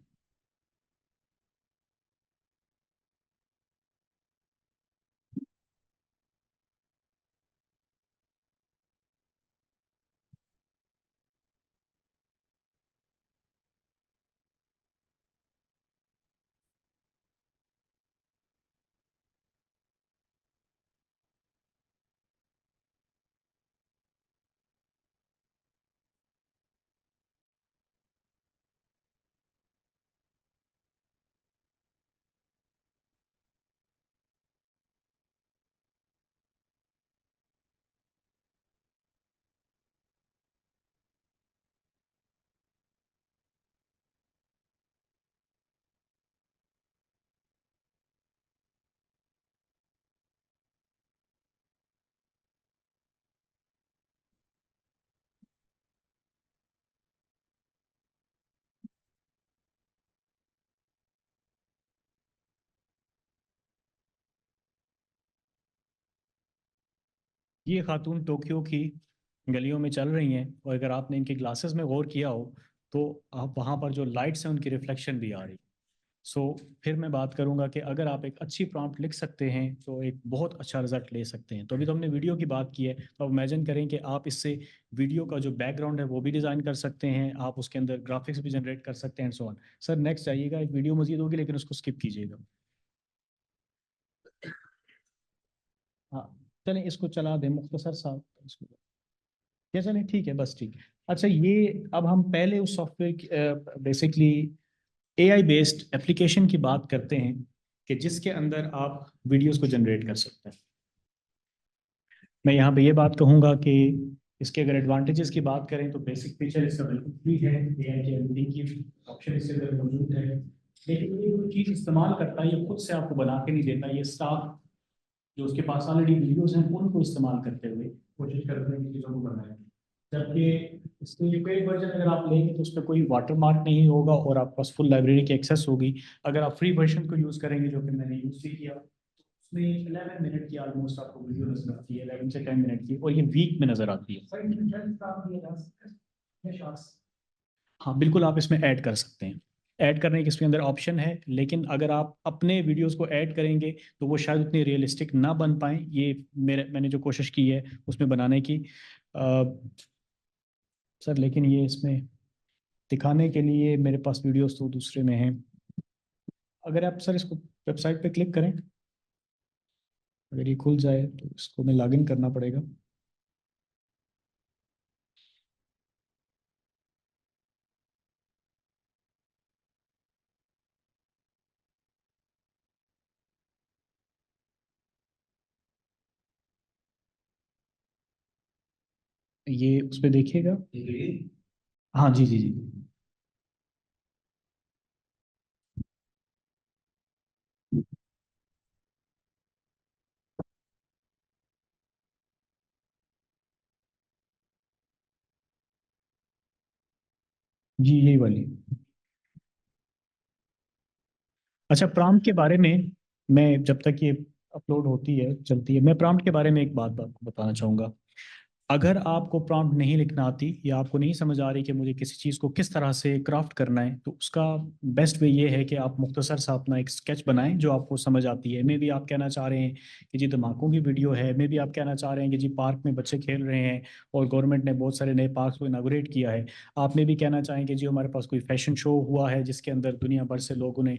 ये खातून टोक्यो की गलियों में चल रही हैं, और अगर आपने इनके ग्लासेस में गौर किया हो तो आप वहाँ पर जो लाइट्स हैं उनकी रिफ्लेक्शन भी आ रही। सो फिर मैं बात करूंगा कि अगर आप एक अच्छी प्रॉम्प्ट लिख सकते हैं तो एक बहुत अच्छा रिजल्ट ले सकते हैं। तो अभी तो हमने वीडियो की बात की है, तो अब इमेजिन करें कि आप इससे वीडियो का जो बैकग्राउंड है वो भी डिज़ाइन कर सकते हैं, आप उसके अंदर ग्राफिक्स भी जनरेट कर सकते हैं and so on. Sir next जाइएगा, एक वीडियो मजीद होगी लेकिन उसको स्किप कीजिएगा। हाँ चलें, इसको चला दें मुख्तसर साहब इसको। क्या चलें, ठीक है, बस ठीक है। अच्छा, ये अब हम पहले उस software basically AI based application की बात करते हैं कि जिसके अंदर आप वीडियोस को जनरेट कर सकते हैं। मैं यहाँ पे ये बात कहूँगा कि इसके अगर एडवांटेजेस की बात करें तो बेसिक फीचर इसका बिल्कुल फ्री है, एआई की एडिटिंग की ऑप्शन इसके अंदर मौजूद है, लेकिन ये जो चीज़ इस्तेमाल करता है ये खुद से आपको बना के नहीं देता, ये स्टाफ जो उसके पास ऑलरेडी वीडियोस हैं उनको इस्तेमाल करते हुए कोशिश करते हैं कि चीज़ों को बनाएं। जबकि इसके पेड वर्जन अगर आप लेंगे तो उस पर कोई वाटरमार्क नहीं होगा और आपके पास फुल लाइब्रेरी की एक्सेस होगी। अगर आप फ्री वर्जन को यूज़ करेंगे, जो कि मैंने यूज़ भी किया, उसमें 11 मिनट की ऑलमोस्ट आपको वीडियो नजर आती है, 11 से 10 मिनट की, और ये वीक में नजर आती है। सर इंटरनेट का आप ये जा सकते हैं शॉर्ट्स। हाँ बिल्कुल, आप इसमें ऐड कर सकते हैं, ऐड करने के इसके अंदर ऑप्शन है, लेकिन अगर आप अपने वीडियोस को ऐड करेंगे तो वो शायद उतनी रियलिस्टिक ना बन पाए। ये मैंने जो कोशिश की है उसमें बनाने की सर, लेकिन ये इसमें दिखाने के लिए मेरे पास वीडियोस तो दूसरे में हैं। अगर आप सर इसको वेबसाइट पे क्लिक करें, अगर ये खुल जाए तो इसको मैं लॉगिन करना पड़ेगा। ये उस पर देखिएगा। हाँ जी जी जी। जी यही वाली। अच्छा, प्रॉम्प्ट के बारे में मैं, जब तक ये अपलोड होती है चलती है, मैं प्रॉम्प्ट के बारे में एक बात आपको बताना चाहूँगा। अगर आपको प्रॉम्प्ट नहीं लिखना आती या आपको नहीं समझ आ रही कि मुझे किसी चीज़ को किस तरह से क्राफ्ट करना है, तो उसका बेस्ट वे ये है कि आप मुख्तसर सा अपना एक स्केच बनाएं जो आपको समझ आती है। मे भी आप कहना चाह रहे हैं कि जी धमाकों की वीडियो है, मे भी आप कहना चाह रहे हैं कि जी पार्क में बच्चे खेल रहे हैं और गवर्नमेंट ने बहुत सारे नए पार्क को इनागोरेट किया है। आप में भी कहना चाहें कि जी हमारे पास कोई फैशन शो हुआ है जिसके अंदर दुनिया भर से लोगों ने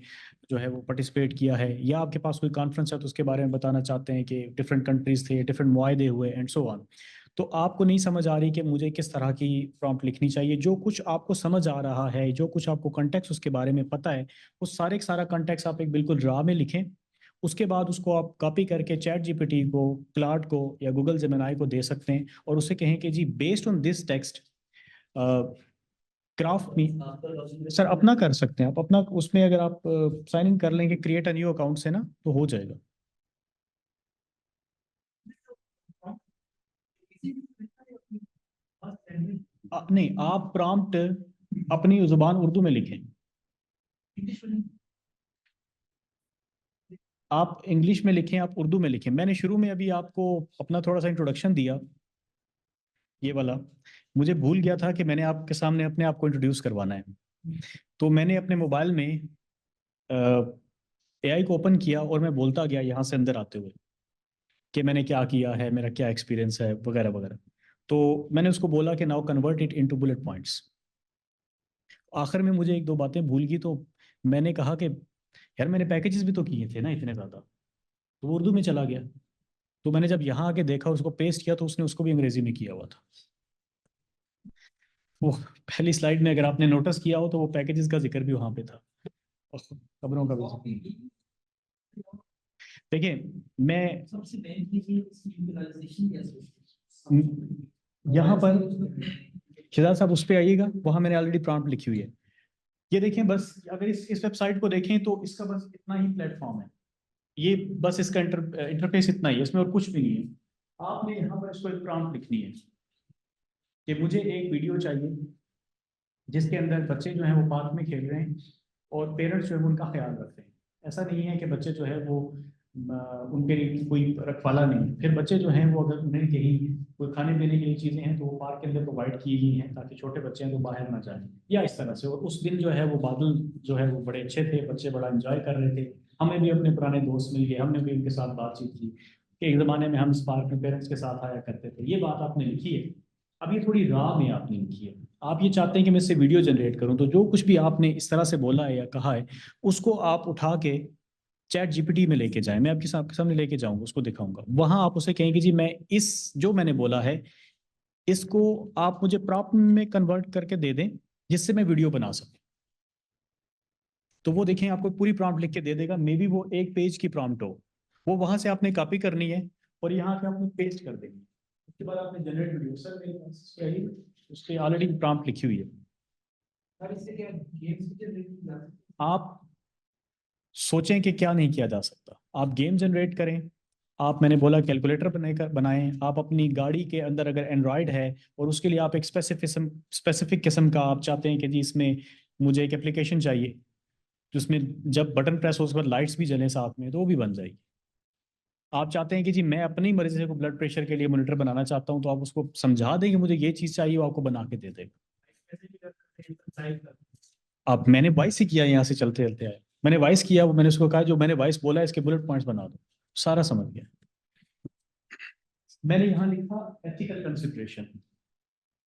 जो है वो पार्टिसिपेट किया है, या आपके पास कोई कॉन्फ्रेंस है तो उसके बारे में बताना चाहते हैं कि डिफरेंट कंट्रीज थे, डिफरेंट मुआहदे हुए एंड सो ऑन। तो आपको नहीं समझ आ रही कि मुझे किस तरह की प्रॉम्प्ट लिखनी चाहिए, जो कुछ आपको समझ आ रहा है, जो कुछ आपको कॉन्टेक्स्ट उसके बारे में पता है, वो सारे का सारा कॉन्टेक्स्ट आप एक बिल्कुल रॉ में लिखें। उसके बाद उसको आप कॉपी करके चैट जीपीटी को, क्लाउड को या गूगल जेमिनाई को दे सकते हैं और उससे कहें कि जी based on this text craft में। सर अपना कर सकते हैं आप, अपना उसमें अगर आप साइन इन कर लेंगे क्रिएट अ न्यू अकाउंट से ना, तो हो जाएगा। नहीं, आप प्रॉम्प्ट अपनी जुबान उर्दू में लिखें, आप इंग्लिश में लिखें, आप उर्दू में लिखें। मैंने शुरू में अभी आपको अपना थोड़ा सा इंट्रोडक्शन दिया, ये वाला मुझे भूल गया था कि मैंने आपके सामने अपने आप को इंट्रोड्यूस करवाना है। तो मैंने अपने मोबाइल में एआई को ओपन किया और मैं बोलता गया यहाँ से अंदर आते हुए कि मैंने क्या किया है, मेरा क्या एक्सपीरियंस है, वगैरह वगैरह। तो मैंने उसको बोला कि now convert it into bullet points. आखिर में मुझे एक दो बातें भूल गई, तो मैंने कहा कि यार मैंने पैकेजेस भी तो किए थे ना इतने ज़्यादा, तो वो उर्दू में चला गया। तो मैंने जब यहाँ आके देखा, उसको पेस्ट किया, तो उसने उसको भी अंग्रेजी में किया हुआ था। वो पहली स्लाइड में अगर आपने नोटिस किया हो तो वो पैकेजेस का जिक्र भी वहाँ पे था और खबरों का भी जिक्र। देखिए मैं सबसे मेन चीज ये इसकी यूटिलाइजेशन कैसे यहाँ पर शिदात साहब उस पर आइएगा, वहाँ मैंने ऑलरेडी प्रॉम्प्ट लिखी हुई है। ये देखें, बस अगर इस वेबसाइट को देखें तो इसका बस इतना ही प्लेटफॉर्म है, ये बस इसका इंटरफेस इतना ही है, इसमें और कुछ भी नहीं है। आपने यहाँ पर इसको एक प्रॉम्प्ट लिखनी है कि मुझे एक वीडियो चाहिए जिसके अंदर बच्चे जो हैं वो पार्क में खेल रहे हैं और पेरेंट्स जो है वो उनका ख्याल रख रहे हैं। ऐसा नहीं है कि बच्चे जो है वो उनके लिए कोई रखवाला नहीं। फिर बच्चे जो हैं वो अगर उन्हें कहीं कोई खाने पीने के लिए चीज़ें हैं तो वो पार्क के अंदर प्रोवाइड की गई हैं ताकि छोटे बच्चे हैं तो बाहर ना जाएं या इस तरह से। और उस दिन जो है वो बादल जो है वो बड़े अच्छे थे, बच्चे बड़ा एंजॉय कर रहे थे। हमें भी अपने पुराने दोस्त मिल गए, हमने भी उनके साथ बातचीत की कि एक ज़माने में हम इस पार्क में पेरेंट्स के साथ आया करते थे। ये बात आपने लिखी है, अब ये थोड़ी राह में आपने लिखी है। आप ये चाहते हैं कि मैं इससे वीडियो जनरेट करूं, तो जो कुछ भी आपने इस तरह से बोला है या कहा है उसको आप उठा के चैट जीपीटी में लेके जाएं। मैं आपके सामने लेके जाऊंगा, उसको दिखाऊंगा। वहां आप उसे कहेंगे जी मैं इस जो मैंने बोला है इसको आप मुझे प्रॉम्प्ट में कन्वर्ट करके दे दें जिससे मैं वीडियो बना सकूं। तो वो देखें आपको पूरी प्रॉम्प्ट लिख के दे देगा। मे बी वो 1 पेज की प्रॉम्प्ट हो, वो वहां से आपने कॉपी करनी है और यहाँ पे आपने पेस्ट कर देनी है। उसके बाद आपने जनरेट वीडियो, सर मेरे पास उसके ऑलरेडी प्रॉम्प्ट लिखी हुई है। सर इससे क्या गेम्स भी जनरेट की जा सकती आप सोचें कि क्या नहीं किया जा सकता। आप गेम जनरेट करें, आप मैंने बोला कैलकुलेटर बनाएं। आप अपनी गाड़ी के अंदर अगर एंड्रॉयड है और उसके लिए आप एक स्पेसिफिक किस्म का आप चाहते हैं कि जी इसमें मुझे एक एप्लीकेशन चाहिए जिसमें जब बटन प्रेस हो उसके बाद लाइट्स भी जलें साथ में, तो वो भी बन जाएगी। आप चाहते हैं कि जी मैं अपनी मर्जी से को ब्लड प्रेशर के लिए मॉनिटर बनाना चाहता हूँ, तो आप उसको समझा देंगे मुझे ये चीज़ चाहिए, वो आपको बना के दे देगा। है, कैसे भी कर सकते हैं साइड का। आप मैंने वॉइस ही किया, यहाँ से चलते चलते आए मैंने वॉइस किया, वो मैंने उसको कहा जो मैंने वॉइस बोला है इसके बुलेट पॉइंट्स बना दो, सारा समझ गया। मैंने यहाँ लिखा एथिकल कंसिडरेशन।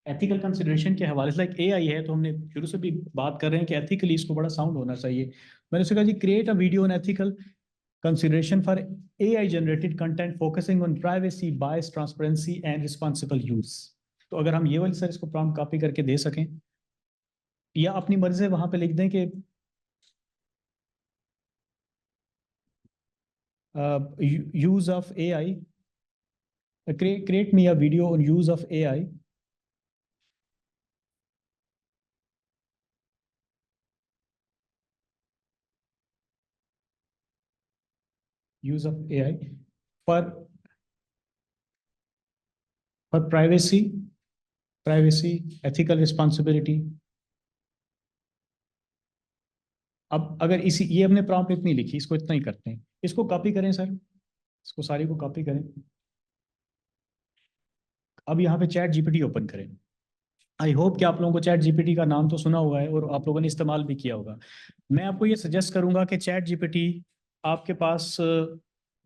एथिकल कंसिडरेशन के हवाले से लाइक एआई है तो हमने शुरू से भी बात कर रहे हैं कि एथिकली इसको बड़ा साउंड होना चाहिए। मैंने उससे कहा जी create a video on ethical consideration for AI generated content focusing on privacy, bias, transparency and responsible use. तो अगर हम ये वाली सर इसको प्रॉम्प्ट कॉपी करके दे सकें या अपनी मर्जी से वहां पे लिख दें कि use of AI, create me a video on use of AI, use of AI for privacy, ethical responsibility. अब अगर इसी ये हमने प्रॉम्प्ट इतनी लिखी, इसको इतना ही करते हैं। इसको कॉपी करें सर, इसको सारी को कॉपी करें। अब यहाँ पे चैट जीपीटी ओपन करें। आई होप कि आप लोगों को चैट जीपीटी का नाम तो सुना हुआ है और आप लोगों ने इस्तेमाल भी किया होगा। मैं आपको ये सजेस्ट करूंगा कि चैट जीपीटी आपके पास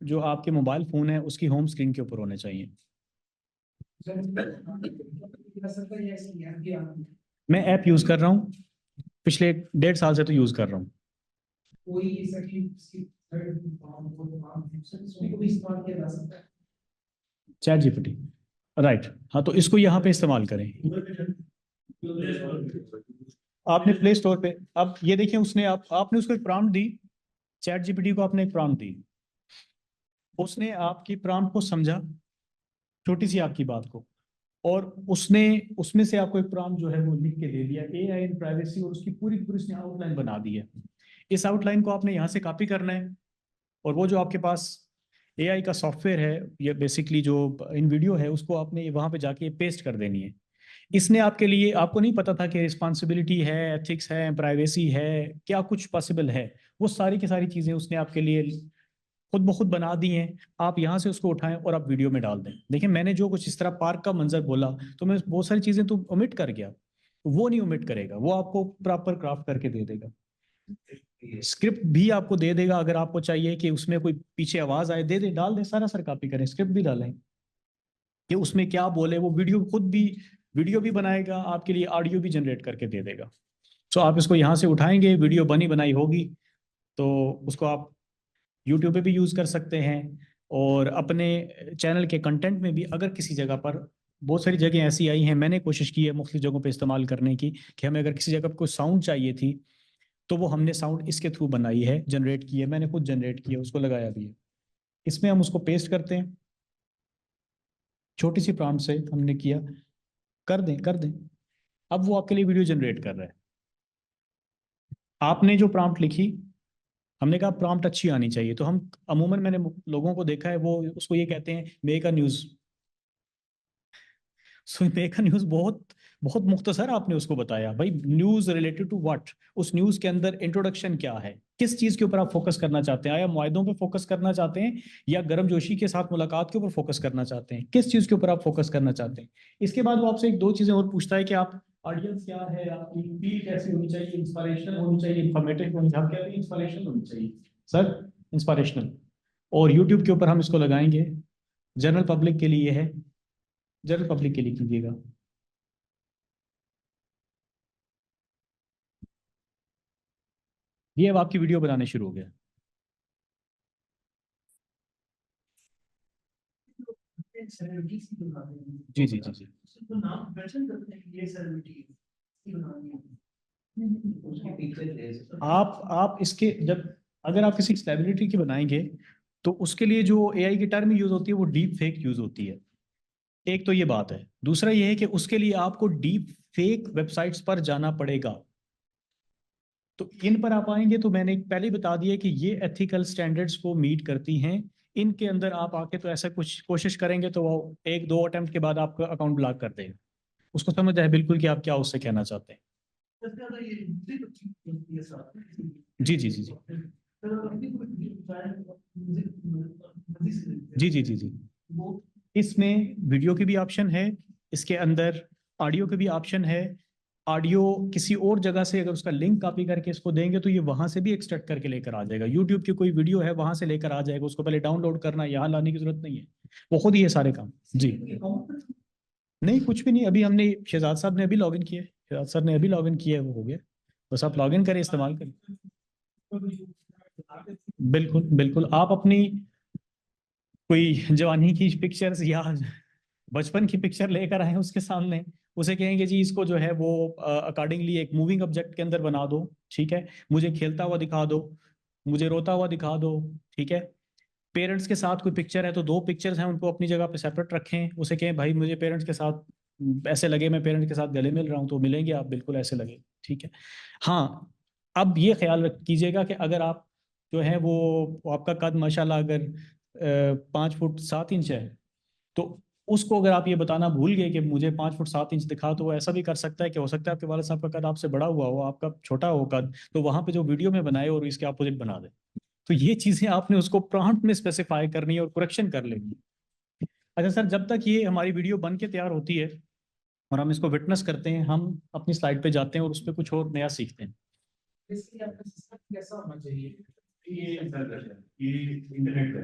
जो आपके मोबाइल फ़ोन है उसकी होम स्क्रीन के ऊपर होने चाहिए। सर कर सकते हैं या इसकी ऐप भी आती है? मैं ऐप यूज़ कर रहा हूँ, पिछले 1.5 साल से तो यूज़ कर रहा हूँ। कोई ऐसा कि इसकी थर्ड फॉर्म को उसमें को भी इस्तेमाल किया जा सकता है। Chat GPT, right. हाँ तो इसको यहाँ पे इस्तेमाल करें। आपने प्ले स्टोर पे, अब ये देखिए उसने आपने उसको एक प्रॉम्प्ट दी, चैट जीपीटी को आपने एक प्रॉम्प्ट दी, उसने आपकी प्रॉम्प्ट को समझा, छोटी सी आपकी बात को, और उसने उसमें से आपको एक प्रॉम्प्ट जो है वो लिख के दे दिया एआई एंड प्राइवेसी, और उसकी पूरी पूरी उसने आउटलाइन बना दी है। इस आउटलाइन को आपने यहाँ से कॉपी करना है और वो जो आपके पास एआई का सॉफ्टवेयर है, ये बेसिकली जो इन वीडियो है, उसको आपने वहाँ पे जाके पेस्ट कर देनी है। इसने आपके लिए, आपको नहीं पता था कि रिस्पॉन्सिबिलिटी है, एथिक्स है, प्राइवेसी है, क्या कुछ पॉसिबल है, वो सारी की सारी चीज़ें उसने आपके लिए खुद ब खुद बना दी हैं। आप यहाँ से उसको उठाएं और आप वीडियो में डाल दें। देखिए मैंने जो कुछ इस तरह पार्क का मंजर बोला तो मैं बहुत सारी चीज़ें तो ओमिट कर गया, वो नहीं ओमिट करेगा, वो आपको प्रॉपर क्राफ्ट करके दे देगा। स्क्रिप्ट भी आपको दे देगा, अगर आपको चाहिए कि उसमें कोई पीछे आवाज आए दे दे, डाल दे, सारा सर कॉपी करें, स्क्रिप्ट भी डालें कि उसमें क्या बोले, वो वीडियो खुद भी वीडियो भी बनाएगा आपके लिए, ऑडियो भी जनरेट करके दे देगा। तो आप इसको यहाँ से उठाएंगे, वीडियो बनी बनाई होगी तो उसको आप यूट्यूब पे भी यूज़ कर सकते हैं और अपने चैनल के कंटेंट में भी। अगर किसी जगह पर, बहुत सारी जगह ऐसी आई हैं, मैंने कोशिश की है मुख्तलिफ जगहों पे इस्तेमाल करने की, कि हमें अगर किसी जगह पर कोई साउंड चाहिए थी तो वो हमने साउंड इसके थ्रू बनाई है, जनरेट की है, मैंने खुद जनरेट किया, उसको लगाया भी है। इसमें हम उसको पेस्ट करते हैं, छोटी सी प्रॉम्प्ट से हमने किया, कर दें। अब वो आपके लिए वीडियो जनरेट कर रहा है। आपने जो प्रॉम्प्ट लिखी, हमने कहा प्रॉम्प्ट अच्छी आनी चाहिए, तो हम अमूमन, मैंने लोगों को देखा है वो उसको ये कहते हैं make a news. So mega news बहुत बहुत मुख्तसर आपने उसको बताया भाई, न्यूज़ रिलेटेड टू व्हाट, उस न्यूज़ के अंदर इंट्रोडक्शन क्या है, किस चीज़ के ऊपर आप फोकस करना चाहते हैं, या मुआहदों पे फोकस करना चाहते हैं, या गर्मजोशी के साथ मुलाकात के ऊपर फोकस करना चाहते हैं, किस चीज़ के ऊपर आप फोकस करना चाहते हैं। इसके बाद वो आपसे एक दो चीज़ें और पूछता है कि आप ऑडियंस क्या है, आपकी फील कैसी होनी चाहिए, इंस्पिरेशनल होनी चाहिए, इंफॉर्मेटिव होनी चाहिए, हम कहते हैं इंस्पिरेशनल होनी चाहिए सर, इंस्पिरेशनल। और यूट्यूब के ऊपर हम इसको लगाएंगे, जनरल पब्लिक के लिए है, जनरल पब्लिक के लिए कीजिएगा। ये अब आपकी वीडियो बनाने शुरू हो गया। सेलिब्रिटीज की बनाते हैं। जी जी जी जी। तो नाम मेंशन करते हैं कि ये सेलिब्रिटी की बनानी है। उसकी पिक्चर आप इसके जब अगर आप किसी सेलिब्रिटी की बनाएंगे तो उसके लिए जो एआई की टर्म यूज होती है वो डीप फेक यूज होती है। एक तो ये बात है, दूसरा ये है कि उसके लिए आपको डीप फेक वेबसाइट्स पर जाना पड़ेगा। तो इन पर आप आएंगे तो मैंने पहले ही बता दिया कि ये एथिकल स्टैंडर्ड्स को मीट करती हैं। इनके अंदर आप आके तो ऐसा कुछ कोशिश करेंगे तो वो एक दो अटेम्प्ट के बाद आपका अकाउंट ब्लॉक कर देगा। उसको समझ आए बिल्कुल कि आप क्या उससे कहना चाहते हैं। जी जी जी जी जी जी जी जी। इसमें वीडियो की भी ऑप्शन है, इसके अंदर ऑडियो की भी ऑप्शन है। ऑडियो किसी और जगह से अगर उसका लिंक कॉपी करके इसको देंगे तो ये वहां से भी एक्सट्रैक्ट करके लेकर आ जाएगा। यूट्यूब की कोई वीडियो है वहां से लेकर आ जाएगा, उसको पहले डाउनलोड करना, यहाँ लाने की जरूरत नहीं है, वो खुद ही ये सारे काम। जी नहीं कुछ भी नहीं, अभी हमने शहजाद साहब ने अभी लॉग इन किया है, शहजाद सर ने अभी लॉग इन किया है, वो हो गया। बस आप लॉग इन करें, इस्तेमाल करें। बिल्कुल बिल्कुल, आप अपनी कोई जवानी की पिक्चर्स या बचपन की पिक्चर लेकर आए उसके सामने, उसे कहेंगे जी इसको जो है वो अकॉर्डिंगली एक मूविंग ऑब्जेक्ट के अंदर बना दो, ठीक है, मुझे खेलता हुआ दिखा दो, मुझे रोता हुआ दिखा दो, ठीक है। पेरेंट्स के साथ कोई पिक्चर है तो दो पिक्चर्स हैं, उनको अपनी जगह पे सेपरेट रखें, उसे कहें भाई मुझे पेरेंट्स के साथ ऐसे लगे, मैं पेरेंट्स के साथ गले मिल रहा हूँ, तो मिलेंगे आप बिल्कुल ऐसे लगे, ठीक है। हाँ, अब ये ख्याल रख कीजिएगा कि अगर आप जो है वो आपका कद माशाल्लाह अगर 5 फुट 7 इंच है, तो उसको अगर आप ये बताना भूल गए कि मुझे 5 फुट 7 इंच दिखा, तो वो ऐसा भी कर सकता है कि हो सकता है आपके वाले साहब का कद आपसे बड़ा हुआ हो, आपका छोटा हो कद, तो वहां पे जो वीडियो में बनाए और इसके अपोजिट बना दे। तो ये चीजें आपने उसको प्रॉम्प्ट में स्पेसिफाई करनी है और करेक्शन कर लेनी है। अच्छा सर, जब तक ये हमारी वीडियो बन के तैयार होती है और हम इसको विटनेस करते हैं, हम अपनी स्लाइड पे जाते हैं और उस पर कुछ और नया सीखते हैं। इसलिए आपका सिस्टम कैसा होना चाहिए? ये इंटरनेट पे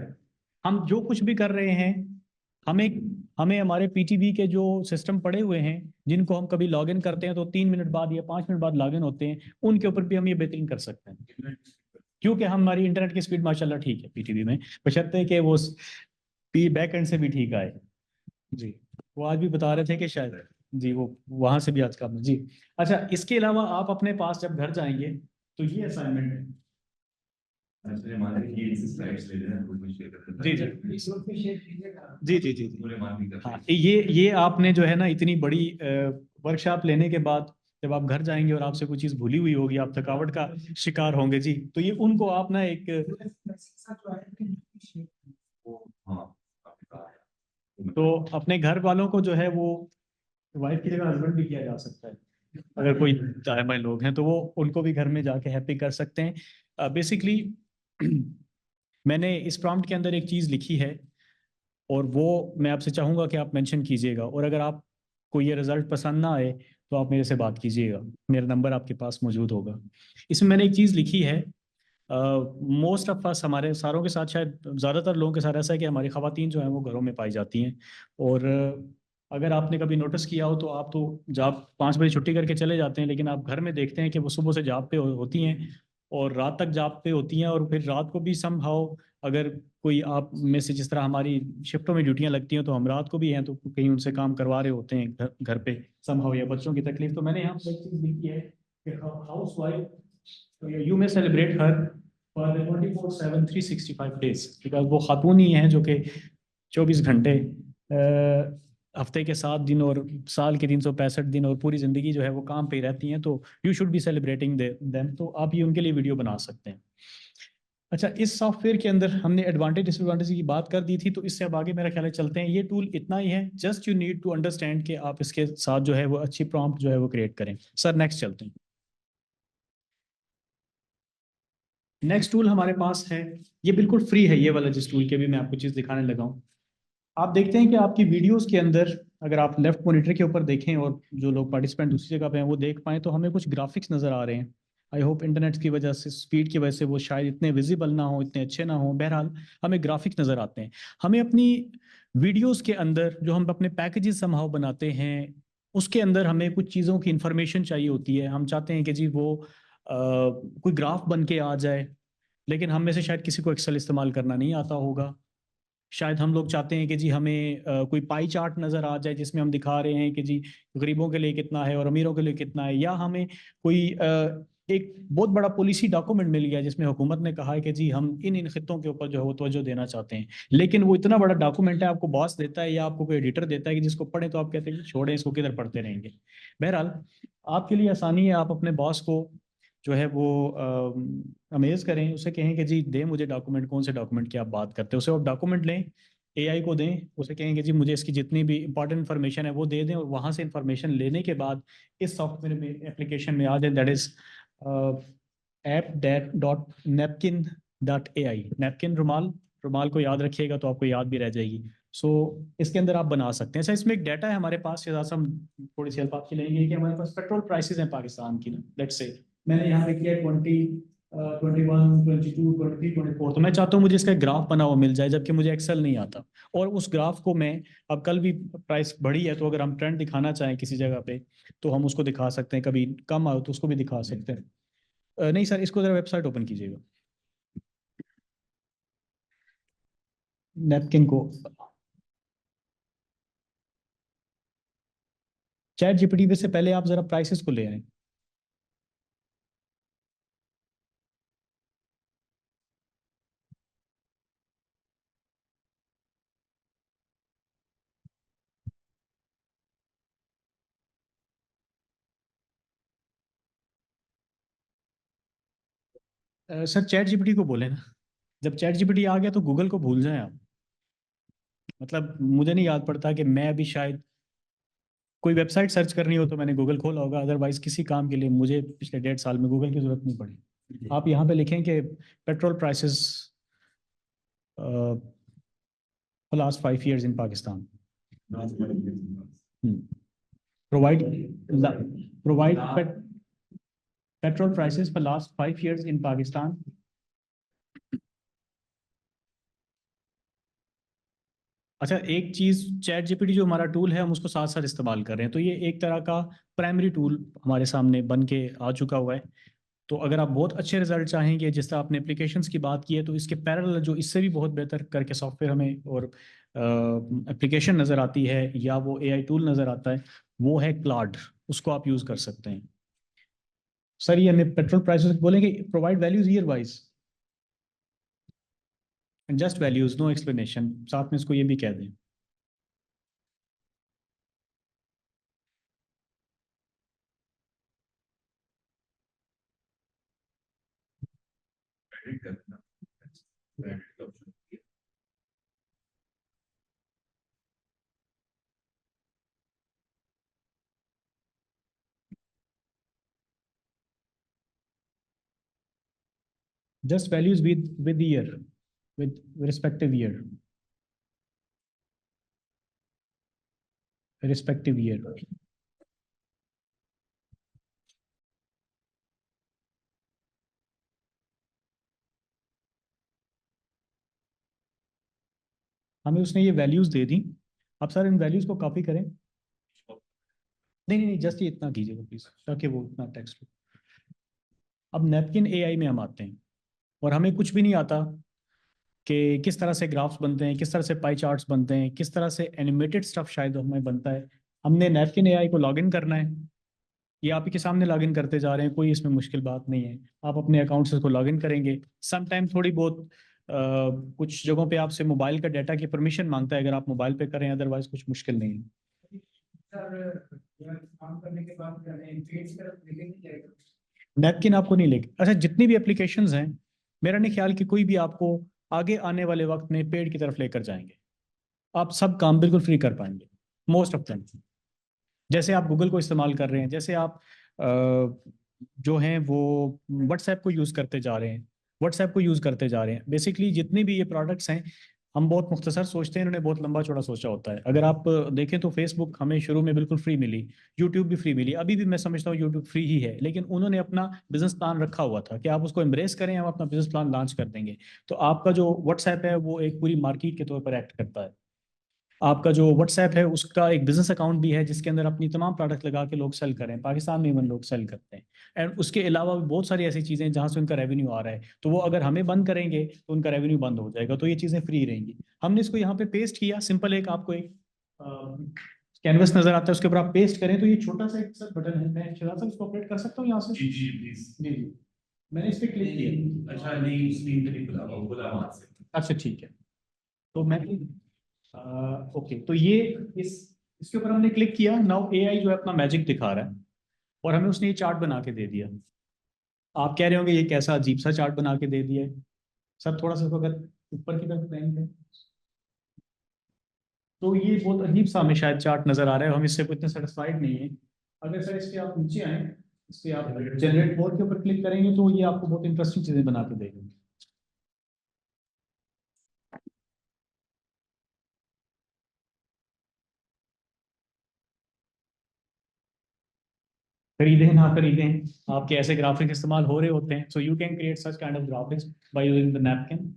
हम जो कुछ भी कर रहे हैं, हमें हमें हमारे पीटीवी के जो सिस्टम पड़े हुए हैं जिनको हम कभी लॉगिन करते हैं तो 3 मिनट बाद या 5 मिनट बाद लॉगिन होते हैं, उनके ऊपर भी हम ये बेहतरीन कर सकते हैं, क्योंकि हमारी इंटरनेट की स्पीड माशाल्लाह ठीक है पीटीवी में, बशर्ते कि वो पी बैक एंड से भी ठीक आए। जी, वो आज भी बता रहे थे कि शायद जी वो वहां से भी आज काम है जी। अच्छा, इसके अलावा आप अपने पास जब घर जाएंगे तो ये असाइनमेंट है। जी जी जी जी जी। हाँ, ये आपने जो है ना इतनी बड़ी वर्कशॉप लेने के बाद जब आप घर जाएंगे और आपसे कोई चीज़ भूली हुई होगी, आप थकावट का शिकार होंगे जी, तो ये उनको आप ना एक तो अपने घर वालों को जो है वो वाइफ की जगह हस्बैंड भी किया जा सकता है, अगर कोई चाहे लोग हैं तो वो उनको भी घर में जाके हैप्पी कर सकते हैं। बेसिकली मैंने इस प्रॉम्प्ट के अंदर एक चीज़ लिखी है और वो मैं आपसे चाहूँगा कि आप मेंशन कीजिएगा, और अगर आपको ये रिजल्ट पसंद ना आए तो आप मेरे से बात कीजिएगा, मेरा नंबर आपके पास मौजूद होगा। इसमें मैंने एक चीज़ लिखी है, मोस्ट ऑफ अस, हमारे सारों के साथ, शायद ज़्यादातर लोगों के साथ ऐसा है कि हमारी ख़वातीन जो हैं वो घरों में पाई जाती हैं, और अगर आपने कभी नोटिस किया हो तो आप तो जॉब 5 बजे छुट्टी करके चले जाते हैं, लेकिन आप घर में देखते हैं कि वो सुबह से जॉब पे होती हैं और रात तक जॉब पे होती हैं, और फिर रात को भी समहाउ अगर कोई आप में से जिस तरह हमारी शिफ्टों में ड्यूटियां लगती हैं तो हम रात को भी हैं तो कहीं उनसे काम करवा रहे होते हैं घर पे समहाउ, या बच्चों की तकलीफ। तो मैंने यहाँ पर एक चीज़ लिखी है कि house wife you may celebrate her for the 24/7 365 days, because वो खातून ही हैं जो कि 24 घंटे हफ्ते के 7 दिन और साल के 365 दिन और पूरी ज़िंदगी जो है वो काम पे ही रहती हैं, तो you should be celebrating them. तो आप ये उनके लिए वीडियो बना सकते हैं। अच्छा, इस सॉफ्टवेयर के अंदर हमने एडवांटेज डिसएडवांटेज की बात कर दी थी, तो इससे अब आगे मेरा ख्याल है चलते हैं। ये टूल इतना ही है, just you need to understand कि आप इसके साथ जो है वो अच्छी प्रॉम्प्ट जो है वो क्रिएट करें। सर नेक्स्ट चलते हैं। नेक्स्ट टूल हमारे पास है, ये बिल्कुल फ्री है, ये वाला जिस टूल के भी मैं आपको चीज़ दिखाने लगा हूँ। आप देखते हैं कि आपकी वीडियोस के अंदर अगर आप लेफ्ट मॉनिटर के ऊपर देखें और जो लोग पार्टिसिपेंट दूसरी जगह पे हैं वो देख पाएं, तो हमें कुछ ग्राफिक्स नज़र आ रहे हैं। आई होप इंटरनेट की वजह से, स्पीड की वजह से वो शायद इतने विजिबल ना हो, इतने अच्छे ना हो, बहरहाल हमें ग्राफिक्स नज़र आते हैं। हमें अपनी वीडियोस के अंदर जो हम अपने पैकेजेस समहाउ बनाते हैं उसके अंदर हमें कुछ चीज़ों की इंफॉर्मेशन चाहिए होती है। हम चाहते हैं कि जी वो कोई ग्राफ बन के आ जाए, लेकिन हम में से शायद किसी को एक्सेल इस्तेमाल करना नहीं आता होगा। शायद हम लोग चाहते हैं कि जी हमें कोई पाई चार्ट नज़र आ जाए जिसमें हम दिखा रहे हैं कि जी गरीबों के लिए कितना है और अमीरों के लिए कितना है, या हमें कोई एक बहुत बड़ा पॉलिसी डॉक्यूमेंट मिल गया जिसमें हुकूमत ने कहा है कि जी हम इन इन खित्तों के ऊपर जो है वो तवज्जो देना चाहते हैं, लेकिन वो इतना बड़ा डॉक्यूमेंट है, आपको बॉस देता है या आपको कोई एडिटर देता है कि जिसको पढ़े, तो आप कहते हैं कि छोड़ें इसको, किधर पढ़ते रहेंगे। बहरहाल आपके लिए आसानी है, आप अपने बॉस को जो है वो अमेज करें, उसे कहें कि जी दे मुझे डॉक्यूमेंट, कौन से डॉक्यूमेंट की आप बात करते हैं, उसे आप डॉक्यूमेंट लें, एआई को दें, उसे कहें कि जी मुझे इसकी जितनी भी इंपॉर्टेंट इन्फॉर्मेशन है वो दे दें, और वहाँ से इंफॉर्मेशन लेने के बाद इस सॉफ्टवेयर में एप्लीकेशन में आ जाए, दैट इज app.napkin.ai। नैपकिन रुमाल, रुमाल को याद रखिएगा तो आपको याद भी रह जाएगी। सो इसके अंदर आप बना सकते हैं। सर इसमें एक डाटा है हमारे पास, ये हम थोड़ी सी हेल्प आपकी लेंगे कि हमारे पास पेट्रोल प्राइसेस हैं पाकिस्तान की ना, लेट्स से मैंने यहाँ पे किया 21, 22, 23, 24, तो मैं चाहता हूँ मुझे इसका एक ग्राफ बना हुआ मिल जाए, जबकि मुझे एक्सेल नहीं आता। और उस ग्राफ को मैं, अब कल भी प्राइस बढ़ी है तो अगर हम ट्रेंड दिखाना चाहें किसी जगह पे तो हम उसको दिखा सकते हैं, कभी कम आए तो उसको भी दिखा सकते हैं। नहीं सर, इसको जरा वेबसाइट ओपन कीजिएगा, नैपकिन को। चैट जीपीटी पे से पहले आप जरा प्राइसेस को ले आए। सर चैट जीपीटी को बोले ना, जब चैट जीपीटी आ गया तो गूगल को भूल जाएं आप। मतलब मुझे नहीं याद पड़ता कि मैं अभी शायद कोई वेबसाइट सर्च करनी हो तो मैंने गूगल खोला होगा, अदरवाइज किसी काम के लिए मुझे पिछले 1.5 साल में गूगल की जरूरत नहीं पड़ी। आप यहाँ पे लिखें कि petrol prices for last 5 years in Pakistan. Provide petrol prices for last 5 years in Pakistan. अच्छा, एक चीज, चैट जीपीटी जो हमारा टूल है हम उसको साथ साथ इस्तेमाल कर रहे हैं, तो ये एक तरह का प्राइमरी टूल हमारे सामने बन के आ चुका हुआ है। तो अगर आप बहुत अच्छे रिजल्ट चाहेंगे, जिस तरह आपने एप्लीकेशंस की बात की है, तो इसके पैरेलल जो इससे भी बहुत बेहतर करके सॉफ्टवेयर हमें और एप्लीकेशन नज़र आती है या वो एआई टूल नज़र आता है, वो है क्लाउड, उसको आप यूज़ कर सकते हैं। सर ये हमें पेट्रोल प्राइसेस बोलेंगे, provide values year wise, just values, no explanation, साथ में इसको ये भी कह दें। Just values with year, with respective year, respective year. हमें उसने ये वैल्यूज दे दी। आप सर इन वैल्यूज को कॉपी करें, नहीं नहीं नहीं, जस्ट ये इतना कीजिएगा प्लीज, ताकि वो इतना टेक्स्ट हो। अब नैपकिन एआई में हम आते हैं और हमें कुछ भी नहीं आता कि किस तरह से ग्राफ्स बनते हैं, किस तरह से पाई चार्ट्स बनते हैं, किस तरह से एनिमेटेड स्टफ शायद हमें बनता है। हमने नैपकिन एआई को लॉगिन करना है, ये आप ही के सामने लॉगिन करते जा रहे हैं, कोई इसमें मुश्किल बात नहीं है। आप अपने अकाउंट से इसको लॉगिन करेंगे। सम टाइम थोड़ी बहुत कुछ जगहों पे आपसे मोबाइल का डाटा की परमिशन मांगता है, अगर आप मोबाइल पे करें, अदरवाइज कुछ मुश्किल नहीं है। सर काम करने के बाद पेज की तरफ लेके नहीं जाएगा? नैपकिन आपको नहीं लेके, अच्छा जितनी भी एप्लीकेशंस हैं मेरा नहीं ख्याल कि कोई भी आपको आगे आने वाले वक्त में पेड़ की तरफ लेकर जाएंगे। आप सब काम बिल्कुल फ्री कर पाएंगे, मोस्ट ऑफ देम। जैसे आप गूगल को इस्तेमाल कर रहे हैं, जैसे आप जो हैं वो व्हाट्सएप को यूज़ करते जा रहे हैं, व्हाट्सएप को यूज़ करते जा रहे हैं। बेसिकली जितने भी ये प्रोडक्ट्स हैं, हम बहुत मुख्तसर सोचते हैं, इन्होंने बहुत लंबा चौड़ा सोचा होता है। अगर आप देखें तो फेसबुक हमें शुरू में बिल्कुल फ्री मिली, यूट्यूब भी फ्री मिली, अभी भी मैं समझता हूँ यूट्यूब फ्री ही है, लेकिन उन्होंने अपना बिजनेस प्लान रखा हुआ था कि आप उसको एम्ब्रेस करें, हम अपना बिजनेस प्लान लॉन्च कर देंगे। तो आपका जो व्हाट्सएप है वो एक पूरी मार्केट के तौर पर एक्ट करता है। आपका जो व्हाट्सएप है उसका एक बिजनेस अकाउंट भी है जिसके अंदर अपनी तमाम प्रोडक्ट लगा के लोग सेल करें, पाकिस्तान में इवन लोग सेल करते हैं। एंड उसके अलावा भी बहुत सारी ऐसी चीज़ें हैं जहाँ से उनका रेवेन्यू आ रहा है, तो वो अगर हमें बंद करेंगे तो उनका रेवेन्यू बंद हो जाएगा, तो ये चीज़ें फ्री रहेंगी। हमने इसको यहाँ पे पेस्ट किया, सिंपल एक आपको एक कैनवस नजर आता है, उसके ऊपर आप पेस्ट करें तो ये छोटा सा एक सर बटन है, मैं छोटा सा इसको ऑपरेट कर सकता हूँ यहाँ से। जी जी प्लीज। जी जी, मैंने इस पर क्लिक किया। अच्छा नहीं, स्क्रीन पे नहीं खुला हुआ, खुला वहां से। अच्छा ठीक है, तो मैं ओके, तो ये इसके ऊपर हमने क्लिक किया। नाउ एआई जो है अपना मैजिक दिखा रहा है और हमें उसने ये चार्ट बना के दे दिया। आप कह रहे होंगे ये कैसा अजीब सा चार्ट बना के दे दिया है। सर थोड़ा सा इसको अगर ऊपर की तरफ प्लान करें तो ये बहुत अजीब सा हमें शायद चार्ट नजर आ रहा है, हम इससे इतने सेटिस्फाइड नहीं है। अगर सर इस पे आप नीचे आए, इस पे आप जनरेट बोर्ड के ऊपर क्लिक करेंगे तो ये आपको बहुत इंटरेस्टिंग चीजें बना के देगा। खरीदें ना खरीदें, आपके ऐसे ग्राफिक्स इस्तेमाल हो रहे होते हैं, so you can create such kind of graphics by using the napkin.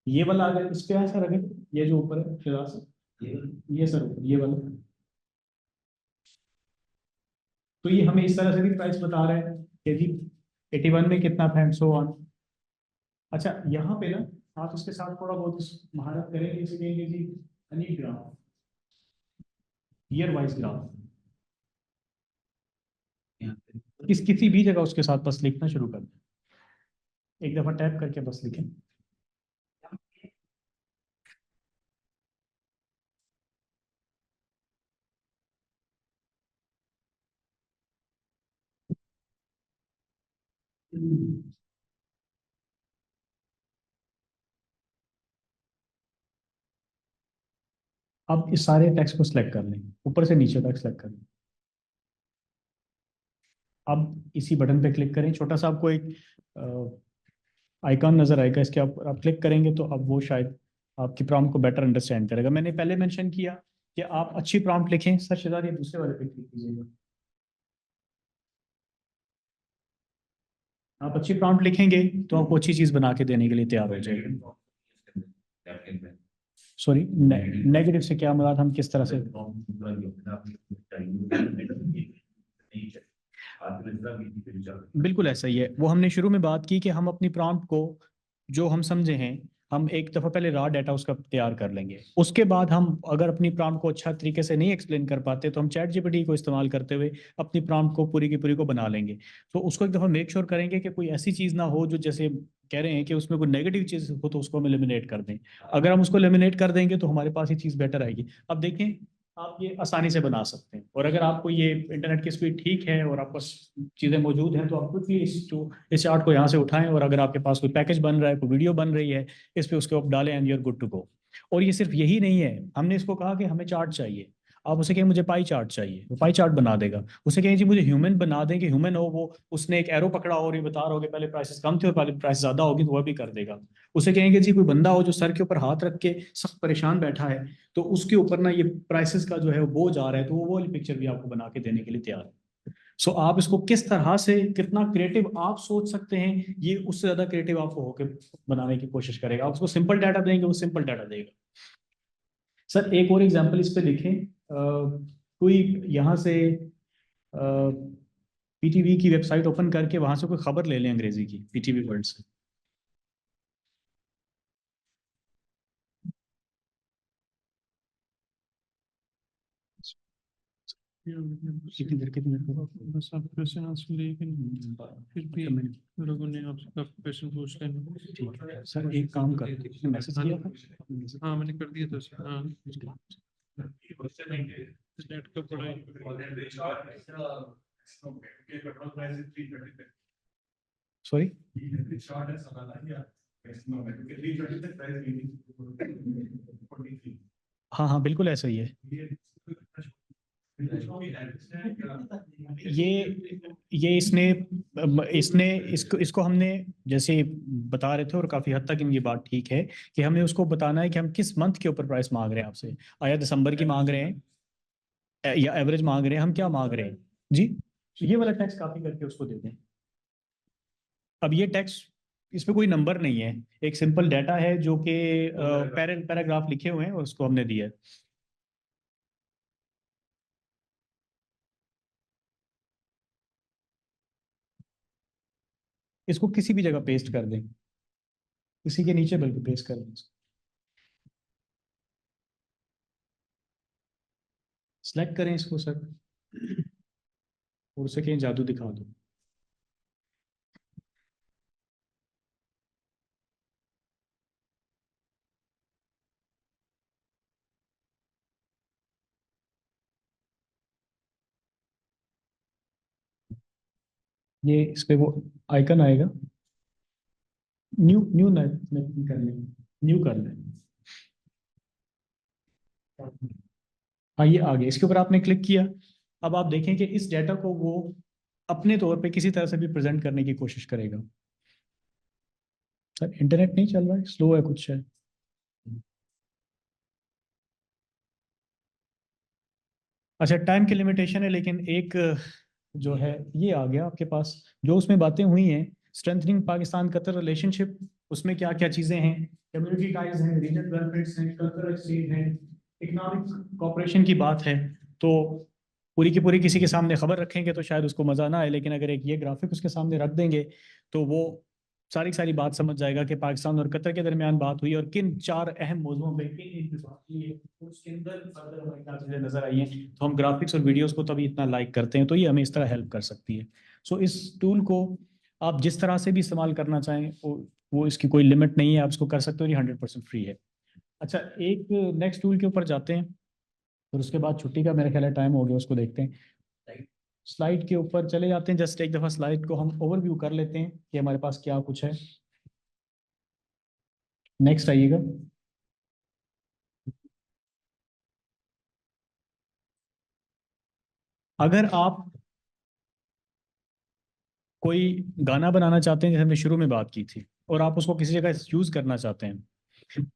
ये वाला अगर इस पे है सर, अगर ये जो ऊपर है फिलहाल से, ये सर ऊपर ये वाला, तो ये हमें इस तरह से भी प्राइस बता रहा है कि जी 81 में कितना था एंड सो ऑन। अच्छा यहाँ पे ना आप इसके साथ थोड़ा बहुत महारत करेंगे, इसे कहेंगे जी honey graph, year wise graph, किसी भी जगह उसके साथ बस लिखना शुरू कर दें, एक दफा टैप करके बस लिखें। अब इस सारे टेक्स्ट को सिलेक्ट कर लें, ऊपर से नीचे तक सिलेक्ट कर लें। अब इसी बटन पे क्लिक करें, छोटा सा आपको एक आइकॉन नजर आएगा, इसके आप क्लिक करेंगे तो अब वो शायद आपकी प्रॉम्प्ट को बेटर अंडरस्टैंड करेगा। मैंने पहले मेंशन किया कि आप अच्छी प्रॉम्प्ट लिखें। सर शहजाद ये दूसरे वाले पे क्लिक कीजिएगा। आप अच्छी प्रॉम्प्ट लिखेंगे तो आपको अच्छी चीज बना के देने के लिए तैयार हो जाएगा। सॉरी, नेगेटिव से क्या मुराद, हम किस तरह से? बिल्कुल ऐसा ही है, वो हमने शुरू में बात की कि हम अपनी प्रॉम्प्ट को जो हम समझे हैं, हम एक दफ़ा पहले रॉ डाटा उसका तैयार कर लेंगे। उसके बाद हम अगर अपनी प्रॉम्प्ट को अच्छा तरीके से नहीं एक्सप्लेन कर पाते तो हम चैट जीपीटी को इस्तेमाल करते हुए अपनी प्रॉम्प्ट को पूरी की पूरी को बना लेंगे। तो उसको एक दफ़ा मेक श्योर करेंगे कि कोई ऐसी चीज़ ना हो जो जैसे कह रहे हैं कि उसमें कोई नेगेटिव चीज़ हो तो उसको हम एलिमिनेट कर दें। अगर हम उसको एलिमिनेट कर देंगे तो हमारे पास ये चीज़ बेटर आएगी। अब देखें, आप ये आसानी से बना सकते हैं, और अगर आपको ये इंटरनेट की स्पीड ठीक है और आपको चीज़ें मौजूद हैं तो आप क्विकली इस चार्ट को यहाँ से उठाएं, और अगर आपके पास कोई पैकेज बन रहा है, कोई वीडियो बन रही है, इस पे उसके ऊपर डालें and you are good to go. और ये सिर्फ यही नहीं है, हमने इसको कहा कि हमें चार्ट चाहिए, आप उसे कहें मुझे पाई चार्ट चाहिए, वो पाई चार्ट बना देगा। उसे कहें जी मुझे ह्यूमन बना दें कि ह्यूमन हो, वो उसने एक एरो पकड़ा हो और ये बता रहा हो कि पहले प्राइसेस कम थे और पहले प्राइस ज्यादा होगी, तो वह भी कर देगा। उसे कहेंगे जी कोई बंदा हो जो सर के ऊपर हाथ रख के सख्त परेशान बैठा है, तो उसके ऊपर ना ये प्राइसेस का जो है वो बोझ आ रहा है, तो वो वाली पिक्चर भी आपको बना के देने के लिए तैयार है। सो आप इसको किस तरह से कितना क्रिएटिव आप सोच सकते हैं, ये उससे ज्यादा क्रिएटिव आपको होके बनाने की कोशिश करेगा। आप उसको सिंपल डाटा देंगे, वो सिंपल डाटा देगा। सर एक और एग्जांपल इस पे लिखें, कोई यहाँ से पीटीवी की वेबसाइट ओपन करके वहां से कोई खबर ले लें अंग्रेजी की, पीटीवी वर्ल्ड से। कितनी देर बस आप क्वेश्चन आंसर लेकिन फिर भी लोगों ने आपसे क्वेश्चन पूछ लेना। ठीक है सर, एक काम करते हैं, मैसेज किया था। हाँ मैंने कर दिया था सर। हाँ नेट का पढ़ाई सॉरी, शॉर्ट है सवाल या मैक्सिमम है क्योंकि 330 तक प्राइस मीटिंग 43 हाँ हाँ बिल्कुल ऐसा ही है। ये इसने इसने इसको इसको हमने जैसे बता रहे थे, और काफी हद तक इनकी बात ठीक है कि हमें उसको बताना है कि हम किस मंथ के ऊपर प्राइस मांग रहे हैं आपसे। आया दिसंबर की मांग रहे हैं या एवरेज मांग रहे हैं, हम क्या मांग रहे हैं जी। तो ये वाला टैक्स कॉपी करके उसको दे दें। अब ये टैक्स, इसमें कोई नंबर नहीं है, एक सिंपल डाटा है जो कि पैराग्राफ लिखे हुए हैं और उसको हमने दिया है। इसको किसी भी जगह पेस्ट कर दें, इसी के नीचे बल्कि पेस्ट कर दें। सेलेक्ट करें इसको सर, और उसे कहीं जादू दिखा दो। ये इस पे वो आइकन आएगा, न्यू न्यू कर लें, न्यू कर लें। हाँ ये आ गया, इसके ऊपर आपने क्लिक किया। अब आप देखें कि इस डाटा को वो अपने तौर पे किसी तरह से भी प्रेजेंट करने की कोशिश करेगा। सर इंटरनेट नहीं चल रहा है, स्लो है कुछ है। अच्छा टाइम की लिमिटेशन है, लेकिन एक जो है ये आ गया आपके पास, जो उसमें बातें हुई हैं, स्ट्रेंथनिंग पाकिस्तान कतर रिलेशनशिप, उसमें क्या क्या चीज़ें हैं, कम्युनिटी टाइज हैं, रीजनल बेनिफिट्स हैं, कल्चरल एक्सचेंज हैं, इकोनॉमिक कॉपरेशन की बात है। तो पूरी की पूरी किसी के सामने खबर रखेंगे तो शायद उसको मज़ा ना आए, लेकिन अगर एक ये ग्राफिक उसके सामने रख देंगे तो वो सारी सारी बात समझ जाएगा कि पाकिस्तान और कतर के दरमियान बात हुई और किन चार अहम मौजूदों पे किन बात हुई है, उसके अंदर फर्दर हमें क्या चीज़ें नजर आई हैं। तो हम ग्राफिक्स और वीडियोस को तभी इतना लाइक करते हैं, तो ये हमें इस तरह हेल्प कर सकती है। सो इस टूल को आप जिस तरह से भी इस्तेमाल करना चाहें, वो इसकी कोई लिमिट नहीं है, आप इसको कर सकते हो, ये 100% फ्री है। अच्छा एक नेक्स्ट टूल के ऊपर जाते हैं, और उसके बाद छुट्टी का मेरा ख्याल है टाइम हो गया, उसको देखते हैं। स्लाइड के ऊपर चले जाते हैं, जस्ट एक दफ़ा स्लाइड को हम ओवरव्यू कर लेते हैं कि हमारे पास क्या कुछ है। नेक्स्ट आइएगा। अगर आप कोई गाना बनाना चाहते हैं, जैसे हमने शुरू में बात की थी, और आप उसको किसी जगह यूज़ करना चाहते हैं,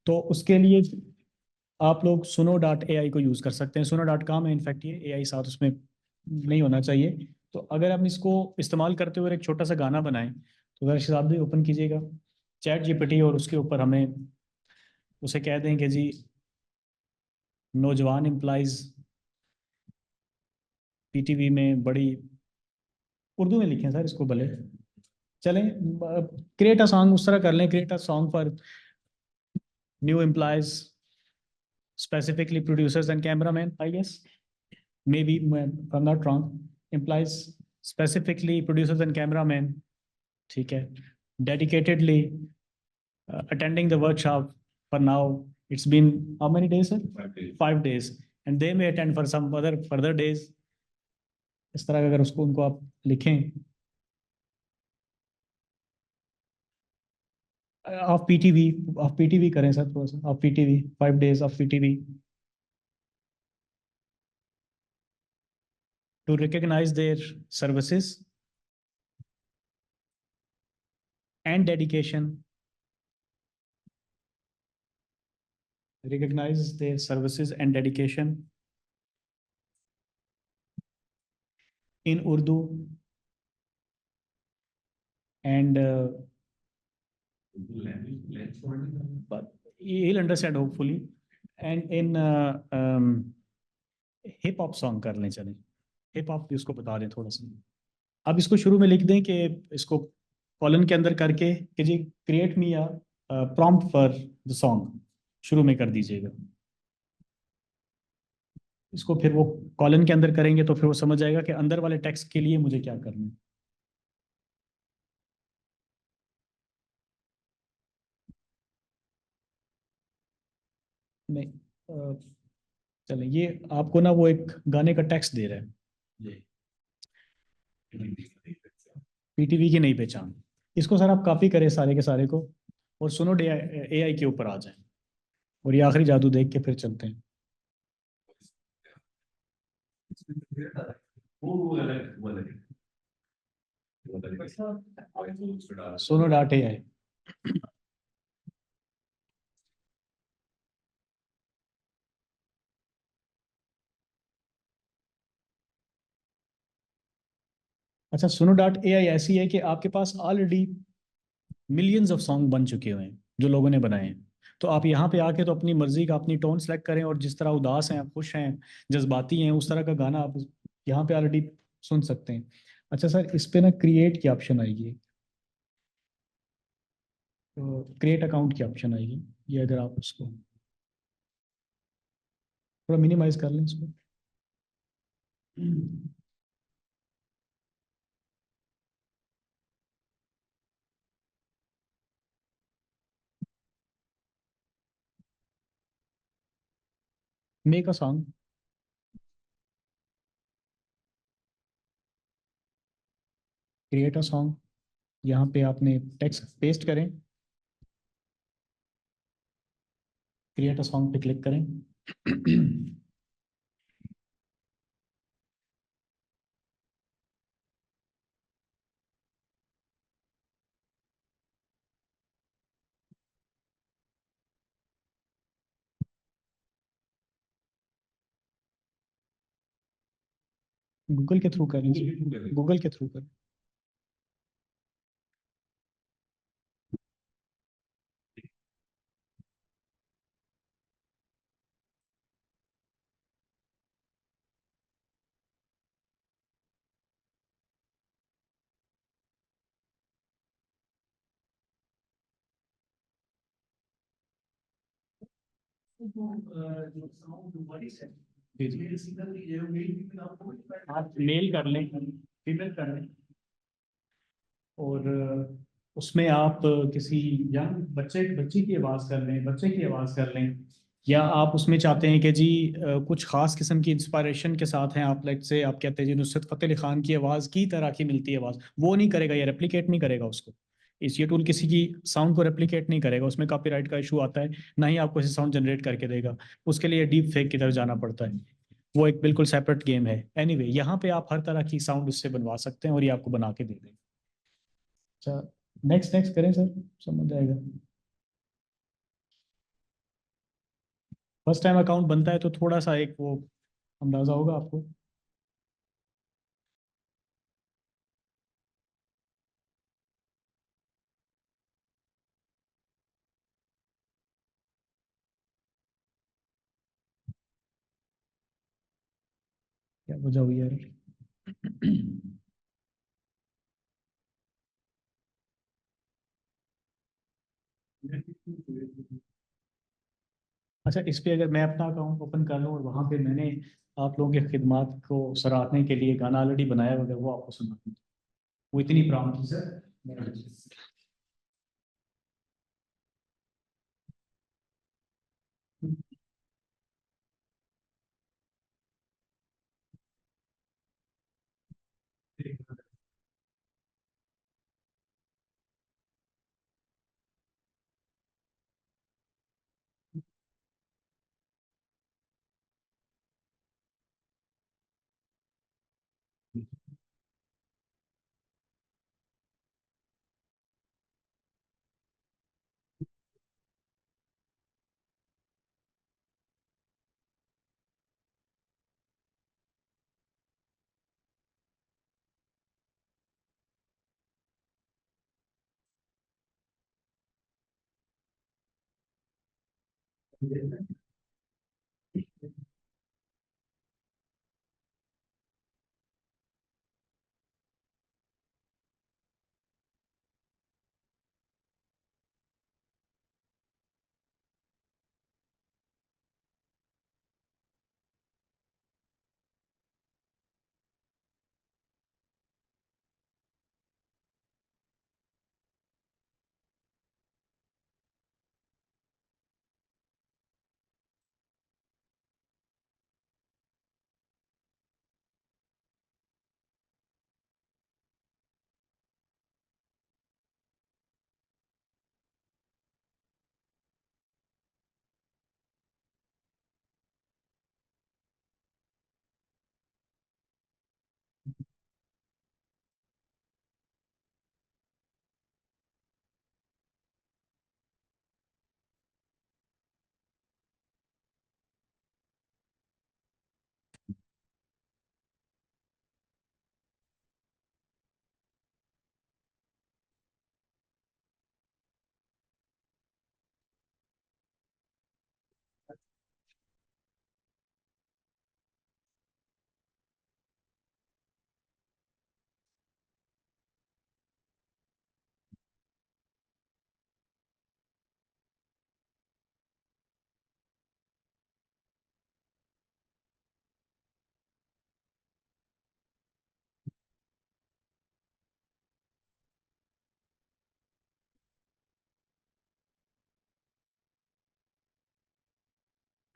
तो उसके लिए आप लोग suno.ai को यूज़ कर सकते हैं। suno.com है इनफैक्ट, ये AI साथ उसमें नहीं होना चाहिए। तो अगर हम इसको इस्तेमाल करते हुए एक छोटा सा गाना बनाएं, तो अगर साहब भी ओपन कीजिएगा चैट जीपीटी, और उसके ऊपर हमें उसे कह दें कि जी नौजवान एम्प्लॉइज पीटीवी में बड़ी, उर्दू में लिखें सर इसको भले, चलें क्रिएट अ सॉन्ग उस तरह कर लें, create a song for new employees specifically producers and cameramen, I guess. Maybe if I'm not wrong. Implies specifically producers and cameramen. ठीक है. Dedicatedly attending the workshop for now. It's been how many days, sir? 5 days. 5 days. And they may attend for some other further days. इस तरह अगर उसको उनको आप लिखें, ऑफ पीटीवी करें सर थोड़ा सा, of PTV 5 days of PTV to recognize their services and dedication, recognize their services and dedication in Urdu and but he'll understand hopefully, and in hip hop song कर लें, चलें हिप हॉप भी उसको बता दें थोड़ा सा। अब इसको शुरू में लिख दें कि इसको कॉलन के अंदर करके कि जी create me a prompt for the song, शुरू में कर दीजिएगा। इसको फिर वो कॉलन के अंदर करेंगे तो फिर वो समझ जाएगा कि अंदर वाले टेक्स्ट के लिए मुझे क्या करना है। नहीं चलें, ये आपको ना वो एक गाने का टेक्स्ट दे रहा है, पीटीवी की नहीं पहचान। इसको सर आप कॉपी करें सारे के सारे को, और सुनो AI के ऊपर आ जाए, और ये आखिरी जादू देख के फिर चलते हैं। वो अलग वो अलग वो अलग सोनो डॉट AI। अच्छा, सुनो डॉट AI ऐसी है कि आपके पास ऑलरेडी मिलियंस ऑफ सॉन्ग बन चुके हुए हैं जो लोगों ने बनाए हैं। तो आप यहाँ पे आके तो अपनी मर्जी का अपनी टोन सेलेक्ट करें, और जिस तरह उदास हैं, आप खुश हैं, जज्बाती हैं, उस तरह का गाना आप यहाँ पे ऑलरेडी सुन सकते हैं। अच्छा सर, इस पे ना क्रिएट की ऑप्शन आएगी, तो क्रिएट अकाउंट की ऑप्शन आएगी, ये अगर आप उसको थोड़ा मिनिमाइज कर लें इसको। Make a song, create a song, यहाँ पे आपने टेक्स्ट पेस्ट करें, क्रिएट अ सॉन्ग पे क्लिक करें। गूगल के थ्रू करें, गूगल के थ्रू करें। जो साउंड वॉइस है जी जी, मेल सिंगल ये मेल फीमेल आपको आप मेल कर लें, फीमेल कर लें, और उसमें आप किसी यंग बच्चे बच्ची की आवाज़ कर लें, बच्चे की आवाज़ कर लें, या आप उसमें चाहते हैं कि जी कुछ ख़ास किस्म की इंस्पायरेशन के साथ हैं आप, लाइक से आप कहते हैं जी नुसरत फ़तेह अली खान की आवाज़ की तरह की मिलती है आवाज़, वो नहीं करेगा, ये रेप्लिकेट नहीं करेगा उसको। इस ये टूल किसी की साउंड को रेप्लिकेट नहीं करेगा, उसमें कॉपीराइट का इशू आता है, ना ही आपको ऐसे साउंड जनरेट करके देगा। उसके लिए डीप फेक की तरफ जाना पड़ता है, वो एक बिल्कुल सेपरेट गेम है। एनीवे यहाँ पे आप हर तरह की साउंड उससे बनवा सकते हैं, और ये आपको बना के दे देगा। अच्छा, नेक्स्ट नेक्स्ट करें सर, समझ आएगा। फर्स्ट टाइम अकाउंट बनता है तो थोड़ा सा एक वो अंदाजा होगा आपको। क्या वजह हुई यार? अच्छा, इस पे अगर मैं अपना अकाउंट ओपन कर लूँ और वहाँ पे मैंने आप लोगों की खिदमत को सराहने के लिए गाना ऑलरेडी बनाया हुआ है, अगर वो आपको सुना दूँ, वो इतनी प्रॉम्प्ट सर।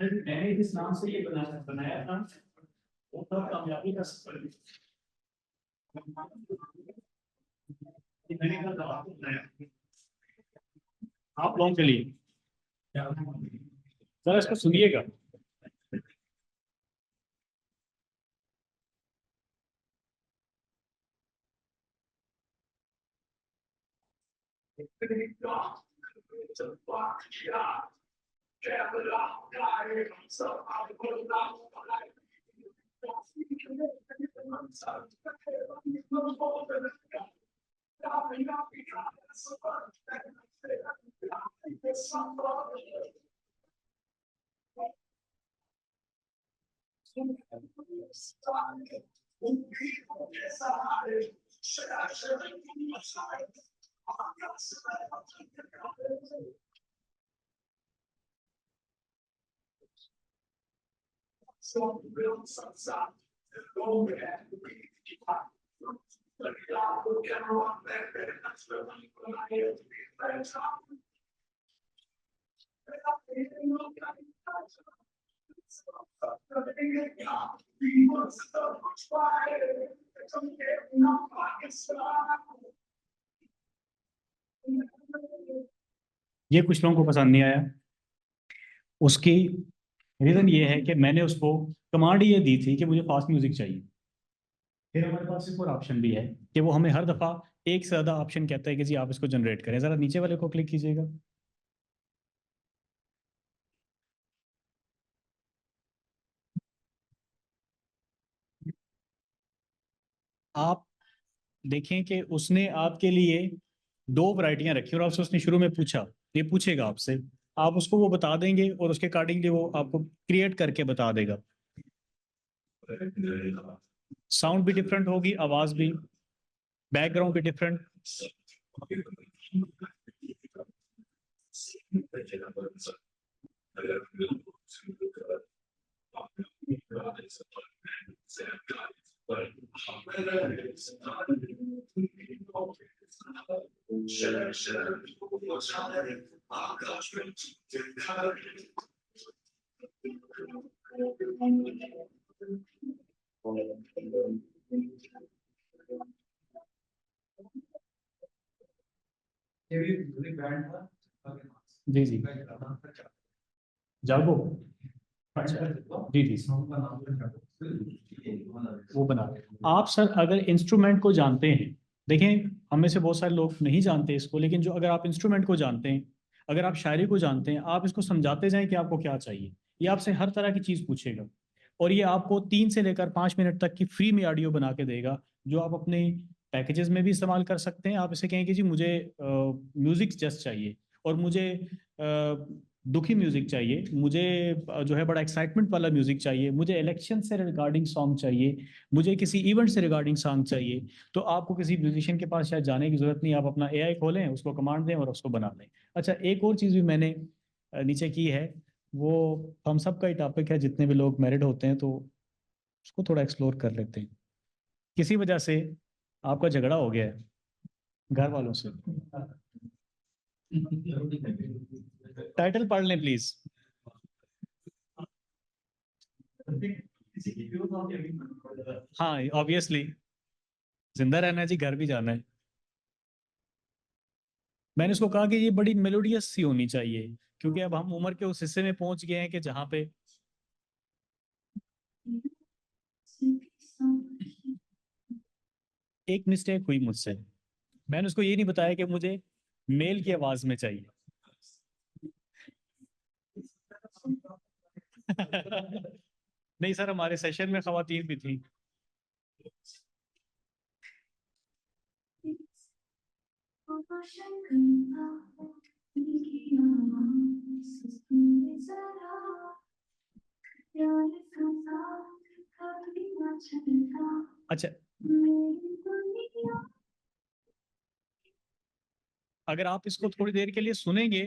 मैंने इस नाम से ये बनाया था, वो तब कामयाबी का सफर है। मैंने कहा था आपको बनाया, आप लोगों के लिए, जरा इसको सुनिएगा। ये कुछ लोगों को पसंद नहीं आया। उसकी रीजन ये है कि मैंने उसको कमांड ये दी थी कि मुझे फास्ट म्यूजिक चाहिए। फिर हमारे पास एक और ऑप्शन भी है कि वो हमें हर दफा एक से ज्यादा ऑप्शन कहता है कि जी आप इसको जनरेट करें। जरा नीचे वाले को क्लिक कीजिएगा। आप देखें कि उसने आपके लिए दो वैरायटियां रखी और आपसे उसने शुरू में पूछा, ये पूछेगा आपसे, आप उसको वो बता देंगे और उसके अकॉर्डिंगली वो आपको क्रिएट करके बता देगा। साउंड भी डिफरेंट होगी, आवाज भी, बैकग्राउंड भी डिफरेंट। ये भी म्यूजिक बैंड था। जी जी, जागो, अच्छा, जी जी, वो बना। आप सर अगर इंस्ट्रूमेंट को जानते हैं, देखें हम में से बहुत सारे लोग नहीं जानते इसको, लेकिन जो अगर आप इंस्ट्रूमेंट को जानते हैं, अगर आप शायरी को जानते हैं, आप इसको समझाते जाएं कि आपको क्या चाहिए। ये आपसे हर तरह की चीज़ पूछेगा और ये आपको 3 से लेकर 5 मिनट तक की फ्री में ऑडियो बना के देगा, जो आप अपने पैकेजेस में भी इस्तेमाल कर सकते हैं। आप इसे कहें कि जी मुझे म्यूजिक जस्ट चाहिए और मुझे दुखी म्यूजिक चाहिए, मुझे जो है बड़ा एक्साइटमेंट वाला म्यूजिक चाहिए, मुझे इलेक्शन से रिगार्डिंग सॉन्ग चाहिए, मुझे किसी इवेंट से रिगार्डिंग सॉन्ग चाहिए, तो आपको किसी म्यूजिशियन के पास शायद जाने की जरूरत नहीं। आप अपना एआई खोलें, उसको कमांड दें और उसको बना दें। अच्छा, एक और चीज़ भी मैंने नीचे की है, वो हम सब का ही टॉपिक है, जितने भी लोग मैरिड होते हैं तो उसको थोड़ा एक्सप्लोर कर लेते हैं। किसी वजह से आपका झगड़ा हो गया है घर वालों से, टाइटल पढ़ लें प्लीज। हाँ ऑब्वियसली, जिंदा रहना है जी, घर भी जाना है। मैंने उसको कहा कि ये बड़ी मेलोडियस सी होनी चाहिए, क्योंकि अब हम उम्र के उस हिस्से में पहुंच गए हैं कि जहाँ पे एक मिस्टेक हुई मुझसे। मैंने उसको ये नहीं बताया कि मुझे मेल की आवाज में चाहिए। नहीं सर, हमारे सेशन में खवातीन भी थी। अच्छा, अगर आप इसको थोड़ी देर के लिए सुनेंगे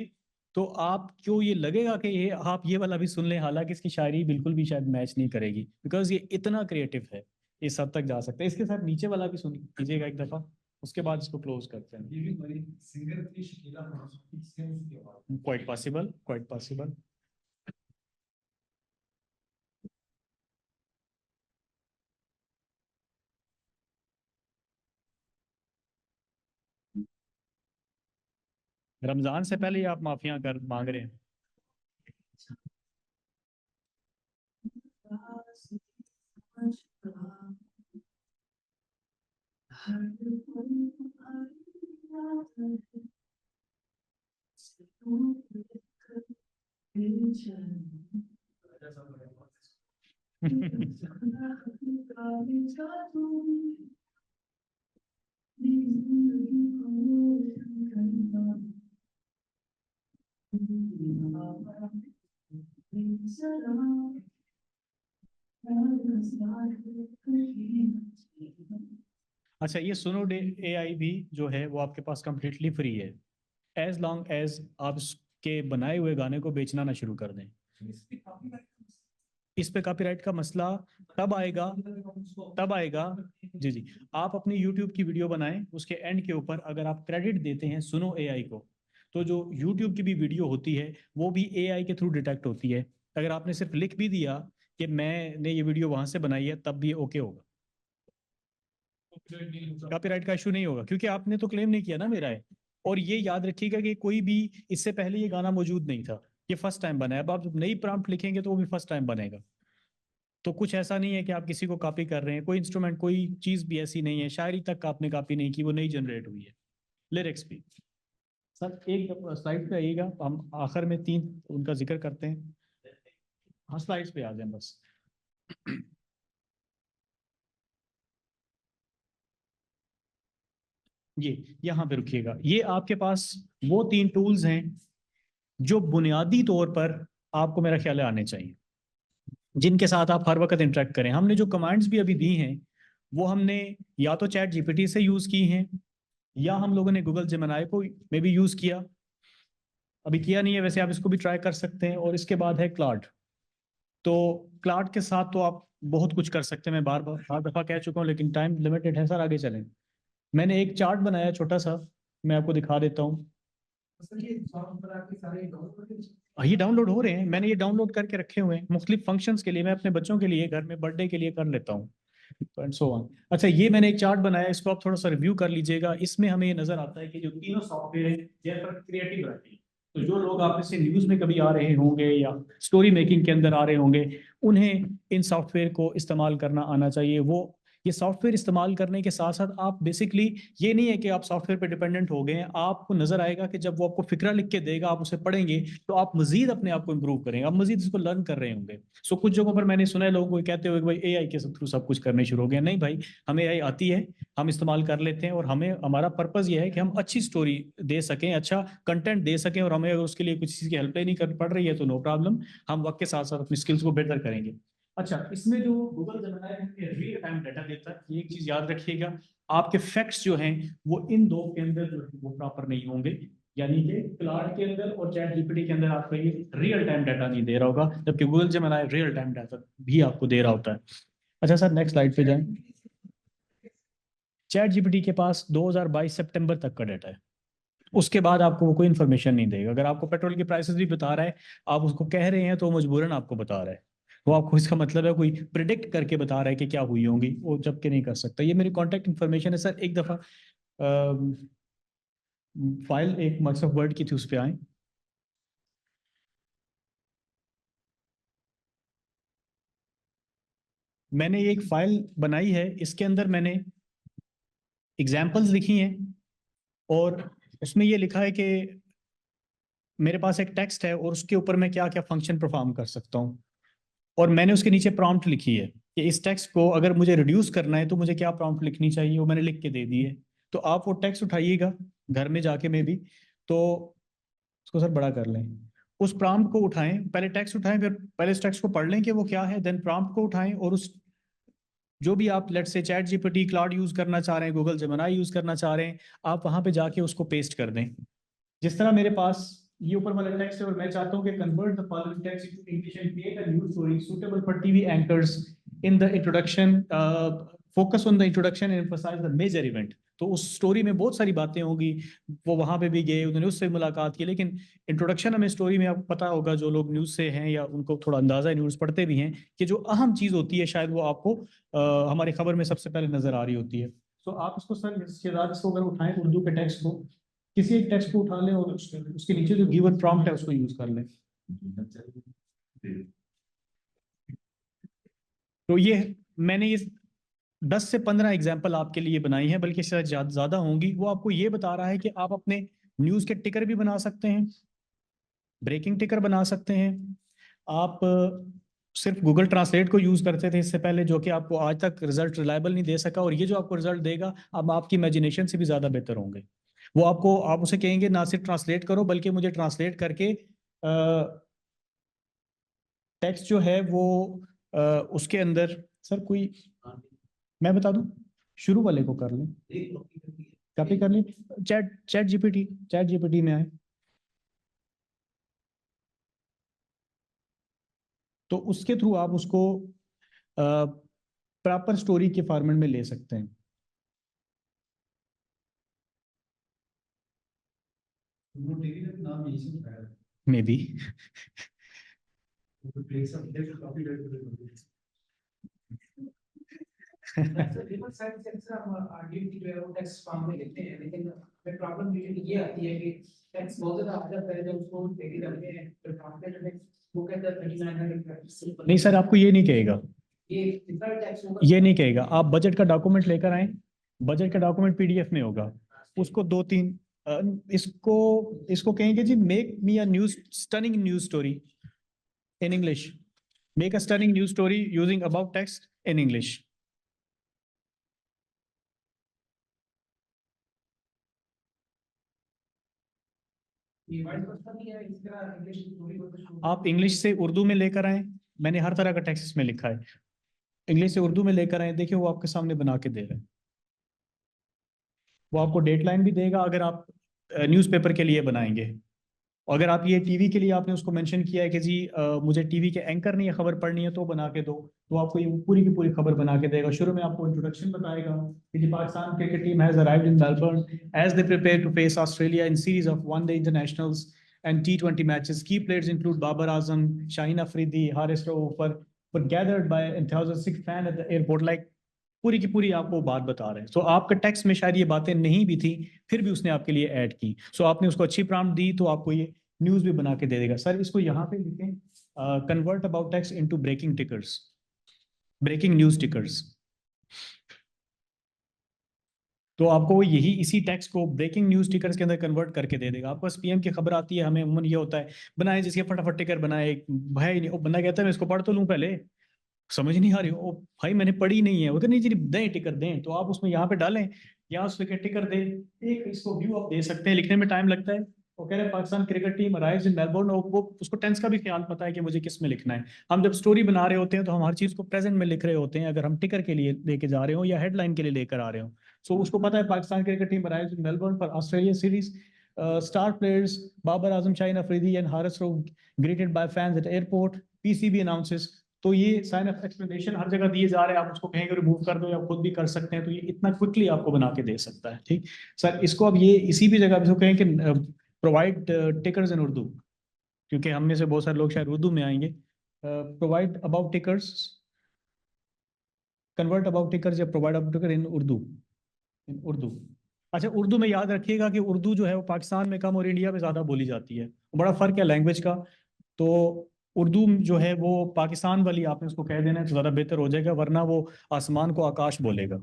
तो आपको ये लगेगा कि ये आप ये वाला भी सुन लें, हालांकि इसकी शायरी बिल्कुल भी शायद मैच नहीं करेगी, बिकॉज ये इतना क्रिएटिव है, इस हद तक जा सकते हैं। इसके साथ नीचे वाला भी सुन लीजिएगा एक दफा, उसके बाद इसको क्लोज करते हैं। ये भी हमारी सिंगर थी शकीला खान, सेम उसकी आवाज। Quite possible, quite possible. Ramzan से पहले ही आप माफिया कर मांग रहे हैं। अच्छा, ये सुनो डे AI भी जो है वो आपके पास कंप्लीटली फ्री है, एज लॉन्ग एज आप इसके बनाए हुए गाने को बेचना ना शुरू कर दें। इस पे कॉपीराइट का मसला तब आएगा जी जी, आप अपनी YouTube की वीडियो बनाएं, उसके एंड के ऊपर अगर आप क्रेडिट देते हैं सुनो AI को, तो जो YouTube की भी वीडियो होती है वो भी AI के थ्रू डिटेक्ट होती है। अगर आपने सिर्फ लिख भी दिया कि मैंने ये वीडियो वहां से बनाई है, तब भी ओके होगा, कॉपीराइट का इशू नहीं होगा, क्योंकि आपने तो क्लेम नहीं किया ना मेरा है। और ये याद रखिएगा कि कोई भी इससे पहले ये गाना मौजूद नहीं था, ये फर्स्ट टाइम बना है। अब आप जब नई प्रॉम्प्ट लिखेंगे तो वो भी फर्स्ट टाइम बनेगा। तो कुछ ऐसा नहीं है कि आप किसी को कॉपी कर रहे हैं, कोई इंस्ट्रूमेंट कोई चीज भी ऐसी नहीं है, शायरी तक आपने कॉपी नहीं की, वो नई जनरेट हुई है। लिरिक्स भी सर एक स्लाइड पे आइएगा, हम आखिर में 3 उनका जिक्र करते हैं। हाँ स्लाइड्स पे आ जाए बस। ये यहाँ पे रुकिएगा, ये आपके पास वो 3 टूल्स हैं जो बुनियादी तौर पर आपको मेरा ख्याल है आने चाहिए, जिनके साथ आप हर वक्त इंटरेक्ट करें। हमने जो कमांड्स भी अभी दी हैं वो हमने या तो चैट जीपीटी से यूज की हैं, या हम लोगों ने गूगल जेमिनी को में भी यूज किया, अभी किया नहीं है वैसे, आप इसको भी ट्राई कर सकते हैं। और इसके बाद है क्लाउड। तो क्लाउड के साथ तो आप बहुत कुछ कर सकते हैं, मैं बार बार हर दफा कह चुका हूँ, लेकिन टाइम लिमिटेड है सर, आगे चलें। मैंने एक चार्ट बनाया छोटा सा, मैं आपको दिखा देता हूँ। सर ये सॉन्ग पर आपके सारे डाउनलोड ये डाउनलोड हो रहे हैं, मैंने ये डाउनलोड करके रखे हुए हैं मुख्तलिफ फंक्शंस के लिए, मैं अपने बच्चों के लिए घर में बर्थडे के लिए कर लेता हूँ एंड सो ऑन। अच्छा, ये मैंने एक चार्ट बनाया, इसको आप थोड़ा सा रिव्यू कर लीजिएगा। इसमें हमें ये नजर आता है कि जो तीनों सॉफ्टवेयर है जैसे क्रिएटिव राइटिंग, तो जो लोग आप इससे न्यूज में कभी आ रहे होंगे या स्टोरी मेकिंग के अंदर आ रहे होंगे, उन्हें इन सॉफ्टवेयर को इस्तेमाल करना आना चाहिए। वो ये सॉफ्टवेयर इस्तेमाल करने के साथ साथ आप बेसिकली, ये नहीं है कि आप सॉफ्टवेयर पे डिपेंडेंट हो गए हैं, आपको नजर आएगा कि जब वो आपको फिक्रा लिख के देगा, आप उसे पढ़ेंगे तो आप मजीद अपने आप को इंप्रूव करेंगे, आप मजीद इसको लर्न कर रहे होंगे। सो कुछ जगहों पर मैंने सुना है लोगों को कहते हुए कि भाई AI के थ्रू सब कुछ करने शुरू हो गया। नहीं भाई, हमें AI आती है, हम इस्तेमाल कर लेते हैं, और हमें हमारा पर्पज ये है कि हम अच्छी स्टोरी दे सकें, अच्छा कंटेंट दे सकें, और हमें अगर उसके लिए कुछ चीज़ की हेल्प नहीं कर पड़ रही है तो नो प्रॉब्लम, हम वक्त के साथ साथ अपनी स्किल्स को बेहतर करेंगे। अच्छा, इसमें जो गूगल जेमिनी है रियल टाइम डाटा देता है, ये एक चीज याद रखिएगा। आपके फैक्ट्स जो हैं वो इन दो के अंदर जो है वो प्रॉपर नहीं होंगे, यानी कि क्लाउड के अंदर और चैट जीपीटी के अंदर आपको ये रियल टाइम डाटा नहीं दे रहा होगा, जबकि Google Gemini real time data भी आपको दे रहा होता है। अच्छा सर, नेक्स्ट स्लाइड पे जाएं। चैट जीपीटी के पास 2022 सितंबर तक का डाटा है, उसके बाद आपको वो कोई इन्फॉर्मेशन नहीं देगा। अगर आपको पेट्रोल की प्राइसेस भी बता रहा है, आप उसको कह रहे हैं, तो मजबूरन आपको बता रहा है, वो आपको इसका मतलब है कोई प्रिडिक्ट करके बता रहा है कि क्या हुई होंगी, वो जबकि नहीं कर सकता। ये मेरी कॉन्टैक्ट इन्फॉर्मेशन है सर। एक दफ़ा फाइल एक माइक्रोसॉफ्ट वर्ड की थी, उस पर आए। मैंने एक फाइल बनाई है, इसके अंदर मैंने एग्जाम्पल्स लिखी हैं, और उसमें ये लिखा है कि मेरे पास एक टेक्स्ट है और उसके ऊपर मैं क्या क्या फंक्शन परफॉर्म कर सकता हूँ, और मैंने उसके नीचे प्रॉम्प्ट लिखी है कि इस टेक्स्ट को अगर मुझे रिड्यूस करना है तो मुझे क्या प्रॉम्प्ट लिखनी चाहिए, वो मैंने लिख के दे दी है। तो आप वो टेक्स्ट उठाइएगा घर में जाके में भी, तो उसको सर बड़ा कर लें, उस प्रॉम्प्ट को उठाएं, पहले टेक्स्ट उठाएं, फिर पहले इस टेक्स्ट को पढ़ लें कि वो क्या है, देन प्रॉम्प्ट को उठाएं, और उस जो भी आप लेट से चैट जीपीटी क्लाउड यूज करना चाह रहे हैं, गूगल जेमिनी यूज करना चाह रहे हैं, आप वहां पे जाके उसको पेस्ट कर दें। जिस तरह मेरे पास ये ऊपर वाला टेक्स्ट है, और मैं चाहता हूं कि convert the following text into English and create a new story suitable for TV anchors in the introduction, focus on the introduction and emphasize the major event. तो उस स्टोरी में बहुत सारी बातें होंगी, वो वहां पे भी गए, उन्होंने उससे मुलाकात की, लेकिन इंट्रोडक्शन हमें स्टोरी में आपको पता होगा, जो लोग न्यूज़ से हैं या उनको थोड़ा अंदाजा है, न्यूज़ पढ़ते भी हैं, कि जो अहम चीज़ होती है शायद वो आपको हमारी खबर में सबसे पहले नजर आ रही होती है। तो आप इसको सर इसको अगर उठाएं उर्दू के टेक्स्ट को, किसी एक टेक्स्ट को उठा लें और उसके नीचे जो गिवन प्रॉम्प्ट है उसको यूज कर लें। तो ये मैंने ये 10 से 15 एग्जाम्पल आपके लिए बनाई है, बल्कि शायद ज्यादा होंगी। वो आपको ये बता रहा है कि आप अपने न्यूज के टिकर भी बना सकते हैं, ब्रेकिंग टिकर बना सकते हैं। आप सिर्फ गूगल ट्रांसलेट को यूज करते थे इससे पहले, जो कि आपको आज तक रिजल्ट रिलायबल नहीं दे सका, और ये जो आपको रिजल्ट देगा अब आपकी इमेजिनेशन से भी ज्यादा बेहतर होंगे। वो आपको, आप उसे कहेंगे ना सिर्फ ट्रांसलेट करो, बल्कि मुझे ट्रांसलेट करके टेक्स्ट जो है वो उसके अंदर, सर कोई मैं बता दूं, शुरू वाले को कर लें, कॉपी कर लें, चैट जीपीटी में आए तो उसके थ्रू आप उसको प्रॉपर स्टोरी के फॉर्मेट में ले सकते हैं। मे बी पेपर साइंस से अक्सर हम आर्ग्यू की जो है वो टेक्स्ट फॉर्म में लिखते हैं, लेकिन प्रॉब्लम ये आती है कि टेक्स्ट बहुत ज्यादा आ जाता है जब उसको लेके जाते हैं तो ट्रांसलेटर में वो कहता है 3900। नहीं सर, आपको ये नहीं कहेगा, ये इतना टेक्स्ट होगा, ये नहीं कहेगा। आप बजट का डॉक्यूमेंट लेकर आए, बजट का डॉक्यूमेंट पीडीएफ में होगा, उसको 2-3 इसको कहेंगे जी make me a news stunning news story in English, make a stunning news story using about text in English. ये वाइस वर्सा नहीं है, इस तरह इंग्लिश थोड़ी बहुत आप इंग्लिश से उर्दू में लेकर आए, मैंने हर तरह का टेक्स्ट इसमें लिखा है, इंग्लिश से उर्दू में लेकर आए, देखिए वो आपके सामने बना के दे रहे हैं। वो आपको डेडलाइन भी देगा अगर आप न्यूज़पेपर के लिए बनाएंगे। अगर आप ये टीवी के लिए आपने उसको मेंशन किया है कि जी मुझे टीवी के एंकर नहीं है खबर पढ़नी है तो बना के दो, तो आपको ये पूरी की पूरी खबर बना के देगा। शुरू में आपको इंट्रोडक्शन बताएगा कि जी Pakistan cricket team has arrived in Melbourne as they prepare to face Australia in series of one day internationals and T20 matches. Key players include Babar Azam, Shaheen Afridi, Haris Rauf were gathered by enthusiastic fan at the airport। Like पूरी की पूरी आपको बात बता रहे हैं। सो आपके टेक्स्ट में शायद ये बातें नहीं भी थी, फिर भी उसने आपके लिए ऐड की। सो आपने उसको अच्छी प्रॉम्प्ट दी तो आपको ये न्यूज भी बना के दे देगा। सर इसको यहाँ पे लिखें, convert about text into breaking tickers, breaking news tickers. तो आपको वो यही इसी टेक्स्ट को ब्रेकिंग न्यूज टिकर्स के अंदर कन्वर्ट करके दे देगा। आपको बस पीएम की खबर आती है, हमें अमूमन ये होता है बनाए जिसके फटाफट टिकर बनाए, भाई नहीं, वो बंदा कहता है मैं इसको पढ़ तो लूँ पहले, समझ नहीं आ रही हो, ओ भाई मैंने पढ़ी नहीं है, वो कहते नहीं जी दें टिकर दें, तो आप उसमें यहाँ पे डालें, यहाँ उसके टिकर दें, एक इसको व्यू आप दे सकते हैं। लिखने में टाइम लगता है, वो कह रहे हैं Pakistan cricket team arrives in Melbourne, और वो उसको टेंस का भी ख्याल पता है कि मुझे किस में लिखना है। हम जब स्टोरी बना रहे होते हैं तो हम हर चीज को प्रेजेंट में लिख रहे होते हैं, अगर हम टिकर के लिए लेके जा रहे हो या हेडलाइन के लिए लेकर आ रहे हो। सो उसको पता है Pakistan cricket team arrives in Melbourne for Australia series, star players Babar Azam, Shaheen Afridi and Haris Rauf greeted by fans at airport, PCB announces. तो ये साइन ऑफ एक्सप्लेनेशन हर जगह दिए जा रहे हैं, आप उसको कहेंगे रिमूव कर दो या खुद भी कर सकते हैं, तो ये इतना क्विकली आपको बना के दे सकता है। ठीक सर, इसको अब ये इसी भी जगह कहें कि प्रोवाइड टिकर्स इन उर्दू, क्योंकि हम में से बहुत सारे लोग शायद उर्दू में आएंगे। Provide about tickers, convert about tickers या प्रोवाइड अबाउट टिकर इन उर्दू, इन उर्दू। अच्छा, उर्दू में याद रखिएगा कि उर्दू जो है वो पाकिस्तान में कम और इंडिया में ज़्यादा बोली जाती है, बड़ा फ़र्क है लैंग्वेज का। तो उर्दू जो है वो पाकिस्तान वाली आपने उसको कह देना है तो ज़्यादा बेहतर हो जाएगा, वरना वो आसमान को आकाश बोलेगा।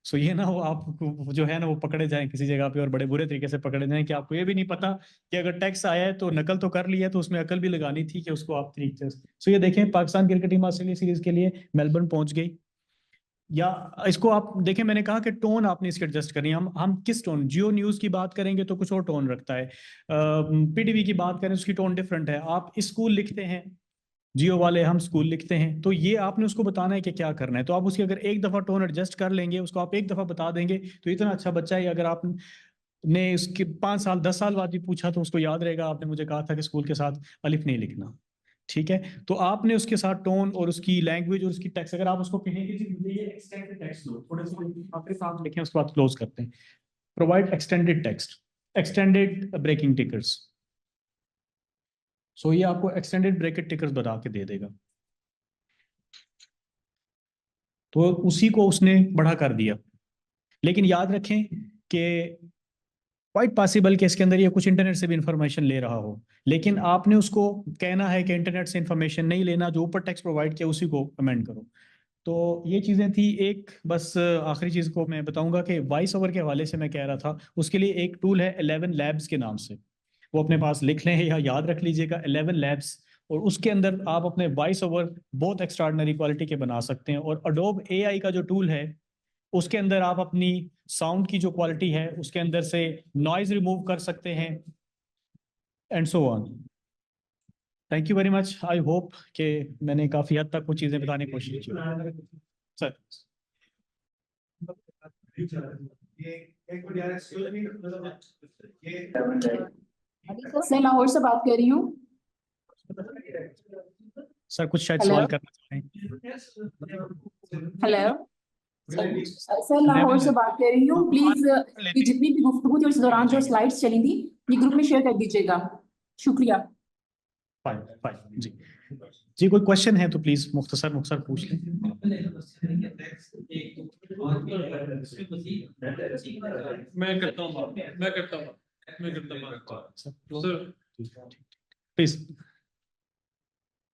सो ये ना वो आप जो है ना वो पकड़े जाएं किसी जगह पे और बड़े बुरे तरीके से पकड़े जाएं कि आपको ये भी नहीं पता कि अगर टैक्स आया है तो नकल तो कर लिया है, तो उसमें अकल भी लगानी थी कि उसको आप तरीके से। सो ये देखें, Pakistan cricket team Australia series के लिए मेलबर्न पहुंच गई। या इसको आप देखें, मैंने कहा कि टोन आपने इसके एडजस्ट करनी है। हम किस टोन, जियो न्यूज़ की बात करेंगे तो कुछ और टोन रखता है, पीटीवी की बात करें उसकी टोन डिफरेंट है। आप स्कूल लिखते हैं, जियो वाले हम स्कूल लिखते हैं, तो ये आपने उसको बताना है कि क्या करना है। तो आप उसकी अगर एक दफ़ा टोन एडजस्ट कर लेंगे, उसको आप एक दफ़ा बता देंगे तो इतना अच्छा बच्चा है। अगर आपने उसके 5 साल 10 साल बाद भी पूछा तो उसको याद रहेगा आपने मुझे कहा था कि स्कूल के साथ अलिफ नहीं लिखना। ठीक है, तो आपने उसके साथ टोन और उसकी लैंग्वेज और उसकी टेक्स्ट, अगर आप उसको कहेंगे कि मुझे ये एक्सटेंडेड टेक्स्ट लो, थोड़े से आपके साथ लिखें उसके बाद क्लोज करते हैं। Provide extended text, extended breaking tickers. So ये आपको एक्सटेंडेड ब्रेकेट टिकर्स बता के दे देगा। तो उसी को उसने बड़ा कर दिया। लेकिन याद रखें कि क्वाइट पॉसिबल कि इसके अंदर ये कुछ इंटरनेट से भी इंफॉर्मेशन ले रहा हो, लेकिन आपने उसको कहना है कि इंटरनेट से इंफॉर्मेशन नहीं लेना, जो ऊपर टेक्स्ट प्रोवाइड किया उसी को कमेंट करो। तो ये चीज़ें थी। एक बस आखिरी चीज़ को मैं बताऊंगा कि वॉइस ओवर के हवाले से मैं कह रहा था, उसके लिए एक टूल है 11 लैब्स के नाम से, वो अपने पास लिख लें या याद रख लीजिएगा, 11 लैब्स। और उसके अंदर आप अपने वॉइस ओवर बहुत एक्स्ट्राऑर्डिनरी क्वालिटी के बना सकते हैं। और अडोब एआई का जो टूल है उसके अंदर आप अपनी साउंड की जो क्वालिटी है उसके अंदर से नॉइज रिमूव कर सकते हैं and so on. Thank you very much. I hope कि मैंने काफ़ी हद तक वो चीज़ें बताने की कोशिश की सर। ये एक बार यार एक्सक्यूज मी, ये मैं लाहौर से बात कर रही हूँ। सर कुछ शायद Hello? सवाल करना चाहें। हेलो सर, लाहौर से बात कर रही हूँ। प्लीज ये जितनी भी गुफ्तगू थी उस दौरान जो स्लाइड्स चली थी ये ग्रुप में शेयर कर दीजिएगा। शुक्रिया। फाइन फाइन जी। जी कोई क्वेश्चन है तो प्लीज मुख्तसर पूछ लें। मैं करता हूँ सर प्लीज।